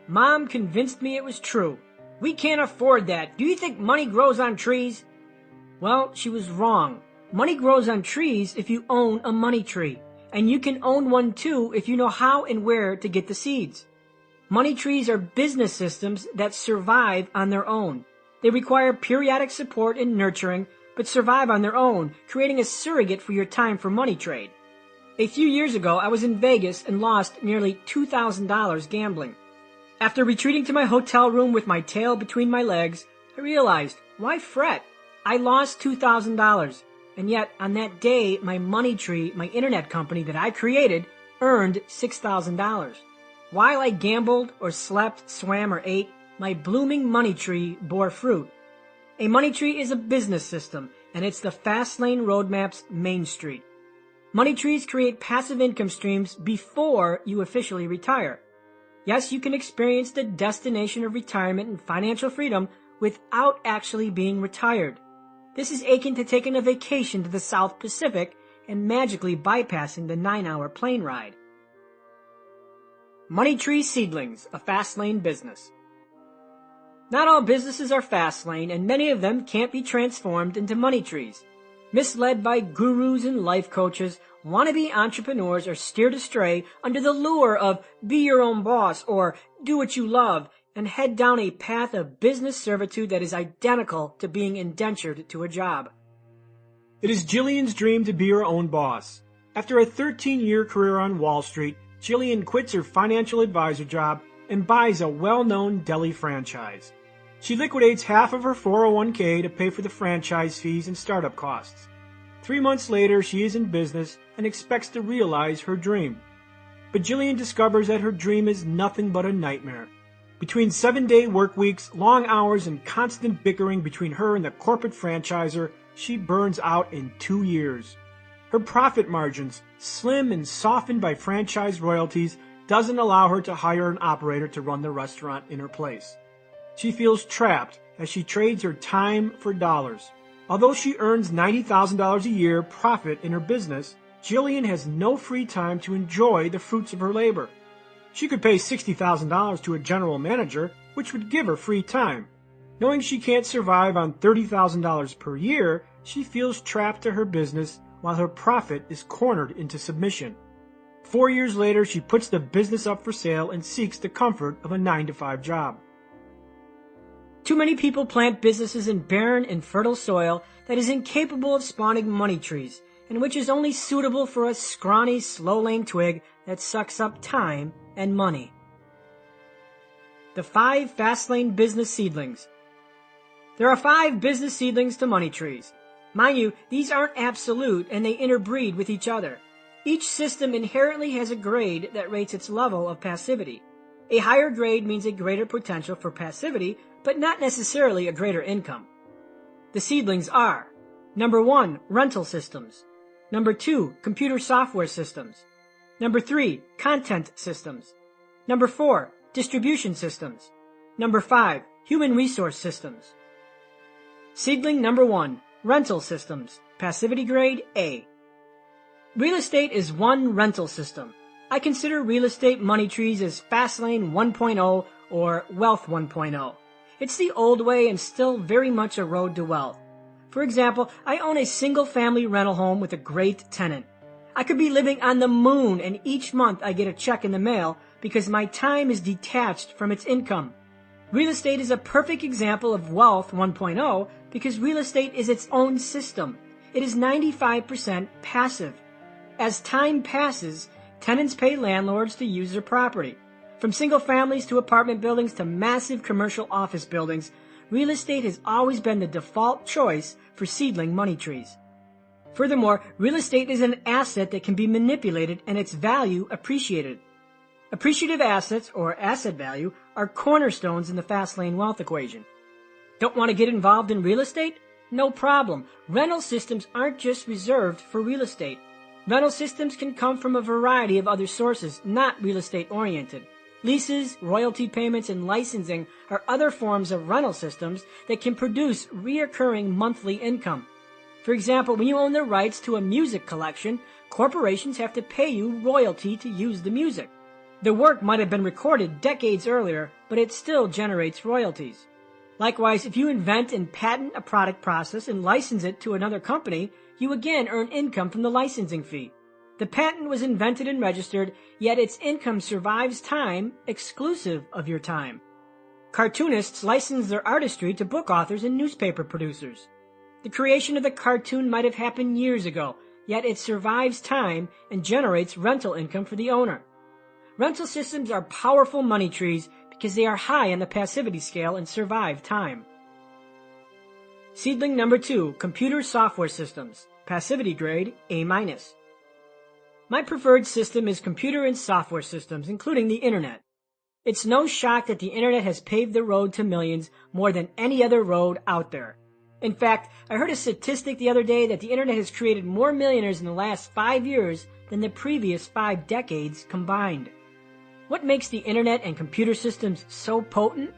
A: Mom convinced me it was true. We can't afford that. Do you think money grows on trees? Well, she was wrong. Money grows on trees if you own a money tree. And you can own one too if you know how and where to get the seeds. Money trees are business systems that survive on their own. They require periodic support and nurturing, but survive on their own, creating a surrogate for your time for money trade. A few years ago, I was in Vegas and lost nearly $2,000 gambling. After retreating to my hotel room with my tail between my legs, I realized, why fret? I lost $2,000. And yet, on that day, my money tree, my internet company that I created, earned $6,000. While I gambled or slept, swam, or ate, my blooming money tree bore fruit. A money tree is a business system, and it's the Fastlane roadmap's main street. Money trees create passive income streams before you officially retire. Yes, you can experience the destination of retirement and financial freedom without actually being retired. This is akin to taking a vacation to the South Pacific and magically bypassing the 9-hour plane ride. Money Tree Seedlings, a Fastlane business. Not all businesses are Fastlane, and many of them can't be transformed into money trees. Misled by gurus and life coaches, wannabe entrepreneurs are steered astray under the lure of be your own boss or do what you love and head down a path of business servitude that is identical to being indentured to a job.
B: It is Jillian's dream to be her own boss. After a 13-year career on Wall Street, Jillian quits her financial advisor job and buys a well-known deli franchise. She liquidates half of her 401k to pay for the franchise fees and startup costs. 3 months later, she is in business and expects to realize her dream. But Jillian discovers that her dream is nothing but a nightmare. Between 7-day work weeks, long hours, and constant bickering between her and the corporate franchisor, she burns out in 2 years. Her profit margins, slim and softened by franchise royalties, doesn't allow her to hire an operator to run the restaurant in her place. She feels trapped as she trades her time for dollars. Although she earns $90,000 a year profit in her business, Jillian has no free time to enjoy the fruits of her labor. She could pay $60,000 to a general manager, which would give her free time. Knowing she can't survive on $30,000 per year, she feels trapped to her business while her profit is cornered into submission. 4 years later, she puts the business up for sale and seeks the comfort of a 9-to-5 job.
A: Too many people plant businesses in barren and fertile soil that is incapable of spawning money trees, and which is only suitable for a scrawny, slow-lane twig that sucks up time and money. The 5 Fastlane Business Seedlings. There are 5 business seedlings to money trees. Mind you, these aren't absolute and they interbreed with each other. Each system inherently has a grade that rates its level of passivity. A higher grade means a greater potential for passivity, but not necessarily a greater income. The seedlings are: number 1, rental systems. Number 2, computer software systems. Number 3, content systems. Number 4, distribution systems. Number 5, human resource systems. Seedling number 1, rental systems, passivity grade A. Real estate is one rental system. I consider real estate money trees as Fastlane 1.0 or Wealth 1.0. It's the old way and still very much a road to wealth. For example, I own a single-family rental home with a great tenant. I could be living on the moon and each month I get a check in the mail because my time is detached from its income. Real estate is a perfect example of Wealth 1.0 because real estate is its own system. It is 95% passive. As time passes, tenants pay landlords to use their property. From single families to apartment buildings to massive commercial office buildings, real estate has always been the default choice for seedling money trees. Furthermore, real estate is an asset that can be manipulated and its value appreciated. Appreciative assets, or asset value, are cornerstones in the Fastlane wealth equation. Don't want to get involved in real estate? No problem. Rental systems aren't just reserved for real estate. Rental systems can come from a variety of other sources, not real estate oriented. Leases, royalty payments, and licensing are other forms of rental systems that can produce reoccurring monthly income. For example, when you own the rights to a music collection, corporations have to pay you royalty to use the music. The work might have been recorded decades earlier, but it still generates royalties. Likewise, if you invent and patent a product process and license it to another company, you again earn income from the licensing fee. The patent was invented and registered, yet its income survives time exclusive of your time. Cartoonists license their artistry to book authors and newspaper producers. The creation of the cartoon might have happened years ago, yet it survives time and generates rental income for the owner. Rental systems are powerful money trees because they are high on the passivity scale and survive time. Seedling number 2, computer software systems, passivity grade A-. My preferred system is computer and software systems, including the internet. It's no shock that the internet has paved the road to millions more than any other road out there. In fact, I heard a statistic the other day that the internet has created more millionaires in the last 5 years than the previous 5 decades combined. What makes the internet and computer systems so potent?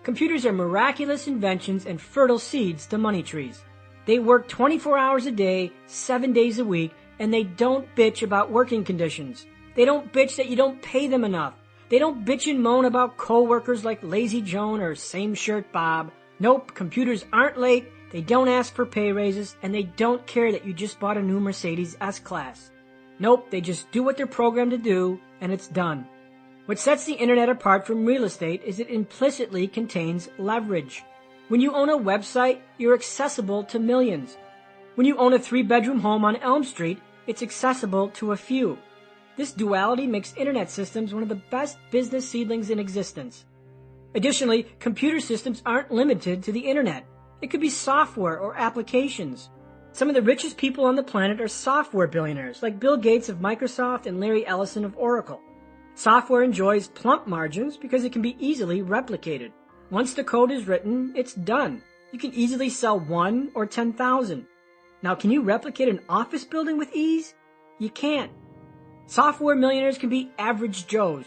A: Computers are miraculous inventions and fertile seeds to money trees. They work 24 hours a day, 7 days a week, and they don't bitch about working conditions. They don't bitch that you don't pay them enough. They don't bitch and moan about coworkers like Lazy Joan or Same Shirt Bob. Nope, computers aren't late, they don't ask for pay raises, and they don't care that you just bought a new Mercedes S-Class. Nope, they just do what they're programmed to do, and it's done. What sets the internet apart from real estate is it implicitly contains leverage. When you own a website, you're accessible to millions. When you own a 3-bedroom home on Elm Street, it's accessible to a few. This duality makes internet systems one of the best business seedlings in existence. Additionally, computer systems aren't limited to the internet. It could be software or applications. Some of the richest people on the planet are software billionaires, like Bill Gates of Microsoft and Larry Ellison of Oracle. Software enjoys plump margins because it can be easily replicated. Once the code is written, it's done. You can easily sell 1 or 10,000. Now, can you replicate an office building with ease? You can't. Software millionaires can be average Joes.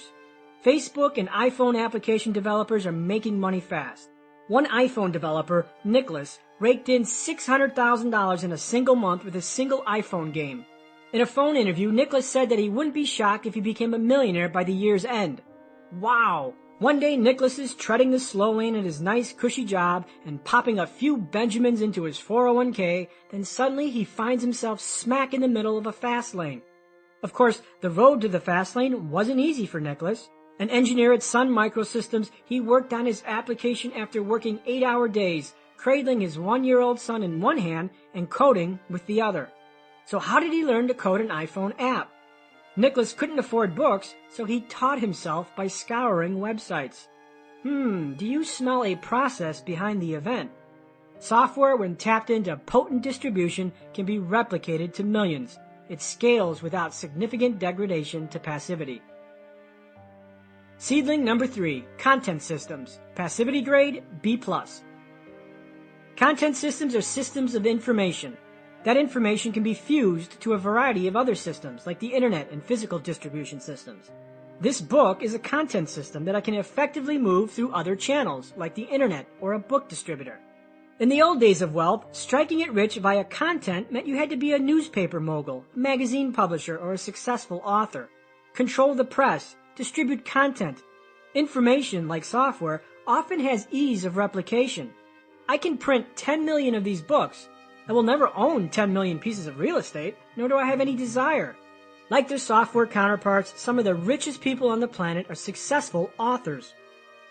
A: Facebook and iPhone application developers are making money fast. One iPhone developer, Nicholas, raked in $600,000 in a single month with a single iPhone game. In a phone interview, Nicholas said that he wouldn't be shocked if he became a millionaire by the year's end. Wow! One day, Nicholas is treading the slow lane at his nice, cushy job and popping a few Benjamins into his 401k, then suddenly he finds himself smack in the middle of a fast lane. Of course, the road to the fast lane wasn't easy for Nicholas. An engineer at Sun Microsystems, he worked on his application after working 8-hour days, cradling his 1-year-old son in one hand and coding with the other. So how did he learn to code an iPhone app? Nicholas couldn't afford books, so he taught himself by scouring websites. Do you smell a process behind the event? Software, when tapped into potent distribution, can be replicated to millions. It scales without significant degradation to passivity. Seedling number 3, content systems. Passivity grade, B+. Content systems are systems of information. That information can be fused to a variety of other systems, like the internet and physical distribution systems. This book is a content system that I can effectively move through other channels, like the internet or a book distributor. In the old days of wealth, striking it rich via content meant you had to be a newspaper mogul, a magazine publisher, or a successful author. Control the press, distribute content. Information, like software, often has ease of replication. I can print 10 million of these books. I will never own 10 million pieces of real estate, nor do I have any desire. Like their software counterparts, some of the richest people on the planet are successful authors.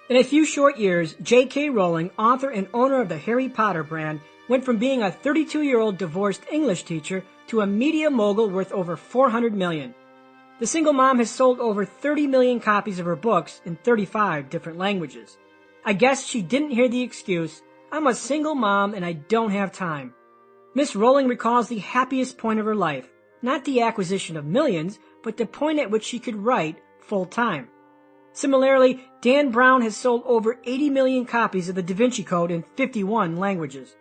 A: In a few short years, J.K. Rowling, author and owner of the Harry Potter brand, went from being a 32-year-old divorced English teacher to a media mogul worth over $400 million. The single mom has sold over 30 million copies of her books in 35 different languages. I guess she didn't hear the excuse, "I'm a single mom and I don't have time." Miss Rowling recalls the happiest point of her life, not the acquisition of millions, but the point at which she could write full-time. Similarly, Dan Brown has sold over 80 million copies of the Da Vinci Code in 51 languages.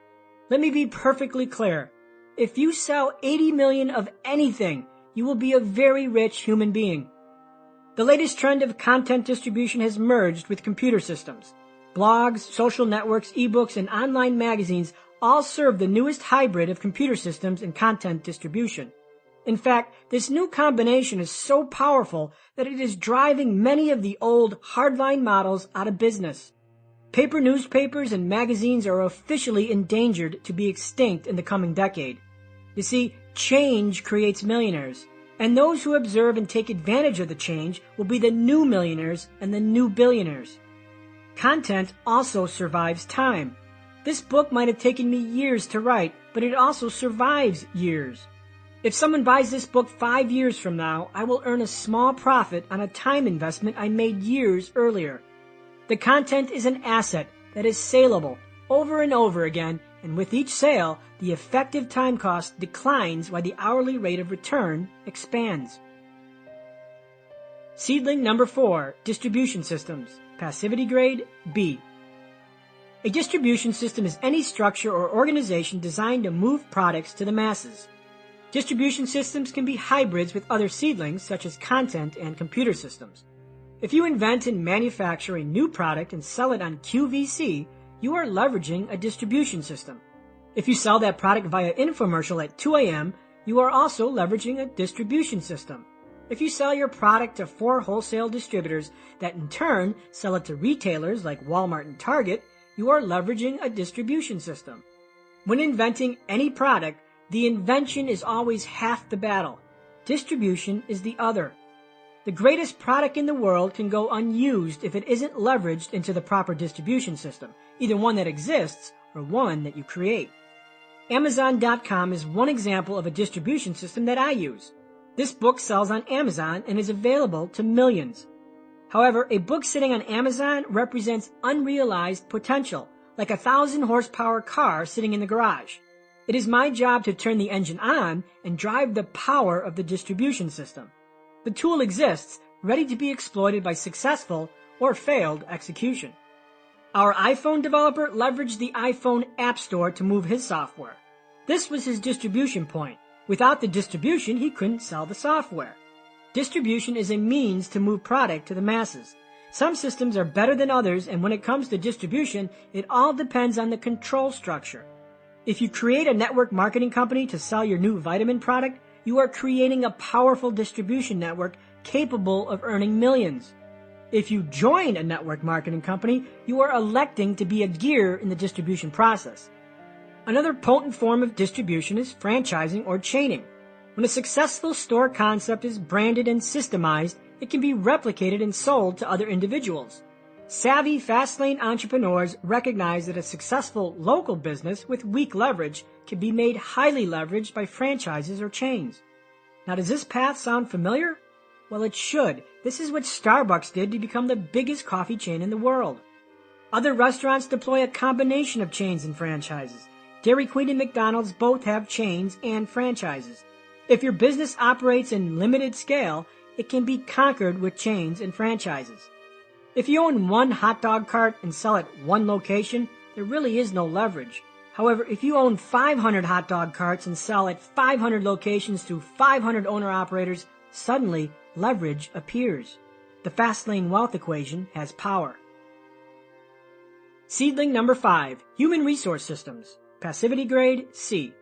A: Let me be perfectly clear. If you sell 80 million of anything, you will be a very rich human being. The latest trend of content distribution has merged with computer systems. Blogs, social networks, ebooks, and online magazines all serve the newest hybrid of computer systems and content distribution. In fact, this new combination is so powerful that it is driving many of the old hardline models out of business. Paper newspapers and magazines are officially endangered to be extinct in the coming decade. You see, change creates millionaires, and those who observe and take advantage of the change will be the new millionaires and the new billionaires. Content also survives time. This book might have taken me years to write, but it also survives years. If someone buys this book 5 years from now, I will earn a small profit on a time investment I made years earlier. The content is an asset that is saleable over and over again, and with each sale, the effective time cost declines while the hourly rate of return expands. Seedling number 4, distribution systems. Passivity grade, B. A distribution system is any structure or organization designed to move products to the masses. Distribution systems can be hybrids with other seedlings, such as content and computer systems. If you invent and manufacture a new product and sell it on QVC, you are leveraging a distribution system. If you sell that product via infomercial at 2 a.m., you are also leveraging a distribution system. If you sell your product to 4 wholesale distributors that in turn sell it to retailers like Walmart and Target, you are leveraging a distribution system. When inventing any product, the invention is always half the battle. Distribution is the other. The greatest product in the world can go unused if it isn't leveraged into the proper distribution system, either one that exists or one that you create. Amazon.com is one example of a distribution system that I use. This book sells on Amazon and is available to millions. However, a book sitting on Amazon represents unrealized potential, like a 1,000-horsepower car sitting in the garage. It is my job to turn the engine on and drive the power of the distribution system. The tool exists, ready to be exploited by successful or failed execution. Our iPhone developer leveraged the iPhone App Store to move his software. This was his distribution point. Without the distribution, he couldn't sell the software. Distribution is a means to move product to the masses. Some systems are better than others, and when it comes to distribution, it all depends on the control structure. If you create a network marketing company to sell your new vitamin product, you are creating a powerful distribution network capable of earning millions. If you join a network marketing company, you are electing to be a gear in the distribution process. Another potent form of distribution is franchising or chaining. When a successful store concept is branded and systemized, it can be replicated and sold to other individuals. Savvy Fastlane entrepreneurs recognize that a successful local business with weak leverage can be made highly leveraged by franchises or chains. Now, does this path sound familiar? Well, it should. This is what Starbucks did to become the biggest coffee chain in the world. Other restaurants deploy a combination of chains and franchises. Dairy Queen and McDonald's both have chains and franchises. If your business operates in limited scale, it can be conquered with chains and franchises. If you own one hot dog cart and sell at one location, there really is no leverage. However, if you own 500 hot dog carts and sell at 500 locations to 500 owner-operators, suddenly leverage appears. The Fastlane wealth equation has power. Seedling number 5, Human Resource Systems. Passivity grade C.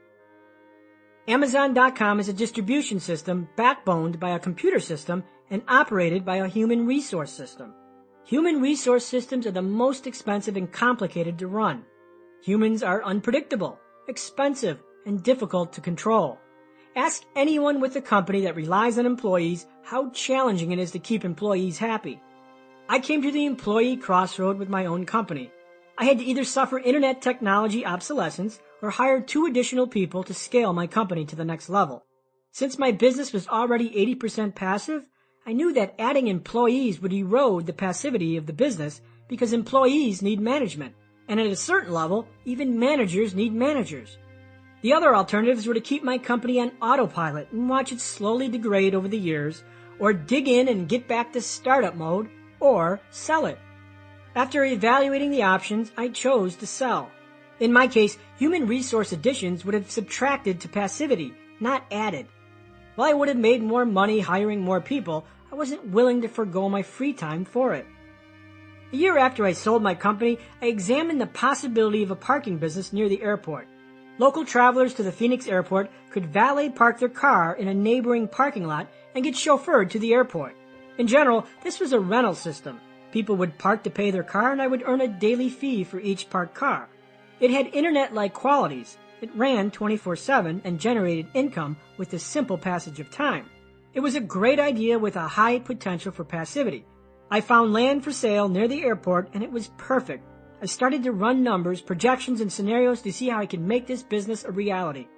A: Amazon.com is a distribution system backboned by a computer system and operated by a human resource system. Human resource systems are the most expensive and complicated to run. Humans are unpredictable, expensive, and difficult to control. Ask anyone with a company that relies on employees how challenging it is to keep employees happy. I came to the employee crossroad with my own company. I had to either suffer internet technology obsolescence or hire 2 additional people to scale my company to the next level. Since my business was already 80% passive, I knew that adding employees would erode the passivity of the business because employees need management, and at a certain level, even managers need managers. The other alternatives were to keep my company on autopilot and watch it slowly degrade over the years, or dig in and get back to startup mode, or sell it. After evaluating the options, I chose to sell. In my case, human resource additions would have subtracted to passivity, not added. While I would have made more money hiring more people, I wasn't willing to forgo my free time for it. A year after I sold my company, I examined the possibility of a parking business near the airport. Local travelers to the Phoenix airport could valet park their car in a neighboring parking lot and get chauffeured to the airport. In general, this was a rental system. People would park to pay their car, and I would earn a daily fee for each parked car. It had internet-like qualities. It ran 24/7 and generated income with the simple passage of time. It was a great idea with a high potential for passivity. I found land for sale near the airport, and it was perfect. I started to run numbers, projections, and scenarios to see how I could make this business a reality.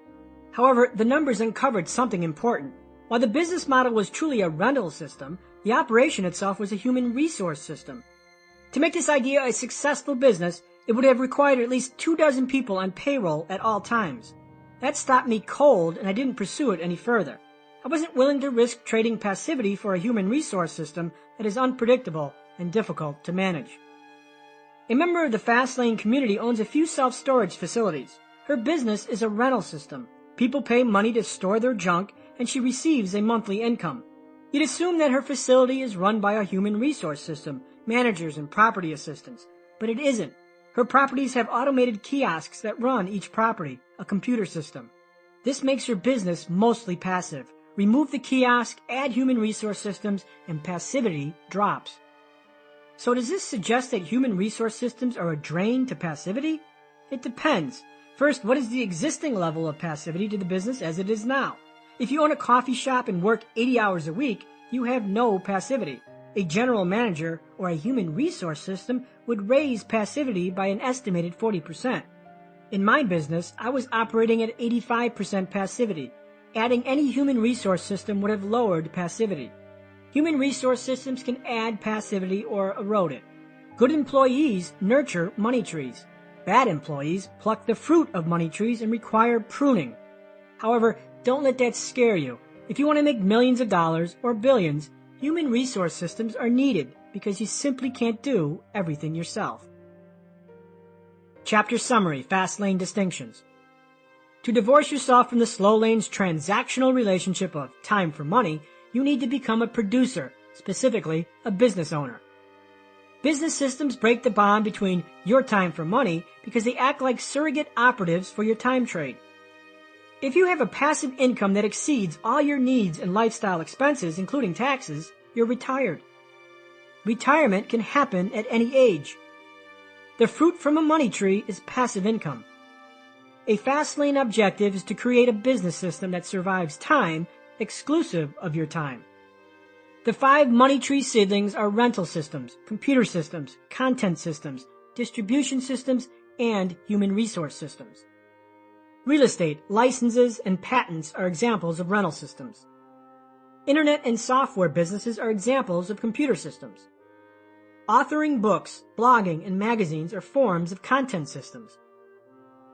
A: However, the numbers uncovered something important. While the business model was truly a rental system, the operation itself was a human resource system. To make this idea a successful business, it would have required at least 24 people on payroll at all times. That stopped me cold, and I didn't pursue it any further. I wasn't willing to risk trading passivity for a human resource system that is unpredictable and difficult to manage. A member of the Fastlane community owns a few self-storage facilities. Her business is a rental system. People pay money to store their junk, and she receives a monthly income. You'd assume that her facility is run by a human resource system, managers and property assistants, but it isn't. Her properties have automated kiosks that run each property, a computer system. This makes her business mostly passive. Remove the kiosk, add human resource systems, and passivity drops. So does this suggest that human resource systems are a drain to passivity? It depends. First, what is the existing level of passivity to the business as it is now? If you own a coffee shop and work 80 hours a week, you have no passivity. A general manager or a human resource system would raise passivity by an estimated 40%. In my business, I was operating at 85% passivity. Adding any human resource system would have lowered passivity. Human resource systems can add passivity or erode it. Good employees nurture money trees. Bad employees pluck the fruit of money trees and require pruning. However, don't let that scare you. If you want to make millions of dollars or billions, human resource systems are needed because you simply can't do everything yourself. Chapter Summary, Fastlane Distinctions. To divorce yourself from the slow lane's transactional relationship of time for money, you need to become a producer, specifically a business owner. Business systems break the bond between your time for money because they act like surrogate operatives for your time trade. If you have a passive income that exceeds all your needs and lifestyle expenses, including taxes, you're retired. Retirement can happen at any age. The fruit from a money tree is passive income. A Fastlane objective is to create a business system that survives time exclusive of your time. The 5 money tree seedlings are rental systems, computer systems, content systems, distribution systems, and human resource systems. Real estate, licenses, and patents are examples of rental systems. Internet and software businesses are examples of computer systems. Authoring books, blogging, and magazines are forms of content systems.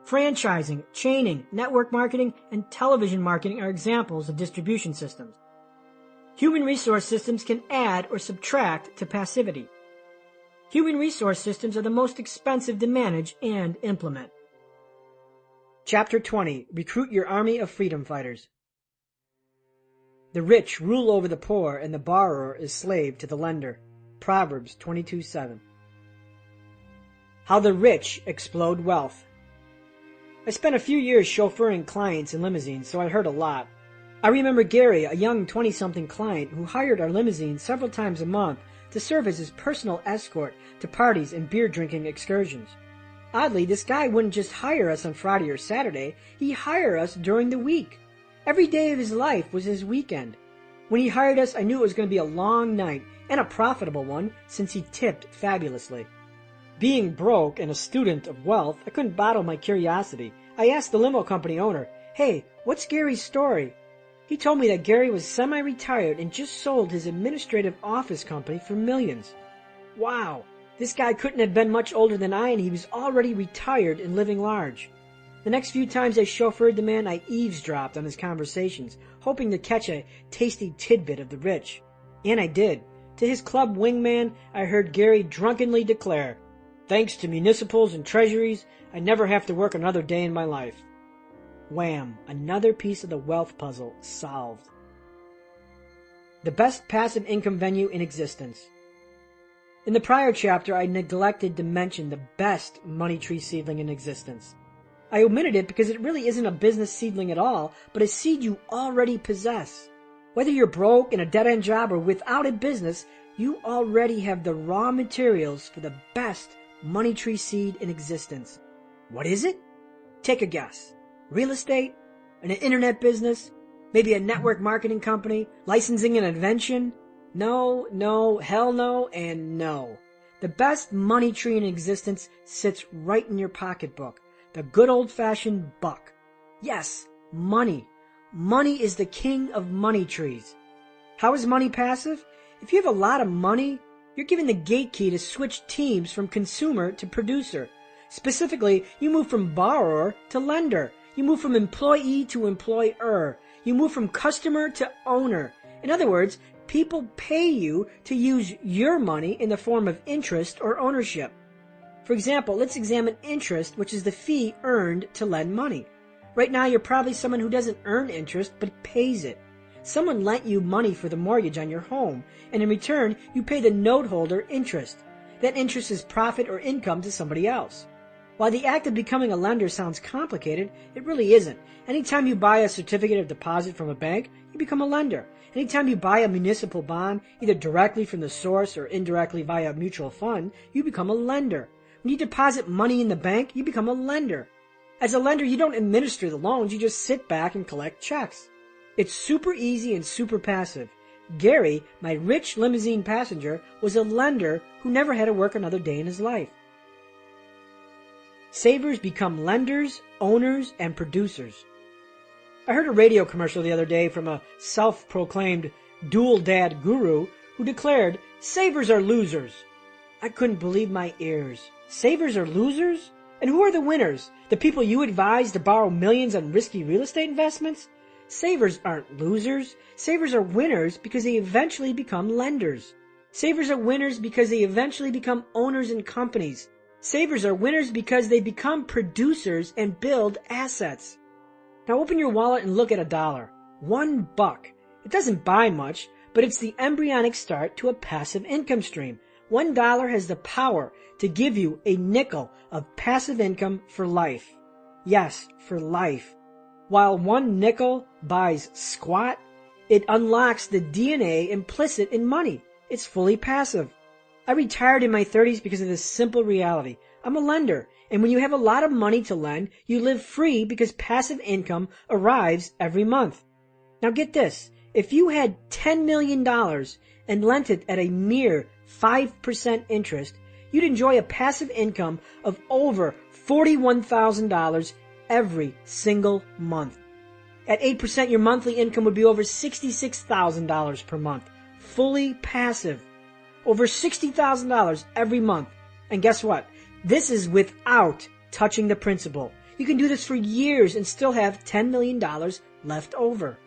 A: Franchising, chaining, network marketing, and television marketing are examples of distribution systems. Human resource systems can add or subtract to passivity. Human resource systems are the most expensive to manage and implement. Chapter 20. Recruit your army of freedom fighters. The rich rule over the poor, and the borrower is slave to the lender. Proverbs 22:7. How the rich explode wealth. I spent a few years chauffeuring clients in limousines, so I heard a lot. I remember Gary, a young 20-something client who hired our limousine several times a month to serve as his personal escort to parties and beer-drinking excursions. Oddly, this guy wouldn't just hire us on Friday or Saturday, he'd hire us during the week. Every day of his life was his weekend. When he hired us, I knew it was going to be a long night and a profitable one since he tipped fabulously. Being broke and a student of wealth, I couldn't bottle my curiosity. I asked the limo company owner, "Hey, what's Gary's story?" He told me that Gary was semi-retired and just sold his administrative office company for millions. Wow, this guy couldn't have been much older than I, and he was already retired and living large. The next few times I chauffeured the man, I eavesdropped on his conversations, hoping to catch a tasty tidbit of the rich. And I did. To his club wingman, I heard Gary drunkenly declare, "Thanks to municipals and treasuries, I never have to work another day in my life." Wham! Another piece of the wealth puzzle solved. The best passive income venue in existence. In the prior chapter, I neglected to mention the best money tree seedling in existence. I omitted it because it really isn't a business seedling at all, but a seed you already possess. Whether you're broke in a dead-end job or without a business, you already have the raw materials for the best money tree seed in existence. What is it? Take a guess. Real estate? An internet business? Maybe a network marketing company? Licensing an invention? No, hell no, and no. The best money tree in existence sits right in your pocketbook. The good old-fashioned buck. Yes, money. Money is the king of money trees. How is money passive? If you have a lot of money, you're given the gate key to switch teams from consumer to producer. Specifically, you move from borrower to lender. You move from employee to employer. You move from customer to owner. In other words, people pay you to use your money in the form of interest or ownership. For example, let's examine interest, which is the fee earned to lend money. Right now, you're probably someone who doesn't earn interest, but pays it. Someone lent you money for the mortgage on your home, and in return, you pay the note holder interest. That interest is profit or income to somebody else. While the act of becoming a lender sounds complicated, it really isn't. Anytime you buy a certificate of deposit from a bank, you become a lender. Anytime you buy a municipal bond, either directly from the source or indirectly via a mutual fund, you become a lender. When you deposit money in the bank, you become a lender. As a lender, you don't administer the loans, you just sit back and collect checks. It's super easy and super passive. Gary, my rich limousine passenger, was a lender who never had to work another day in his life. Savers become lenders, owners, and producers. I heard a radio commercial the other day from a self-proclaimed dual dad guru who declared, "Savers are losers." I couldn't believe my ears. Savers are losers? And who are the winners? The people you advise to borrow millions on risky real estate investments? Savers aren't losers. Savers are winners because they eventually become lenders. Savers are winners because they eventually become owners in companies. Savers are winners because they become producers and build assets. Now open your wallet and look at $1. $1. It doesn't buy much, but it's the embryonic start to a passive income stream. $1 has the power to give you a nickel of passive income for life. Yes, for life. While one nickel buys squat, it unlocks the DNA implicit in money. It's fully passive. I retired in my 30s because of this simple reality. I'm a lender, and when you have a lot of money to lend, you live free because passive income arrives every month. Now get this. If you had $10 million and lent it at a mere 5% interest, you'd enjoy a passive income of over $41,000 every single month. At 8%, your monthly income would be over $66,000 per month. Fully passive. Over $60,000 every month. And guess what? This is without touching the principal. You can do this for years and still have $10 million left over.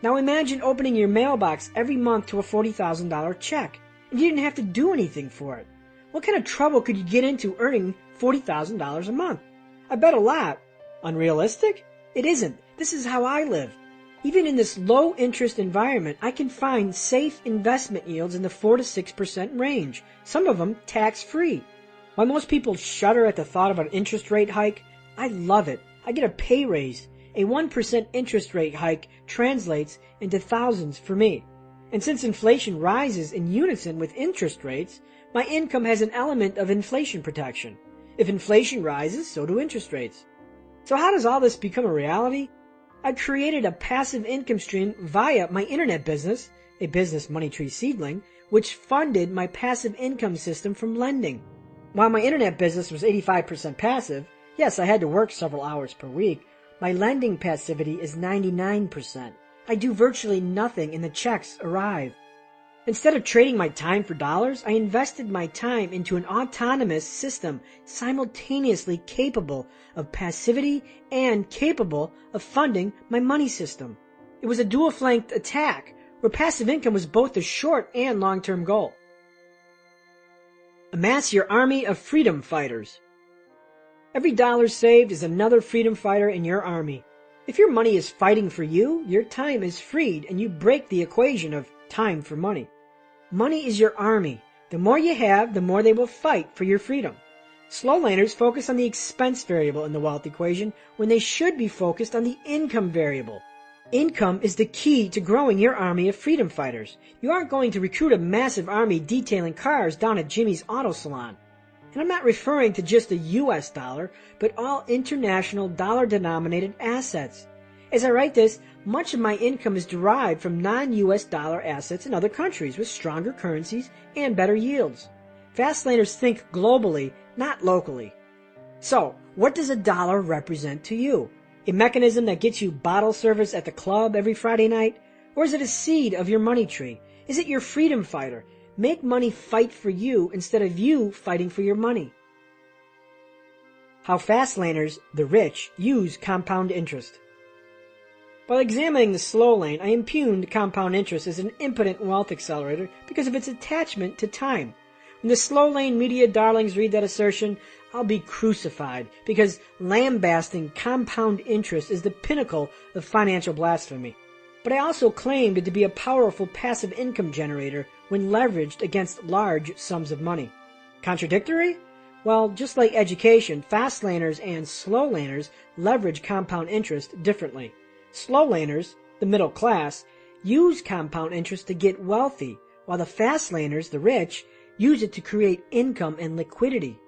A: Now imagine opening your mailbox every month to a $40,000 check, and you didn't have to do anything for it. What kind of trouble could you get into earning $40,000 a month? I bet a lot. Unrealistic? It isn't. This is how I live. Even in this low-interest environment, I can find safe investment yields in the 4 to 6% range, some of them tax-free. While most people shudder at the thought of an interest rate hike, I love it. I get a pay raise. A 1% interest rate hike translates into thousands for me. And since inflation rises in unison with interest rates, my income has an element of inflation protection. If inflation rises, so do interest rates. So how does all this become a reality? I created a passive income stream via my internet business, a business money tree seedling, which funded my passive income system from lending. While my internet business was 85% passive, yes, I had to work several hours per week, my lending passivity is 99%. I do virtually nothing and the checks arrive. Instead of trading my time for dollars, I invested my time into an autonomous system simultaneously capable of passivity and capable of funding my money system. It was a dual-flanked attack where passive income was both the short and long-term goal. Amass your army of freedom fighters. Every dollar saved is another freedom fighter in your army. If your money is fighting for you, your time is freed and you break the equation of time for money. Money is your army. The more you have, the more they will fight for your freedom. Slow laners focus on the expense variable in the wealth equation when they should be focused on the income variable. Income is the key to growing your army of freedom fighters. You aren't going to recruit a massive army detailing cars down at Jimmy's Auto Salon. And I'm not referring to just the US dollar, but all international dollar-denominated assets. As I write this, much of my income is derived from non-US dollar assets in other countries with stronger currencies and better yields. Fastlaners think globally, not locally. So, what does a dollar represent to you? A mechanism that gets you bottle service at the club every Friday night? Or is it a seed of your money tree? Is it your freedom fighter? Make money fight for you instead of you fighting for your money. How Fastlaners, the rich, use compound interest. While examining the slow lane, I impugned compound interest as an impotent wealth accelerator because of its attachment to time. When the slow lane media darlings read that assertion, I'll be crucified, because lambasting compound interest is the pinnacle of financial blasphemy. But I also claimed it to be a powerful passive income generator when leveraged against large sums of money. Contradictory? Well, just like education, fast laners and slow laners leverage compound interest differently. Slow laners, the middle class, use compound interest to get wealthy, while the fast laners, the rich, use it to create income and liquidity.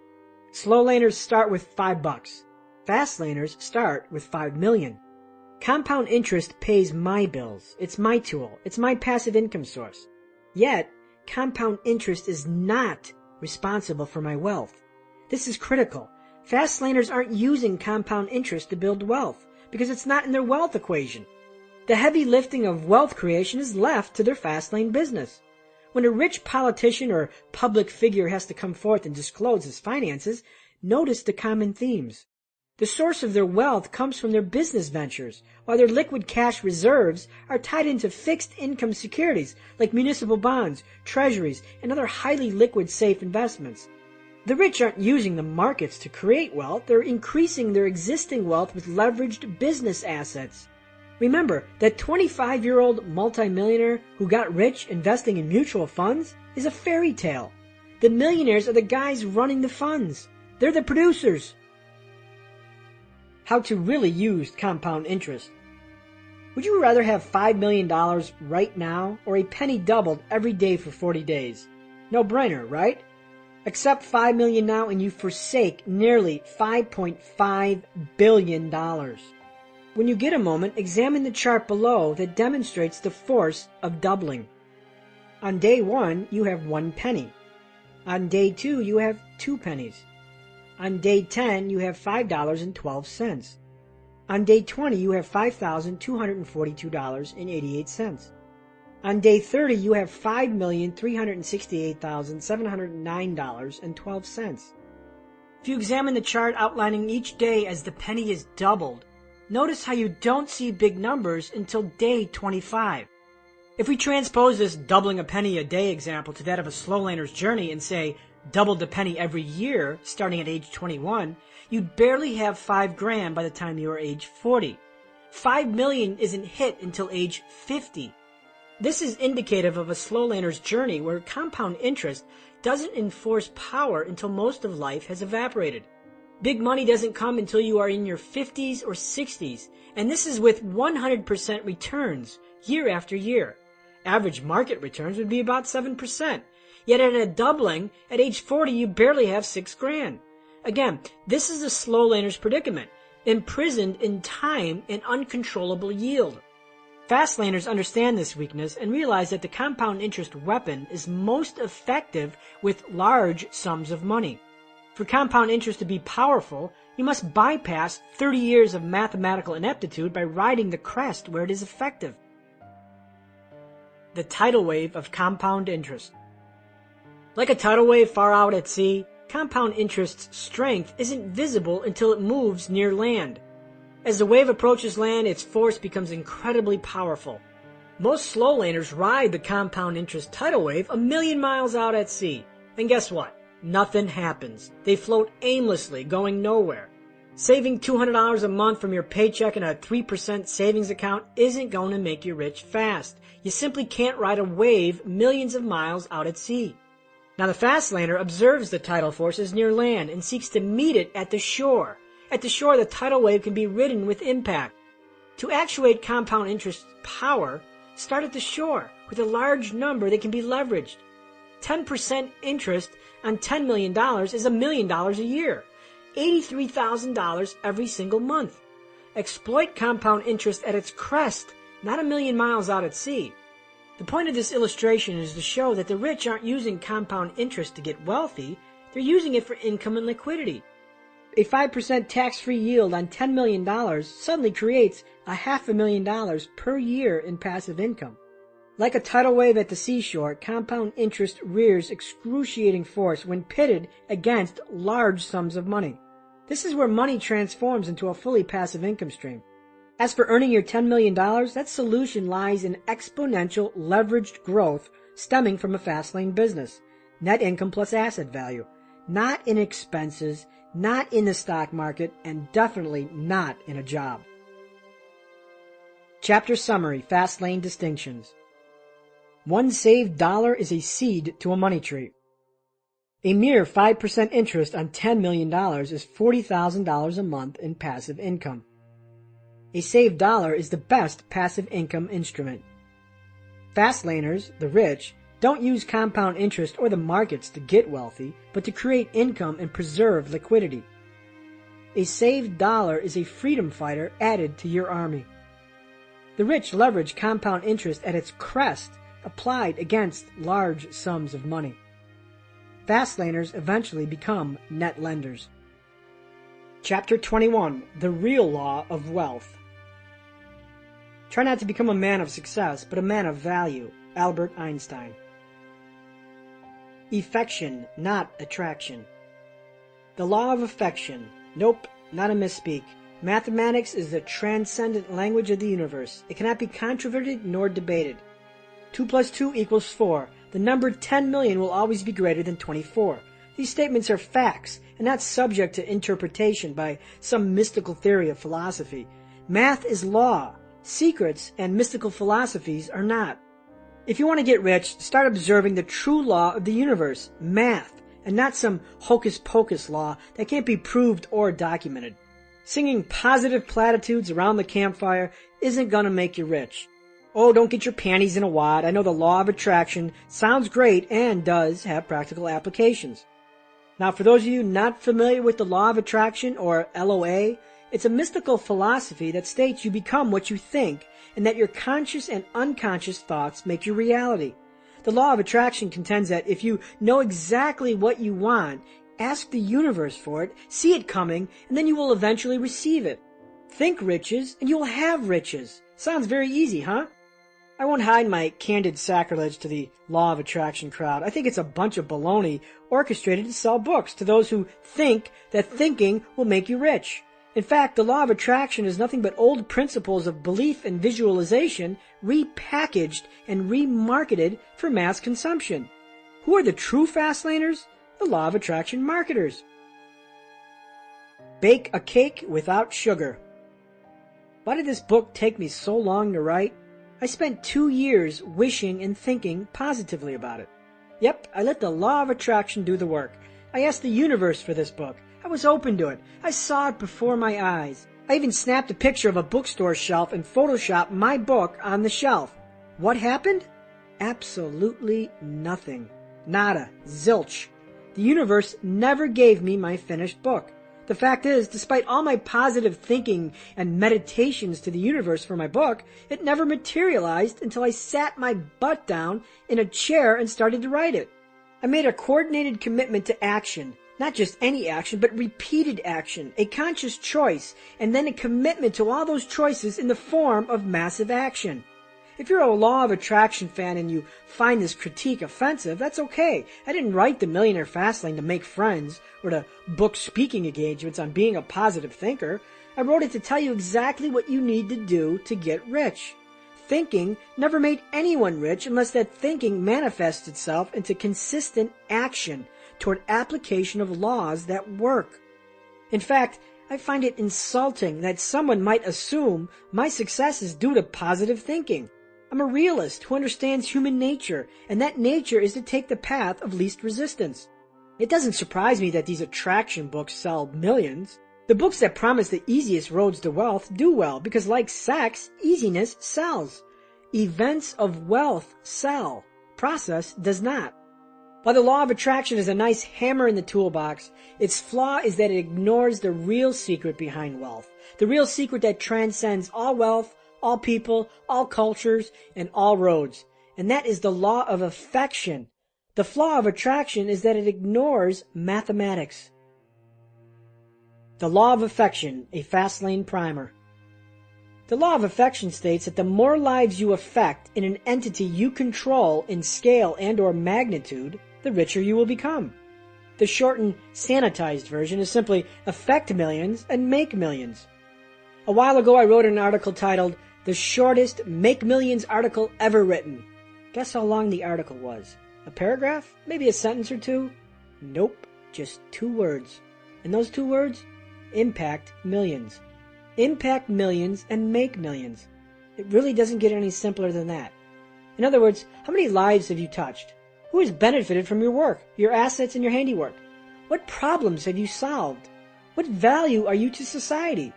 A: Slow laners start with $5. Fast laners start with 5 million. Compound interest pays my bills. It's my tool. It's my passive income source. Yet, compound interest is not responsible for my wealth. This is critical. Fast laners aren't using compound interest to build wealth because it's not in their wealth equation. The heavy lifting of wealth creation is left to their fast lane business. When a rich politician or public figure has to come forth and disclose his finances, notice the common themes. The source of their wealth comes from their business ventures, while their liquid cash reserves are tied into fixed income securities like municipal bonds, treasuries, and other highly liquid safe investments. The rich aren't using the markets to create wealth, they're increasing their existing wealth with leveraged business assets. Remember, that 25-year-old multimillionaire who got rich investing in mutual funds is a fairy tale. The millionaires are the guys running the funds. They're the producers. How to really use compound interest. Would you rather have $5 million right now or a penny doubled every day for 40 days? No brainer, right? Accept $5 million now and you forsake nearly $5.5 billion. When you get a moment, examine the chart below that demonstrates the force of doubling. On day 1, you have 1 penny. On day 2, you have 2 pennies. On day 10, you have $5.12. On day 20, you have $5,242.88. On day 30, you have $5,368,709.12. If you examine the chart outlining each day as the penny is doubled, notice how you don't see big numbers until day 25. If we transpose this doubling a penny a day example to that of a slow laner's journey and say double the penny every year starting at age 21, you'd barely have $5,000 by the time you are age 40. 5 million isn't hit until age 50. This is indicative of a slow laner's journey where compound interest doesn't enforce power until most of life has evaporated. Big money doesn't come until you are in your 50s or 60s, and this is with 100% returns year after year. Average market returns would be about 7%. Yet at a doubling, at age 40, you barely have $6,000. Again, this is a slow laner's predicament, imprisoned in time and uncontrollable yield. Fast laners understand this weakness and realize that the compound interest weapon is most effective with large sums of money. For compound interest to be powerful, you must bypass 30 years of mathematical ineptitude by riding the crest where it is effective. The tidal wave of compound interest. Like a tidal wave far out at sea, compound interest's strength isn't visible until it moves near land. As the wave approaches land, its force becomes incredibly powerful. Most slow laners ride the compound interest tidal wave 1,000,000 miles out at sea. And guess what? Nothing happens. They float aimlessly, going nowhere. Saving $200 a month from your paycheck in a 3% savings account isn't going to make you rich fast. You simply can't ride a wave millions of miles out at sea. Now the fast laner observes the tidal forces near land and seeks to meet it at the shore. At the shore, the tidal wave can be ridden with impact. To actuate compound interest power, start at the shore with a large number that can be leveraged. 10% interest on $10 million is $1 million a year, $83,000 every single month. Exploit compound interest at its crest, not 1,000,000 miles out at sea. The point of this illustration is to show that the rich aren't using compound interest to get wealthy, they're using it for income and liquidity. A 5% tax-free yield on $10 million suddenly creates $500,000 per year in passive income. Like a tidal wave at the seashore, compound interest rears excruciating force when pitted against large sums of money. This is where money transforms into a fully passive income stream. As for earning your $10 million, that solution lies in exponential leveraged growth stemming from a fast lane business. net income plus asset value, not in expenses, not in the stock market, and definitely not in a job. Chapter Summary, Fastlane Distinctions. One saved dollar is a seed to a money tree. A mere 5% interest on $10 million is $40,000 a month in passive income. A saved dollar is the best passive income instrument. Fastlaners, the rich, don't use compound interest or the markets to get wealthy, but to create income and preserve liquidity. A saved dollar is a freedom fighter added to your army. The rich leverage compound interest at its crest, applied against large sums of money. Fastlaners eventually become net lenders. Chapter 21, The Real Law of Wealth. Try not to become a man of success, but a man of value. Albert Einstein. Affection, not attraction. The law of affection. Nope, not a misspeak. Mathematics is the transcendent language of the universe. It cannot be controverted nor debated. 2 plus 2 equals 4. The number 10 million will always be greater than 24. These statements are facts and not subject to interpretation by some mystical theory of philosophy. Math is law. Secrets and mystical philosophies are not. If you want to get rich, start observing the true law of the universe, math, and not some hocus-pocus law that can't be proved or documented. Singing positive platitudes around the campfire isn't going to make you rich. Oh, don't get your panties in a wad. I know the law of attraction sounds great and does have practical applications. Now, for those of you not familiar with the law of attraction, or LOA, it's a mystical philosophy that states you become what you think, and that your conscious and unconscious thoughts make your reality. The law of attraction contends that if you know exactly what you want, ask the universe for it, see it coming, and then you will eventually receive it. Think riches, and you will have riches. Sounds very easy, huh? I won't hide my candid sacrilege to the law of attraction crowd. I think it's a bunch of baloney orchestrated to sell books to those who think that thinking will make you rich. In fact, the law of attraction is nothing but old principles of belief and visualization repackaged and remarketed for mass consumption. Who are the true fastlaners? The law of attraction marketers. Bake a cake without sugar. Why did this book take me so long to write? I spent 2 years wishing and thinking positively about it. Yep, I let the law of attraction do the work. I asked the universe for this book. I was open to it. I saw it before my eyes. I even snapped a picture of a bookstore shelf and photoshopped my book on the shelf. What happened? Absolutely nothing. Nada. Zilch. The universe never gave me my finished book. The fact is, despite all my positive thinking and meditations to the universe for my book, it never materialized until I sat my butt down in a chair and started to write it. I made a coordinated commitment to action. Not just any action, but repeated action, a conscious choice, and then a commitment to all those choices in the form of massive action. If you're a law of attraction fan and you find this critique offensive, that's okay. I didn't write the Millionaire Fastlane to make friends or to book speaking engagements on being a positive thinker. I wrote it to tell you exactly what you need to do to get rich. Thinking never made anyone rich unless that thinking manifests itself into consistent action toward application of laws that work. In fact, I find it insulting that someone might assume my success is due to positive thinking. I'm a realist who understands human nature, and that nature is to take the path of least resistance. It doesn't surprise me that these attraction books sell millions. The books that promise the easiest roads to wealth do well because, like sex, easiness sells. Events of wealth sell. Process does not. While the law of attraction is a nice hammer in the toolbox, its flaw is that it ignores the real secret behind wealth. The real secret that transcends all wealth, all people, all cultures, and all roads. And that is the law of affection. The flaw of attraction is that it ignores mathematics. The law of affection, a Fastlane primer. The law of affection states that the more lives you affect in an entity you control in scale and or magnitude, the richer you will become. The shortened, sanitized version is simply affect millions and make millions. A while ago I wrote an article titled, "The Shortest Make Millions Article Ever Written." Guess how long the article was? A paragraph? Maybe a sentence or two? Nope, just 2 words. And those 2 words? Impact millions. Impact millions and make millions. It really doesn't get any simpler than that. In other words, how many lives have you touched? Who has benefited from your work, your assets, and your handiwork? What problems have you solved? What value are you to society?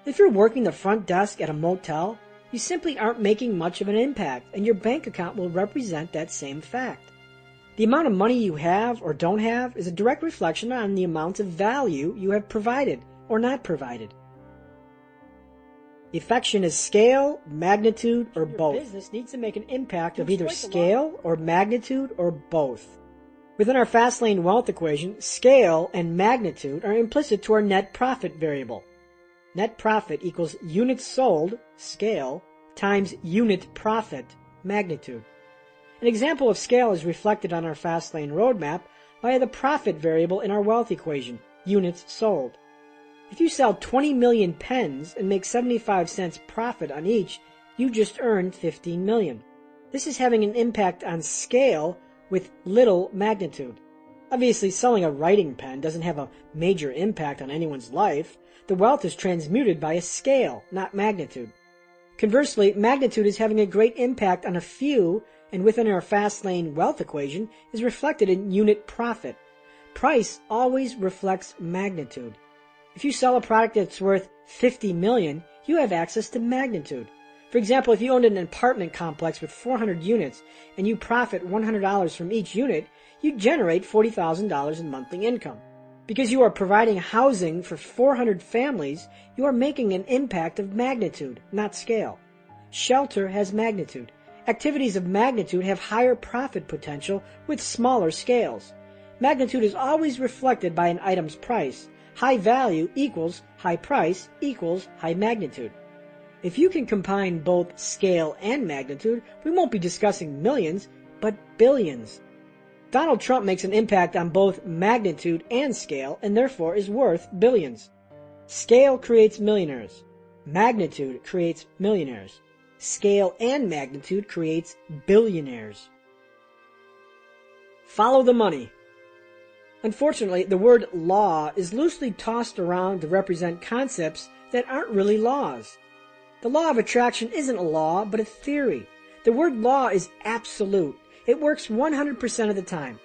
A: If you're working the front desk at a motel, you simply aren't making much of an impact, and your bank account will represent that same fact. The amount of money you have or don't have is a direct reflection on the amount of value you have provided or not provided. Affection is scale, magnitude, or both. Your business needs to make an impact of either scale or magnitude or both. Within our Fastlane wealth equation, scale and magnitude are implicit to our net profit variable. Net profit equals units sold, scale, times unit profit, magnitude. An example of scale is reflected on our Fastlane roadmap via the profit variable in our wealth equation, units sold. If you sell 20 million pens and make 75 cents profit on each, you just earned 15 million. This is having an impact on scale with little magnitude. Obviously, selling a writing pen doesn't have a major impact on anyone's life. The wealth is transmuted by a scale, not magnitude. Conversely, magnitude is having a great impact on a few, and within our Fastlane wealth equation is reflected in unit profit. Price always reflects magnitude. If you sell a product that's worth 50 million, you have access to magnitude. For example, if you owned an apartment complex with 400 units and you profit $100 from each unit, you generate $40,000 in monthly income. Because you are providing housing for 400 families, you are making an impact of magnitude, not scale. Shelter has magnitude. Activities of magnitude have higher profit potential with smaller scales. Magnitude is always reflected by an item's price. High value equals high price equals high magnitude. If you can combine both scale and magnitude, we won't be discussing millions, but billions. Donald Trump makes an impact on both magnitude and scale, and therefore is worth billions. Scale creates millionaires. Magnitude creates millionaires. Scale and magnitude creates billionaires. Follow the money. Unfortunately, the word law is loosely tossed around to represent concepts that aren't really laws. The law of attraction isn't a law, but a theory. The word law is absolute. It works 100% of the time.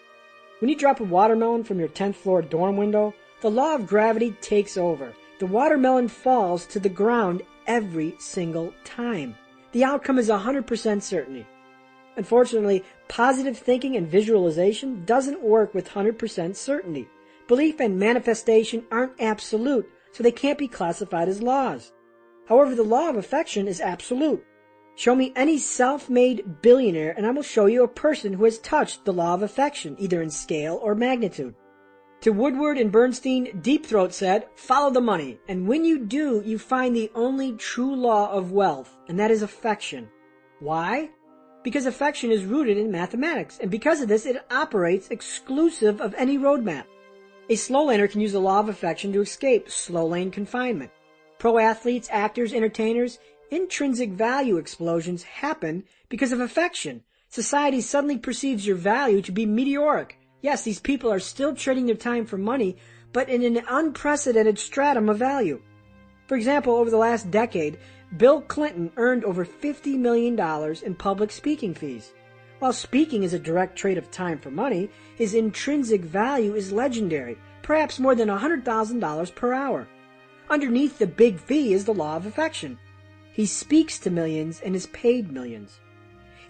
A: When you drop a watermelon from your 10th floor dorm window, the law of gravity takes over. The watermelon falls to the ground every single time. The outcome is 100% certainty. Unfortunately, positive thinking and visualization doesn't work with 100% certainty. Belief and manifestation aren't absolute, so they can't be classified as laws. However, the law of affection is absolute. Show me any self-made billionaire and I will show you a person who has touched the law of affection, either in scale or magnitude. To Woodward and Bernstein, Deep Throat said, follow the money, and when you do, you find the only true law of wealth, and that is affection. Why? Because affection is rooted in mathematics, and because of this, it operates exclusive of any roadmap. A slow laner can use the law of affection to escape slow lane confinement. Pro athletes, actors, entertainers, intrinsic value explosions happen because of affection. Society suddenly perceives your value to be meteoric. Yes, these people are still trading their time for money, but in an unprecedented stratum of value. For example, over the last decade, Bill Clinton earned over $50 million in public speaking fees. While speaking is a direct trade of time for money, his intrinsic value is legendary, perhaps more than $100,000 per hour. Underneath the big fee is the law of affection. He speaks to millions and is paid millions.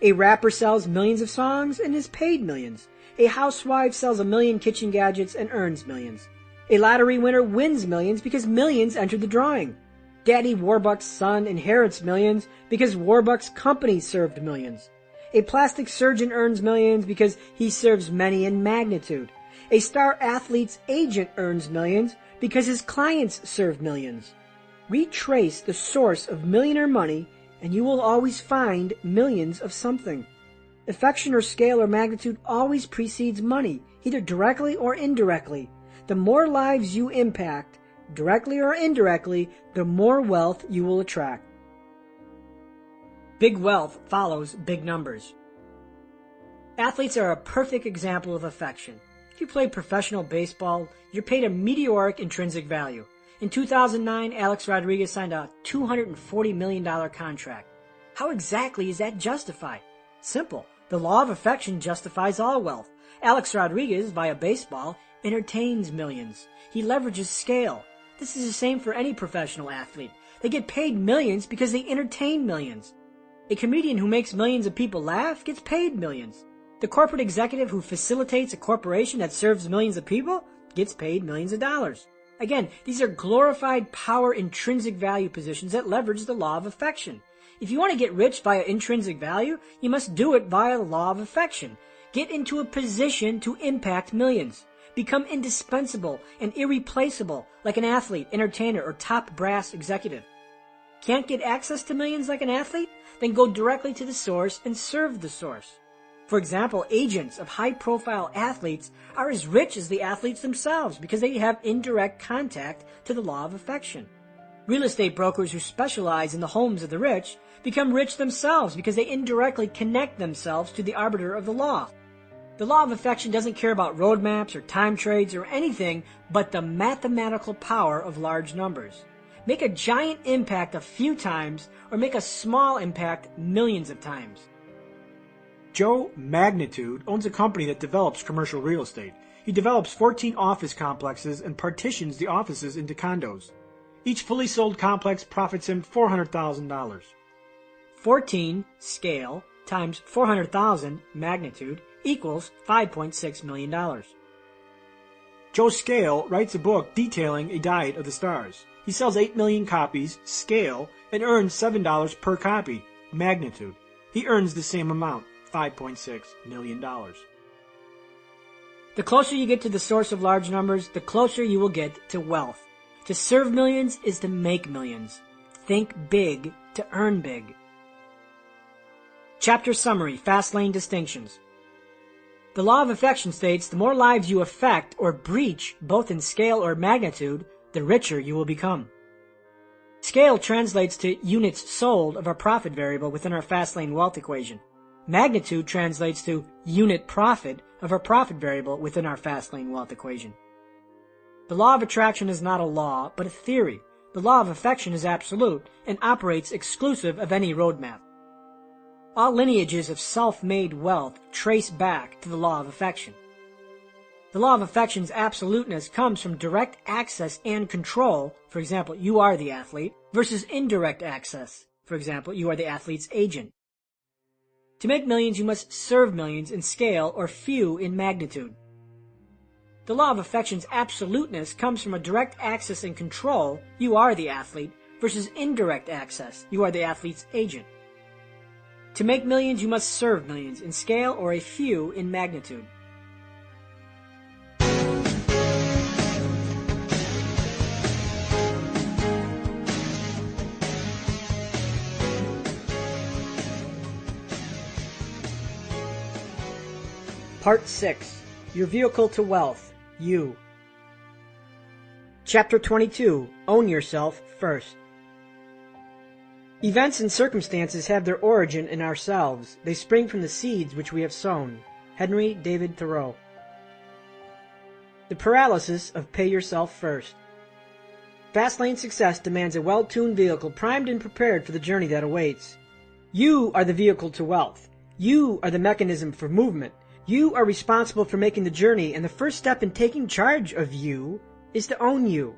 A: A rapper sells millions of songs and is paid millions. A housewife sells 1 million kitchen gadgets and earns millions. A lottery winner wins millions because millions entered the drawing. Daddy Warbucks' son inherits millions because Warbucks' company served millions. A plastic surgeon earns millions because he serves many in magnitude. A star athlete's agent earns millions because his clients serve millions. Retrace the source of millionaire money and you will always find millions of something. Affection or scale or magnitude always precedes money, either directly or indirectly. The more lives you impact, directly or indirectly, the more wealth you will attract. Big wealth follows big numbers. Athletes are a perfect example of affection. If you play professional baseball, you're paid a meteoric intrinsic value. In 2009, Alex Rodriguez signed a $240 million contract. How exactly is that justified? Simple. The law of affection justifies all wealth. Alex Rodriguez, via baseball, entertains millions. He leverages scale. This is the same for any professional athlete. They get paid millions because they entertain millions. A comedian who makes millions of people laugh gets paid millions. The corporate executive who facilitates a corporation that serves millions of people gets paid millions of dollars. Again, these are glorified power intrinsic value positions that leverage the law of affection. If you want to get rich via intrinsic value, you must do it via the law of affection. Get into a position to impact millions. Become indispensable and irreplaceable like an athlete, entertainer, or top brass executive. Can't get access to millions like an athlete? Then go directly to the source and serve the source. For example, agents of high-profile athletes are as rich as the athletes themselves because they have indirect contact to the law of affection. Real estate brokers who specialize in the homes of the rich become rich themselves because they indirectly connect themselves to the arbiter of the law. The law of affection doesn't care about roadmaps or time trades or anything but the mathematical power of large numbers. Make a giant impact a few times or make a small impact millions of times.
B: Joe Magnitude owns a company that develops commercial real estate. He develops 14 office complexes and partitions the offices into condos. Each fully sold complex profits him $400,000.
A: 14 scale times 400,000 magnitude equals $5.6 million.
B: Joe Scale writes a book detailing a diet of the stars. He sells 8 million copies, scale, and earns $7 per copy, magnitude. He earns the same amount, $5.6 million.
A: The closer you get to the source of large numbers, the closer you will get to wealth. To serve millions is to make millions. Think big to earn big. Chapter Summary, Fastlane Distinctions. The law of affection states the more lives you affect or breach, both in scale or magnitude, the richer you will become. Scale translates to units sold of our profit variable within our Fastlane wealth equation. Magnitude translates to unit profit of our profit variable within our Fastlane wealth equation. The law of attraction is not a law, but a theory. The law of affection is absolute and operates exclusive of any roadmap. All lineages of self-made wealth trace back to the law of affection. The law of affection's absoluteness comes from direct access and control, for example, you are the athlete, versus indirect access, for example, you are the athlete's agent. To make millions, you must serve millions in scale or few in magnitude. The law of affection's absoluteness comes from a direct access and control, you are the athlete, versus indirect access, you are the athlete's agent. To make millions, you must serve millions in scale or a few in magnitude. Part 6. Your Vehicle to Wealth, You. Chapter 22. Own Yourself First. Events and circumstances have their origin in ourselves. They spring from the seeds which we have sown. Henry David Thoreau. The paralysis of pay yourself first. Fastlane success demands a well-tuned vehicle primed and prepared for the journey that awaits. You are the vehicle to wealth. You are the mechanism for movement. You are responsible for making the journey, and the first step in taking charge of you is to own you.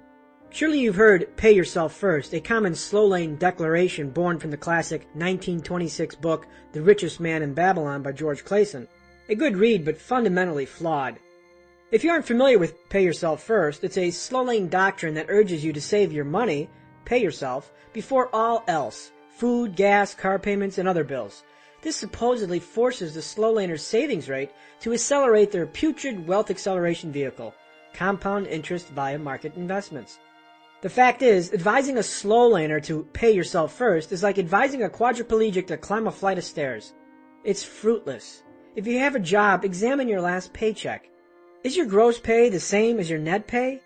A: Surely you've heard pay yourself first, a common slow-lane declaration born from the classic 1926 book The Richest Man in Babylon by George Clason. A good read, but fundamentally flawed. If you aren't familiar with pay yourself first, it's a slow-lane doctrine that urges you to save your money, pay yourself, before all else, food, gas, car payments, and other bills. This supposedly forces the slow laner's savings rate to accelerate their putrid wealth acceleration vehicle, compound interest via market investments. The fact is, advising a slow laner to pay yourself first is like advising a quadriplegic to climb a flight of stairs. It's fruitless. If you have a job, examine your last paycheck. Is your gross pay the same as your net pay?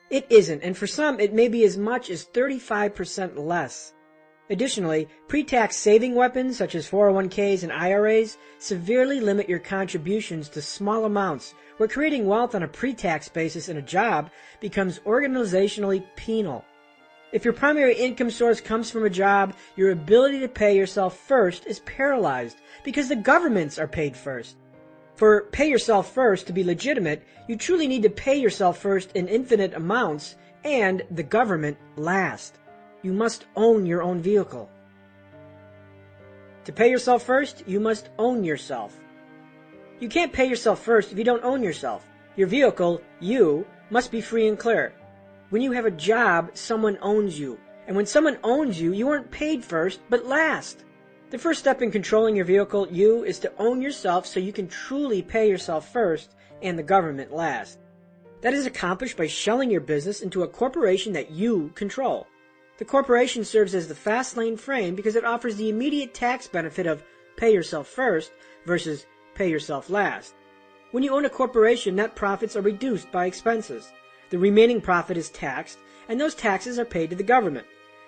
A: It isn't, and for some it may be as much as 35% less. Additionally, pre-tax saving weapons such as 401ks and IRAs severely limit your contributions to small amounts, where creating wealth on a pre-tax basis in a job becomes organizationally penal. If your primary income source comes from a job, your ability to pay yourself first is paralyzed because the governments are paid first. For pay yourself first to be legitimate, you truly need to pay yourself first in infinite amounts and the government last. You must own your own vehicle. To pay yourself first, you must own yourself. You can't pay yourself first if you don't own yourself. Your vehicle, you, must be free and clear. When you have a job, someone owns you. And when someone owns you, you aren't paid first, but last. The first step in controlling your vehicle, you, is to own yourself so you can truly pay yourself first and the government last. That is accomplished by shelling your business into a corporation that you control. The corporation serves as the fast lane frame because it offers the immediate tax benefit of pay yourself first versus pay yourself last. When you own a corporation, net profits are reduced by expenses. The remaining profit is taxed, and those taxes are paid to the government.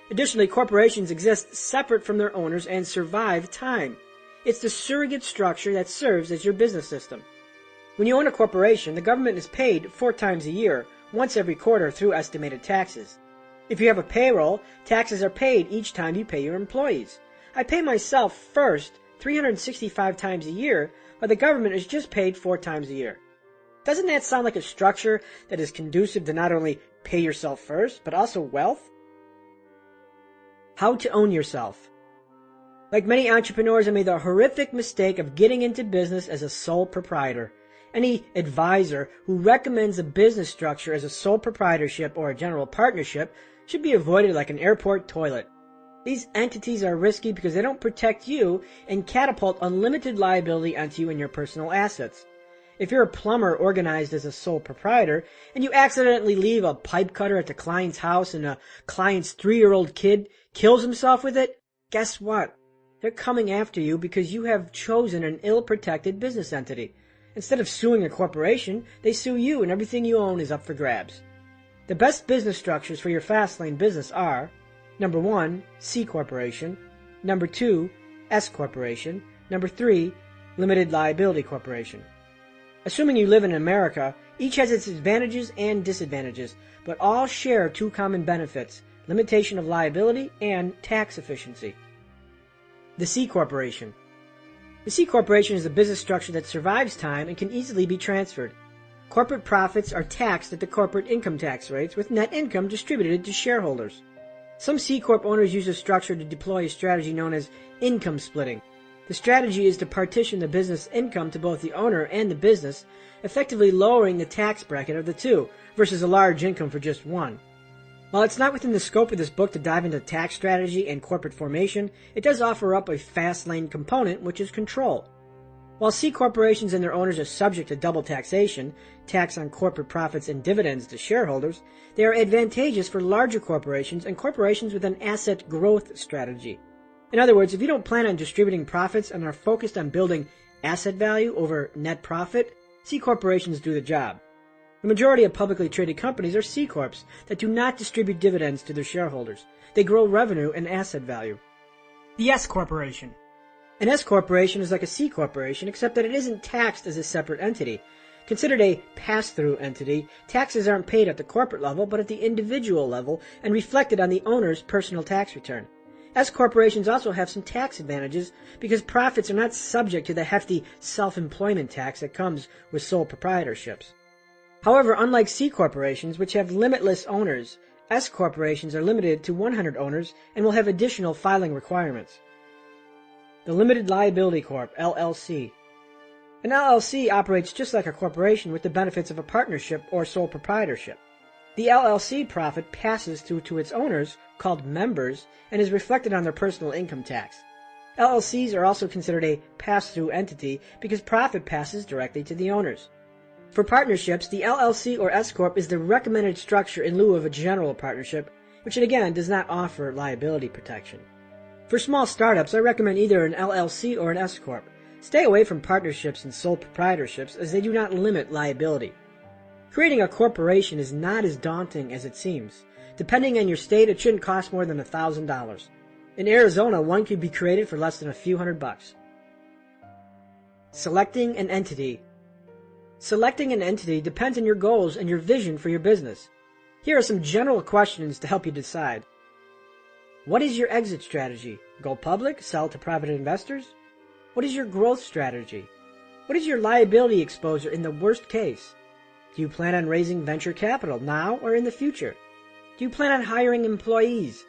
A: Additionally, corporations exist separate from their owners and survive time. It's the surrogate structure that serves as your business system. When you own a corporation, the government is paid 4 times a year, once every quarter through estimated taxes. If you have a payroll, taxes are paid each time you pay your employees. I pay myself first 365 times a year, but the government is just paid 4 times a year. Doesn't that sound like a structure that is conducive to not only pay yourself first, but also wealth? How to own yourself. Like many entrepreneurs, I made the horrific mistake of getting into business as a sole proprietor. Any advisor who recommends a business structure as a sole proprietorship or a general partnership should be avoided like an airport toilet. These entities are risky because they don't protect you and catapult unlimited liability onto you and your personal assets. If you're a plumber organized as a sole proprietor and you accidentally leave a pipe cutter at the client's house and the client's 3-year-old kid kills himself with it, guess what? They're coming after you because you have chosen an ill-protected business entity. Instead of suing a corporation, they sue you and everything you own is up for grabs. The best business structures for your Fastlane business are: number 1, C Corporation, number 2, S Corporation, number 3, Limited Liability Corporation. Assuming you live in America, each has its advantages and disadvantages, but all share 2 common benefits: limitation of liability and tax efficiency. The C Corporation. The C Corporation is a business structure that survives time and can easily be transferred. Corporate profits are taxed at the corporate income tax rates, with net income distributed to shareholders. Some C Corp owners use this structure to deploy a strategy known as income splitting. The strategy is to partition the business income to both the owner and the business, effectively lowering the tax bracket of the two, versus a large income for just one. While it's not within the scope of this book to dive into tax strategy and corporate formation, it does offer up a fast lane component, which is control. While C corporations and their owners are subject to double taxation, tax on corporate profits and dividends to shareholders, they are advantageous for larger corporations and corporations with an asset growth strategy. In other words, if you don't plan on distributing profits and are focused on building asset value over net profit, C corporations do the job. The majority of publicly traded companies are C Corps that do not distribute dividends to their shareholders. They grow revenue and asset value. The S Corporation. An S Corporation is like a C Corporation, except that it isn't taxed as a separate entity. Considered a pass-through entity, taxes aren't paid at the corporate level, but at the individual level and reflected on the owner's personal tax return. S corporations also have some tax advantages because profits are not subject to the hefty self-employment tax that comes with sole proprietorships. However, unlike C corporations, which have limitless owners, S corporations are limited to 100 owners and will have additional filing requirements. The Limited Liability Corp, LLC. An LLC operates just like a corporation with the benefits of a partnership or sole proprietorship. The LLC profit passes through to its owners, called members, and is reflected on their personal income tax. LLCs are also considered a pass-through entity because profit passes directly to the owners. For partnerships, the LLC or S Corp is the recommended structure in lieu of a general partnership, which again does not offer liability protection. For small startups, I recommend either an LLC or an S Corp. Stay away from partnerships and sole proprietorships as they do not limit liability. Creating a corporation is not as daunting as it seems. Depending on your state, it shouldn't cost more than $1,000. In Arizona, one could be created for less than a few $100. Selecting an entity. Selecting an entity depends on your goals and your vision for your business. Here are some general questions to help you decide. What is your exit strategy? Go public? Sell to private investors? What is your growth strategy? What is your liability exposure in the worst case? Do you plan on raising venture capital now or in the future? Do you plan on hiring employees?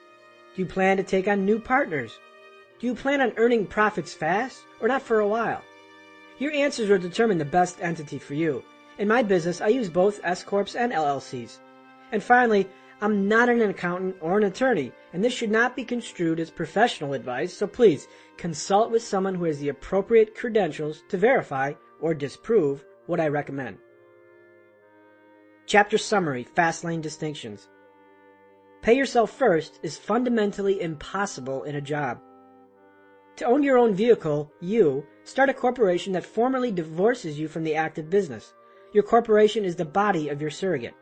A: Do you plan to take on new partners? Do you plan on earning profits fast or not for a while? Your answers will determine the best entity for you. In my business, I use both S-Corps and LLCs. And finally, I'm not an accountant or an attorney, and this should not be construed as professional advice, so please consult with someone who has the appropriate credentials to verify or disprove what I recommend. Chapter Summary, Fastlane Distinctions. Pay yourself first is fundamentally impossible in a job. To own your own vehicle, you start a corporation that formally divorces you from the active business. Your corporation is the body of your surrogate.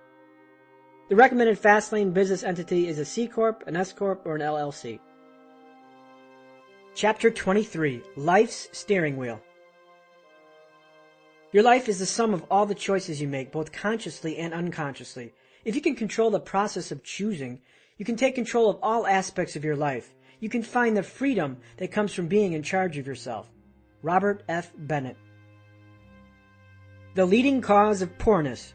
A: The recommended Fastlane business entity is a C Corp, an S Corp, or an LLC. Chapter 23, Life's Steering Wheel. Your life is the sum of all the choices you make, both consciously and unconsciously. If you can control the process of choosing, you can take control of all aspects of your life. You can find the freedom that comes from being in charge of yourself. Robert F. Bennett. The leading cause of poorness.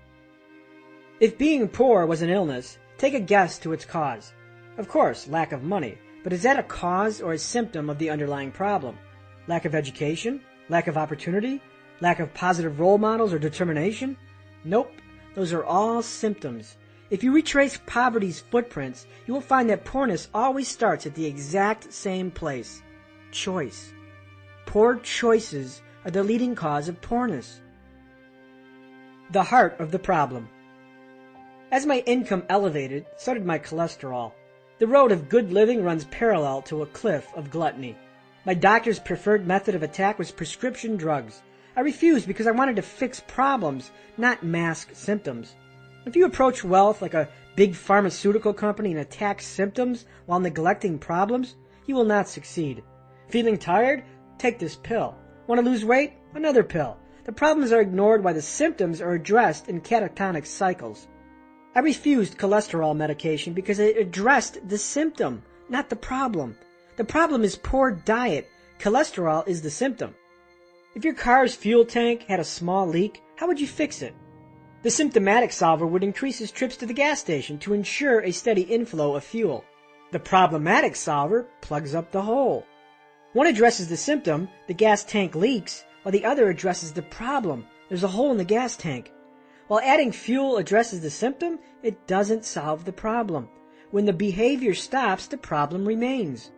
A: If being poor was an illness, take a guess to its cause. Of course, lack of money. But is that a cause or a symptom of the underlying problem? Lack of education? Lack of opportunity? Lack of positive role models or determination? Nope. Those are all symptoms. If you retrace poverty's footprints, you will find that poorness always starts at the exact same place. Choice. Poor choices are the leading cause of poorness. The heart of the problem. As my income elevated, so did my cholesterol. The road of good living runs parallel to a cliff of gluttony. My doctor's preferred method of attack was prescription drugs. I refused because I wanted to fix problems, not mask symptoms. If you approach wealth like a big pharmaceutical company and attack symptoms while neglecting problems, you will not succeed. Feeling tired? Take this pill. Want to lose weight? Another pill. The problems are ignored while the symptoms are addressed in catatonic cycles. I refused cholesterol medication because it addressed the symptom, not the problem. The problem is poor diet. Cholesterol is the symptom. If your car's fuel tank had a small leak, how would you fix it? The symptomatic solver would increase his trips to the gas station to ensure a steady inflow of fuel. The problematic solver plugs up the hole. One addresses the symptom, the gas tank leaks, while the other addresses the problem, there's a hole in the gas tank. While adding fuel addresses the symptom, it doesn't solve the problem. When the behavior stops, the problem remains.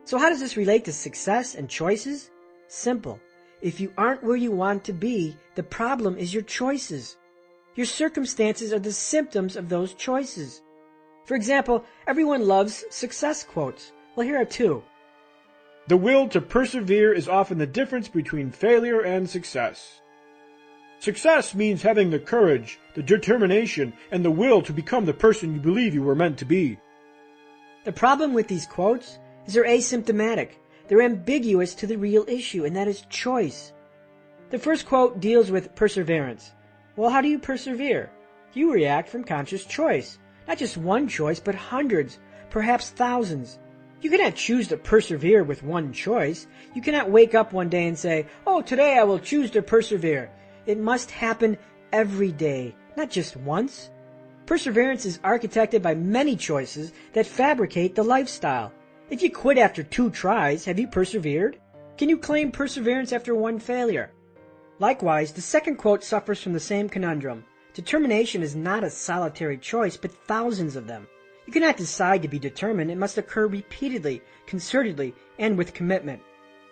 A: So how does this relate to success and choices? Simple. If you aren't where you want to be, the problem is your choices. Your circumstances are the symptoms of those choices. For example, everyone loves success quotes. Well, here are two.
B: The will to persevere is often the difference between failure and success. Success means having the courage, the determination, and the will to become the person you believe you were meant to be.
A: The problem with these quotes is they're asymptomatic. They're ambiguous to the real issue, and that is choice. The first quote deals with perseverance. Well, how do you persevere? You react from conscious choice. Not just one choice, but hundreds, perhaps thousands. You cannot choose to persevere with one choice. You cannot wake up one day and say, "Oh, today I will choose to persevere." It must happen every day, not just once. Perseverance is architected by many choices that fabricate the lifestyle. If you quit after 2 tries, have you persevered? Can you claim perseverance after 1 failure? Likewise, the second quote suffers from the same conundrum. Determination is not a solitary choice, but thousands of them. You cannot decide to be determined. It must occur repeatedly, concertedly, and with commitment.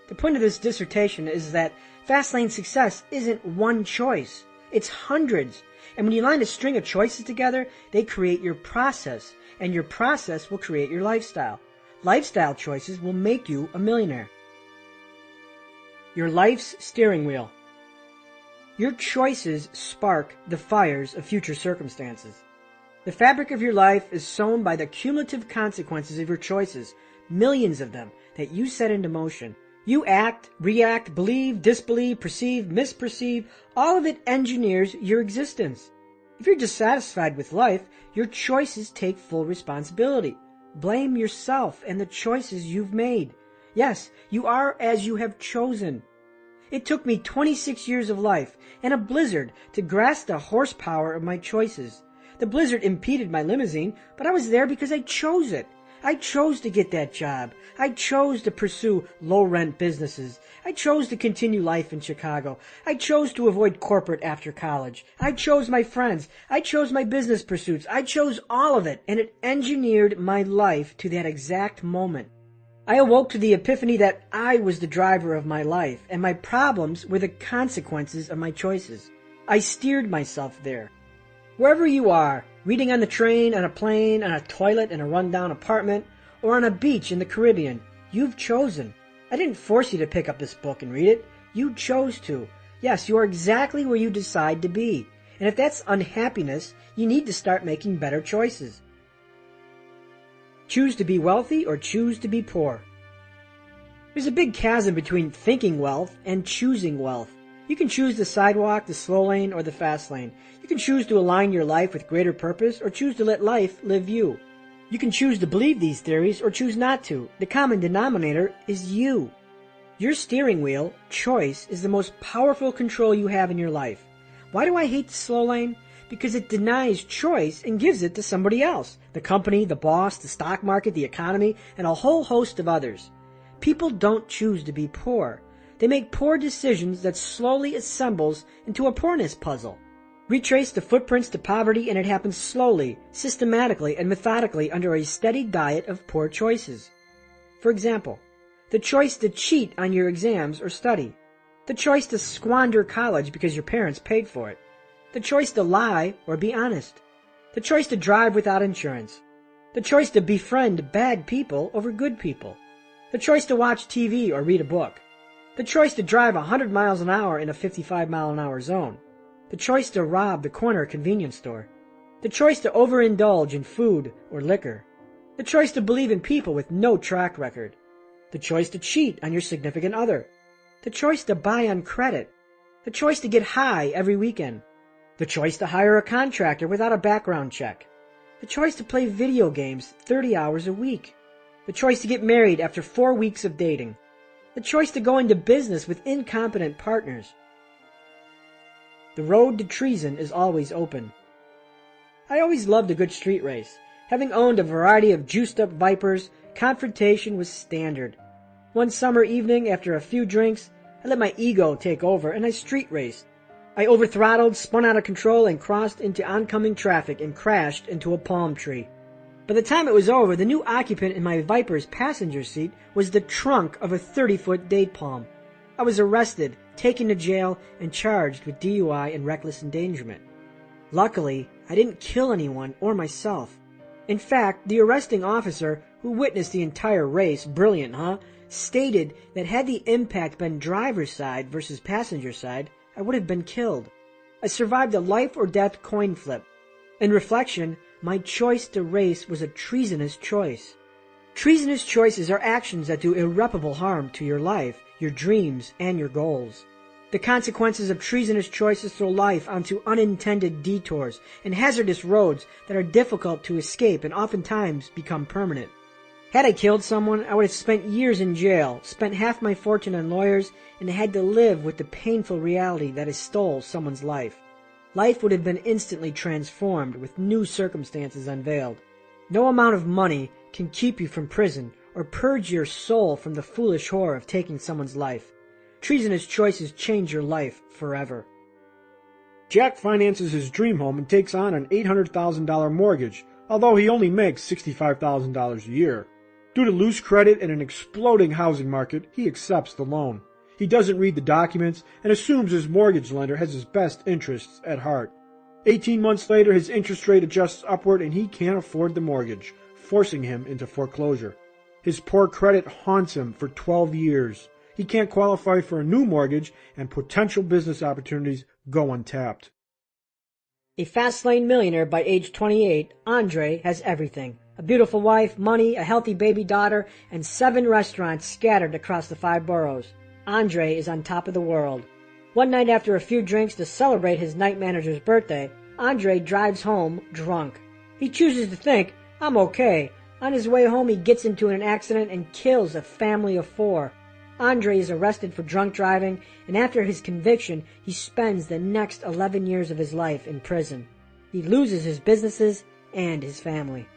A: The point of this dissertation is that Fastlane success isn't one choice. It's hundreds. And when you line a string of choices together, they create your process, and your process will create your lifestyle. Lifestyle choices will make you a millionaire. Your life's steering wheel. Your choices spark the fires of future circumstances. The fabric of your life is sewn by the cumulative consequences of your choices, millions of them, that you set into motion. You act, react, believe, disbelieve, perceive, misperceive, all of it engineers your existence. If you're dissatisfied with life, your choices take full responsibility. Blame yourself and the choices you've made. Yes, you are as you have chosen. It took me 26 years of life and a blizzard to grasp the horsepower of my choices. The blizzard impeded my limousine, but I was there because I chose it. I chose to get that job. I chose to pursue low-rent businesses. I chose to continue life in Chicago. I chose to avoid corporate after college. I chose my friends. I chose my business pursuits. I chose all of it, and it engineered my life to that exact moment. I awoke to the epiphany that I was the driver of my life, and my problems were the consequences of my choices. I steered myself there. Wherever you are, reading on the train, on a plane, on a toilet in a rundown apartment, or on a beach in the Caribbean, you've chosen. I didn't force you to pick up this book and read it. You chose to. Yes, you are exactly where you decide to be. And if that's unhappiness, you need to start making better choices. Choose to be wealthy or choose to be poor. There's a big chasm between thinking wealth and choosing wealth. You can choose the sidewalk, the slow lane, or the fast lane. You can choose to align your life with greater purpose or choose to let life live you. You can choose to believe these theories or choose not to. The common denominator is you. Your steering wheel, choice, is the most powerful control you have in your life. Why do I hate the slow lane? Because it denies choice and gives it to somebody else. The company, the boss, the stock market, the economy, and a whole host of others. People don't choose to be poor. They make poor decisions that slowly assembles into a poorness puzzle. Retrace the footprints to poverty and it happens slowly, systematically, and methodically under a steady diet of poor choices. For example, the choice to cheat on your exams or study. The choice to squander college because your parents paid for it. The choice to lie or be honest. The choice to drive without insurance. The choice to befriend bad people over good people. The choice to watch TV or read a book. The choice to drive 100 miles an hour in a 55-mile-an-hour zone. The choice to rob the corner convenience store. The choice to overindulge in food or liquor. The choice to believe in people with no track record. The choice to cheat on your significant other. The choice to buy on credit. The choice to get high every weekend. The choice to hire a contractor without a background check. The choice to play video games 30 hours a week. The choice to get married after 4 weeks of dating. The choice to go into business with incompetent partners. The road to treason is always open. I always loved a good street race. Having owned a variety of juiced-up Vipers, confrontation was standard. One summer evening, after a few drinks, I let my ego take over and I street raced. I overthrottled, spun out of control, and crossed into oncoming traffic and crashed into a palm tree. By the time it was over, the new occupant in my Viper's passenger seat was the trunk of a 30-foot date palm. I was arrested, taken to jail, and charged with DUI and reckless endangerment. Luckily, I didn't kill anyone or myself. In fact, the arresting officer, who witnessed the entire race, brilliant, huh, stated that had the impact been driver's side versus passenger side, I would have been killed. I survived a life-or-death coin flip. In reflection, my choice to race was a treasonous choice. Treasonous choices are actions that do irreparable harm to your life, your dreams, and your goals. The consequences of treasonous choices throw life onto unintended detours and hazardous roads that are difficult to escape and oftentimes become permanent. Had I killed someone, I would have spent years in jail, spent half my fortune on lawyers, and had to live with the painful reality that I stole someone's life. Life would have been instantly transformed with new circumstances unveiled. No amount of money can keep you from prison or purge your soul from the foolish horror of taking someone's life. Treasonous choices change your life forever.
B: Jack finances his dream home and takes on an $800,000 mortgage, although he only makes $65,000 a year. Due to loose credit and an exploding housing market, he accepts the loan. He doesn't read the documents and assumes his mortgage lender has his best interests at heart. 18 months later, his interest rate adjusts upward and he can't afford the mortgage, forcing him into foreclosure. His poor credit haunts him for 12 years. He can't qualify for a new mortgage and potential business opportunities go untapped.
A: A Fastlane millionaire by age 28, Andre has everything. A beautiful wife, money, a healthy baby daughter, and 7 restaurants scattered across the 5 boroughs. Andre is on top of the world. One night after a few drinks to celebrate his night manager's birthday, Andre drives home drunk. He chooses to think, "I'm okay." On his way home, he gets into an accident and kills a family of 4. Andre is arrested for drunk driving, and after his conviction, he spends the next 11 years of his life in prison. He loses his businesses and his family.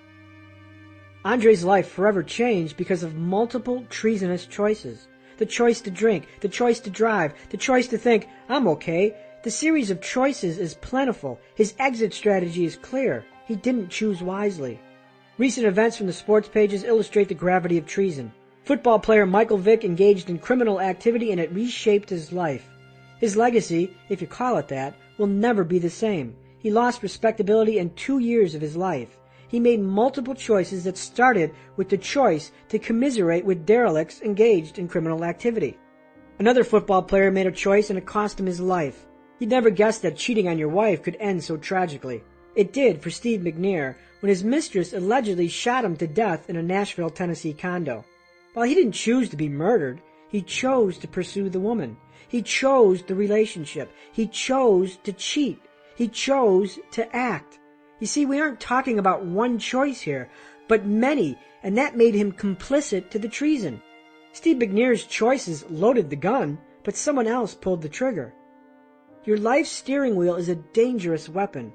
A: Andre's life forever changed because of multiple treasonous choices. The choice to drink, the choice to drive, the choice to think, "I'm okay." The series of choices is plentiful. His exit strategy is clear. He didn't choose wisely. Recent events from the sports pages illustrate the gravity of treason. Football player Michael Vick engaged in criminal activity and it reshaped his life. His legacy, if you call it that, will never be the same. He lost respectability in 2 years of his life. He made multiple choices that started with the choice to commiserate with derelicts engaged in criminal activity. Another football player made a choice and it cost him his life. He'd never guessed that cheating on your wife could end so tragically. It did for Steve McNair when his mistress allegedly shot him to death in a Nashville, Tennessee condo. While he didn't choose to be murdered, he chose to pursue the woman. He chose the relationship. He chose to cheat. He chose to act. You see, we aren't talking about one choice here, but many, and that made him complicit to the treason. Steve McNair's choices loaded the gun, but someone else pulled the trigger. Your life's steering wheel is a dangerous weapon.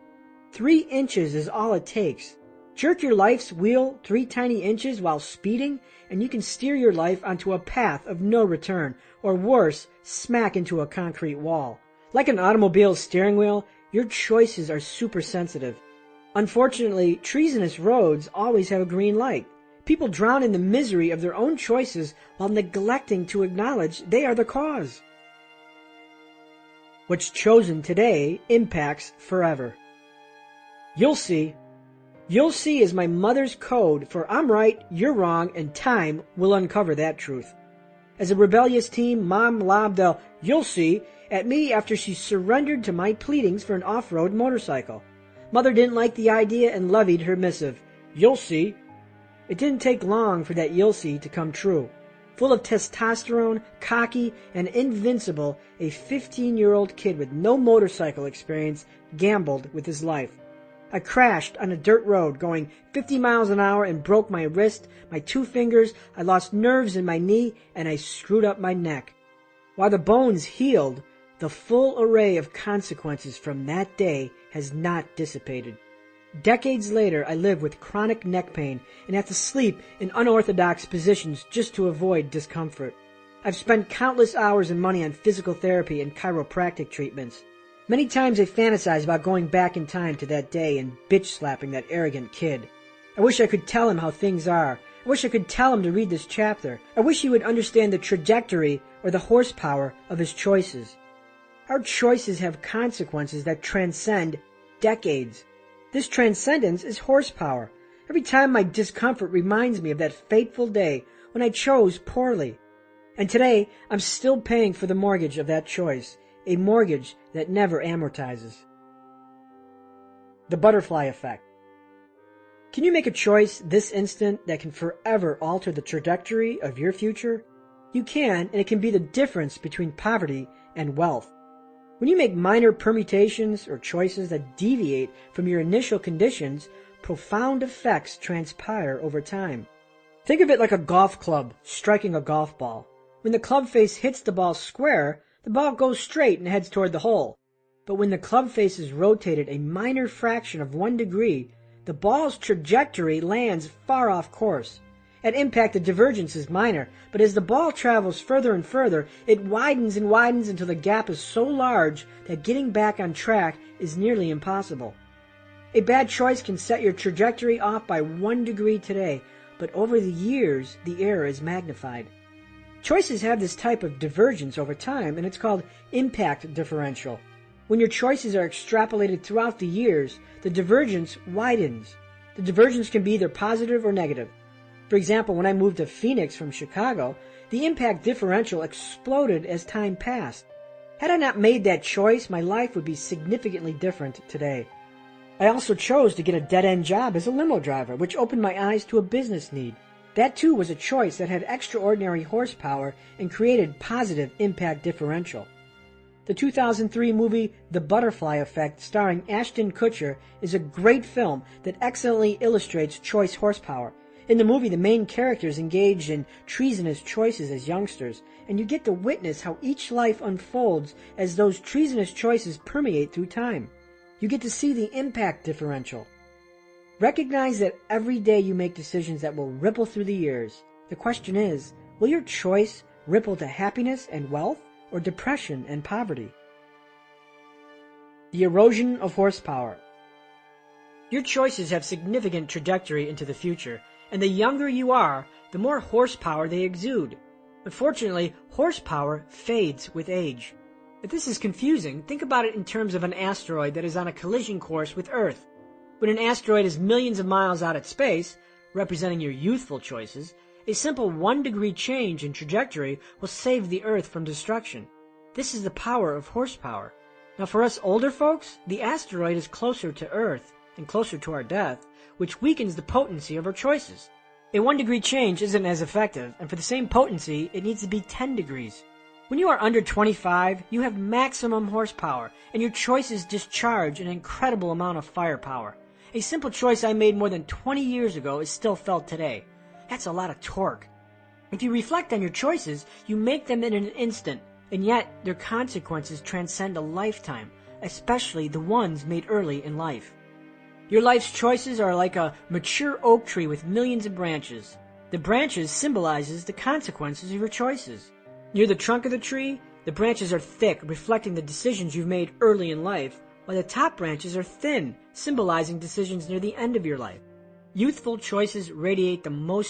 A: 3 inches is all it takes. Jerk your life's wheel 3 tiny inches while speeding, and you can steer your life onto a path of no return, or worse, smack into a concrete wall. Like an automobile's steering wheel, your choices are super sensitive. Unfortunately, treasonous roads always have a green light. People drown in the misery of their own choices while neglecting to acknowledge they are the cause. What's chosen today impacts forever. You'll see. You'll see is my mother's code for I'm right, you're wrong, and time will uncover that truth. As a rebellious teen, Mom lobbed a "you'll see" at me after she surrendered to my pleadings for an off-road motorcycle. Mother didn't like the idea and levied her missive, "You'll see." It didn't take long for that "you'll see" to come true. Full of testosterone, cocky, and invincible, a 15-year-old kid with no motorcycle experience gambled with his life. I crashed on a dirt road going 50 miles an hour and broke my wrist, my 2 fingers, I lost nerves in my knee, and I screwed up my neck. While the bones healed, the full array of consequences from that day has not dissipated. Decades later, I live with chronic neck pain and have to sleep in unorthodox positions just to avoid discomfort. I've spent countless hours and money on physical therapy and chiropractic treatments. Many times I fantasize about going back in time to that day and bitch-slapping that arrogant kid. I wish I could tell him how things are. I wish I could tell him to read this chapter. I wish he would understand the trajectory or the horsepower of his choices. Our choices have consequences that transcend decades. This transcendence is horsepower. Every time my discomfort reminds me of that fateful day when I chose poorly. And today, I'm still paying for the mortgage of that choice, a mortgage that never amortizes. The butterfly effect. Can you make a choice this instant that can forever alter the trajectory of your future? You can, and it can be the difference between poverty and wealth. When you make minor permutations or choices that deviate from your initial conditions, profound effects transpire over time. Think of it like a golf club striking a golf ball. When the club face hits the ball square, the ball goes straight and heads toward the hole. But when the club face is rotated a minor fraction of 1 degree, the ball's trajectory lands far off course. At impact, the divergence is minor, but as the ball travels further and further, it widens and widens until the gap is so large that getting back on track is nearly impossible. A bad choice can set your trajectory off by 1 degree today, but over the years, the error is magnified. Choices have this type of divergence over time, and it's called impact differential. When your choices are extrapolated throughout the years, the divergence widens. The divergence can be either positive or negative. For example, when I moved to Phoenix from Chicago, the impact differential exploded as time passed. Had I not made that choice, my life would be significantly different today. I also chose to get a dead-end job as a limo driver, which opened my eyes to a business need. That too was a choice that had extraordinary horsepower and created positive impact differential. The 2003 movie The Butterfly Effect, starring Ashton Kutcher, is a great film that excellently illustrates choice horsepower. In the movie, the main characters engage in treasonous choices as youngsters, and you get to witness how each life unfolds as those treasonous choices permeate through time. You get to see the impact differential. Recognize that every day you make decisions that will ripple through the years. The question is, will your choice ripple to happiness and wealth, or depression and poverty? The erosion of horsepower. Your choices have significant trajectory into the future, and the younger you are, the more horsepower they exude. Unfortunately, horsepower fades with age. If this is confusing, think about it in terms of an asteroid that is on a collision course with Earth. When an asteroid is millions of miles out at space, representing your youthful choices, a simple 1 degree change in trajectory will save the Earth from destruction. This is the power of horsepower. Now for us older folks, the asteroid is closer to Earth and closer to our death, which weakens the potency of our choices. A 1 degree change isn't as effective, and for the same potency, it needs to be 10 degrees. When you are under 25, you have maximum horsepower, and your choices discharge an incredible amount of firepower. A simple choice I made more than 20 years ago is still felt today. That's a lot of torque. If you reflect on your choices, you make them in an instant, and yet their consequences transcend a lifetime, especially the ones made early in life. Your life's choices are like a mature oak tree with millions of branches. The branches symbolizes the consequences of your choices. Near the trunk of the tree, the branches are thick, reflecting the decisions you've made early in life, while the top branches are thin, symbolizing decisions near the end of your life. Youthful choices radiate the most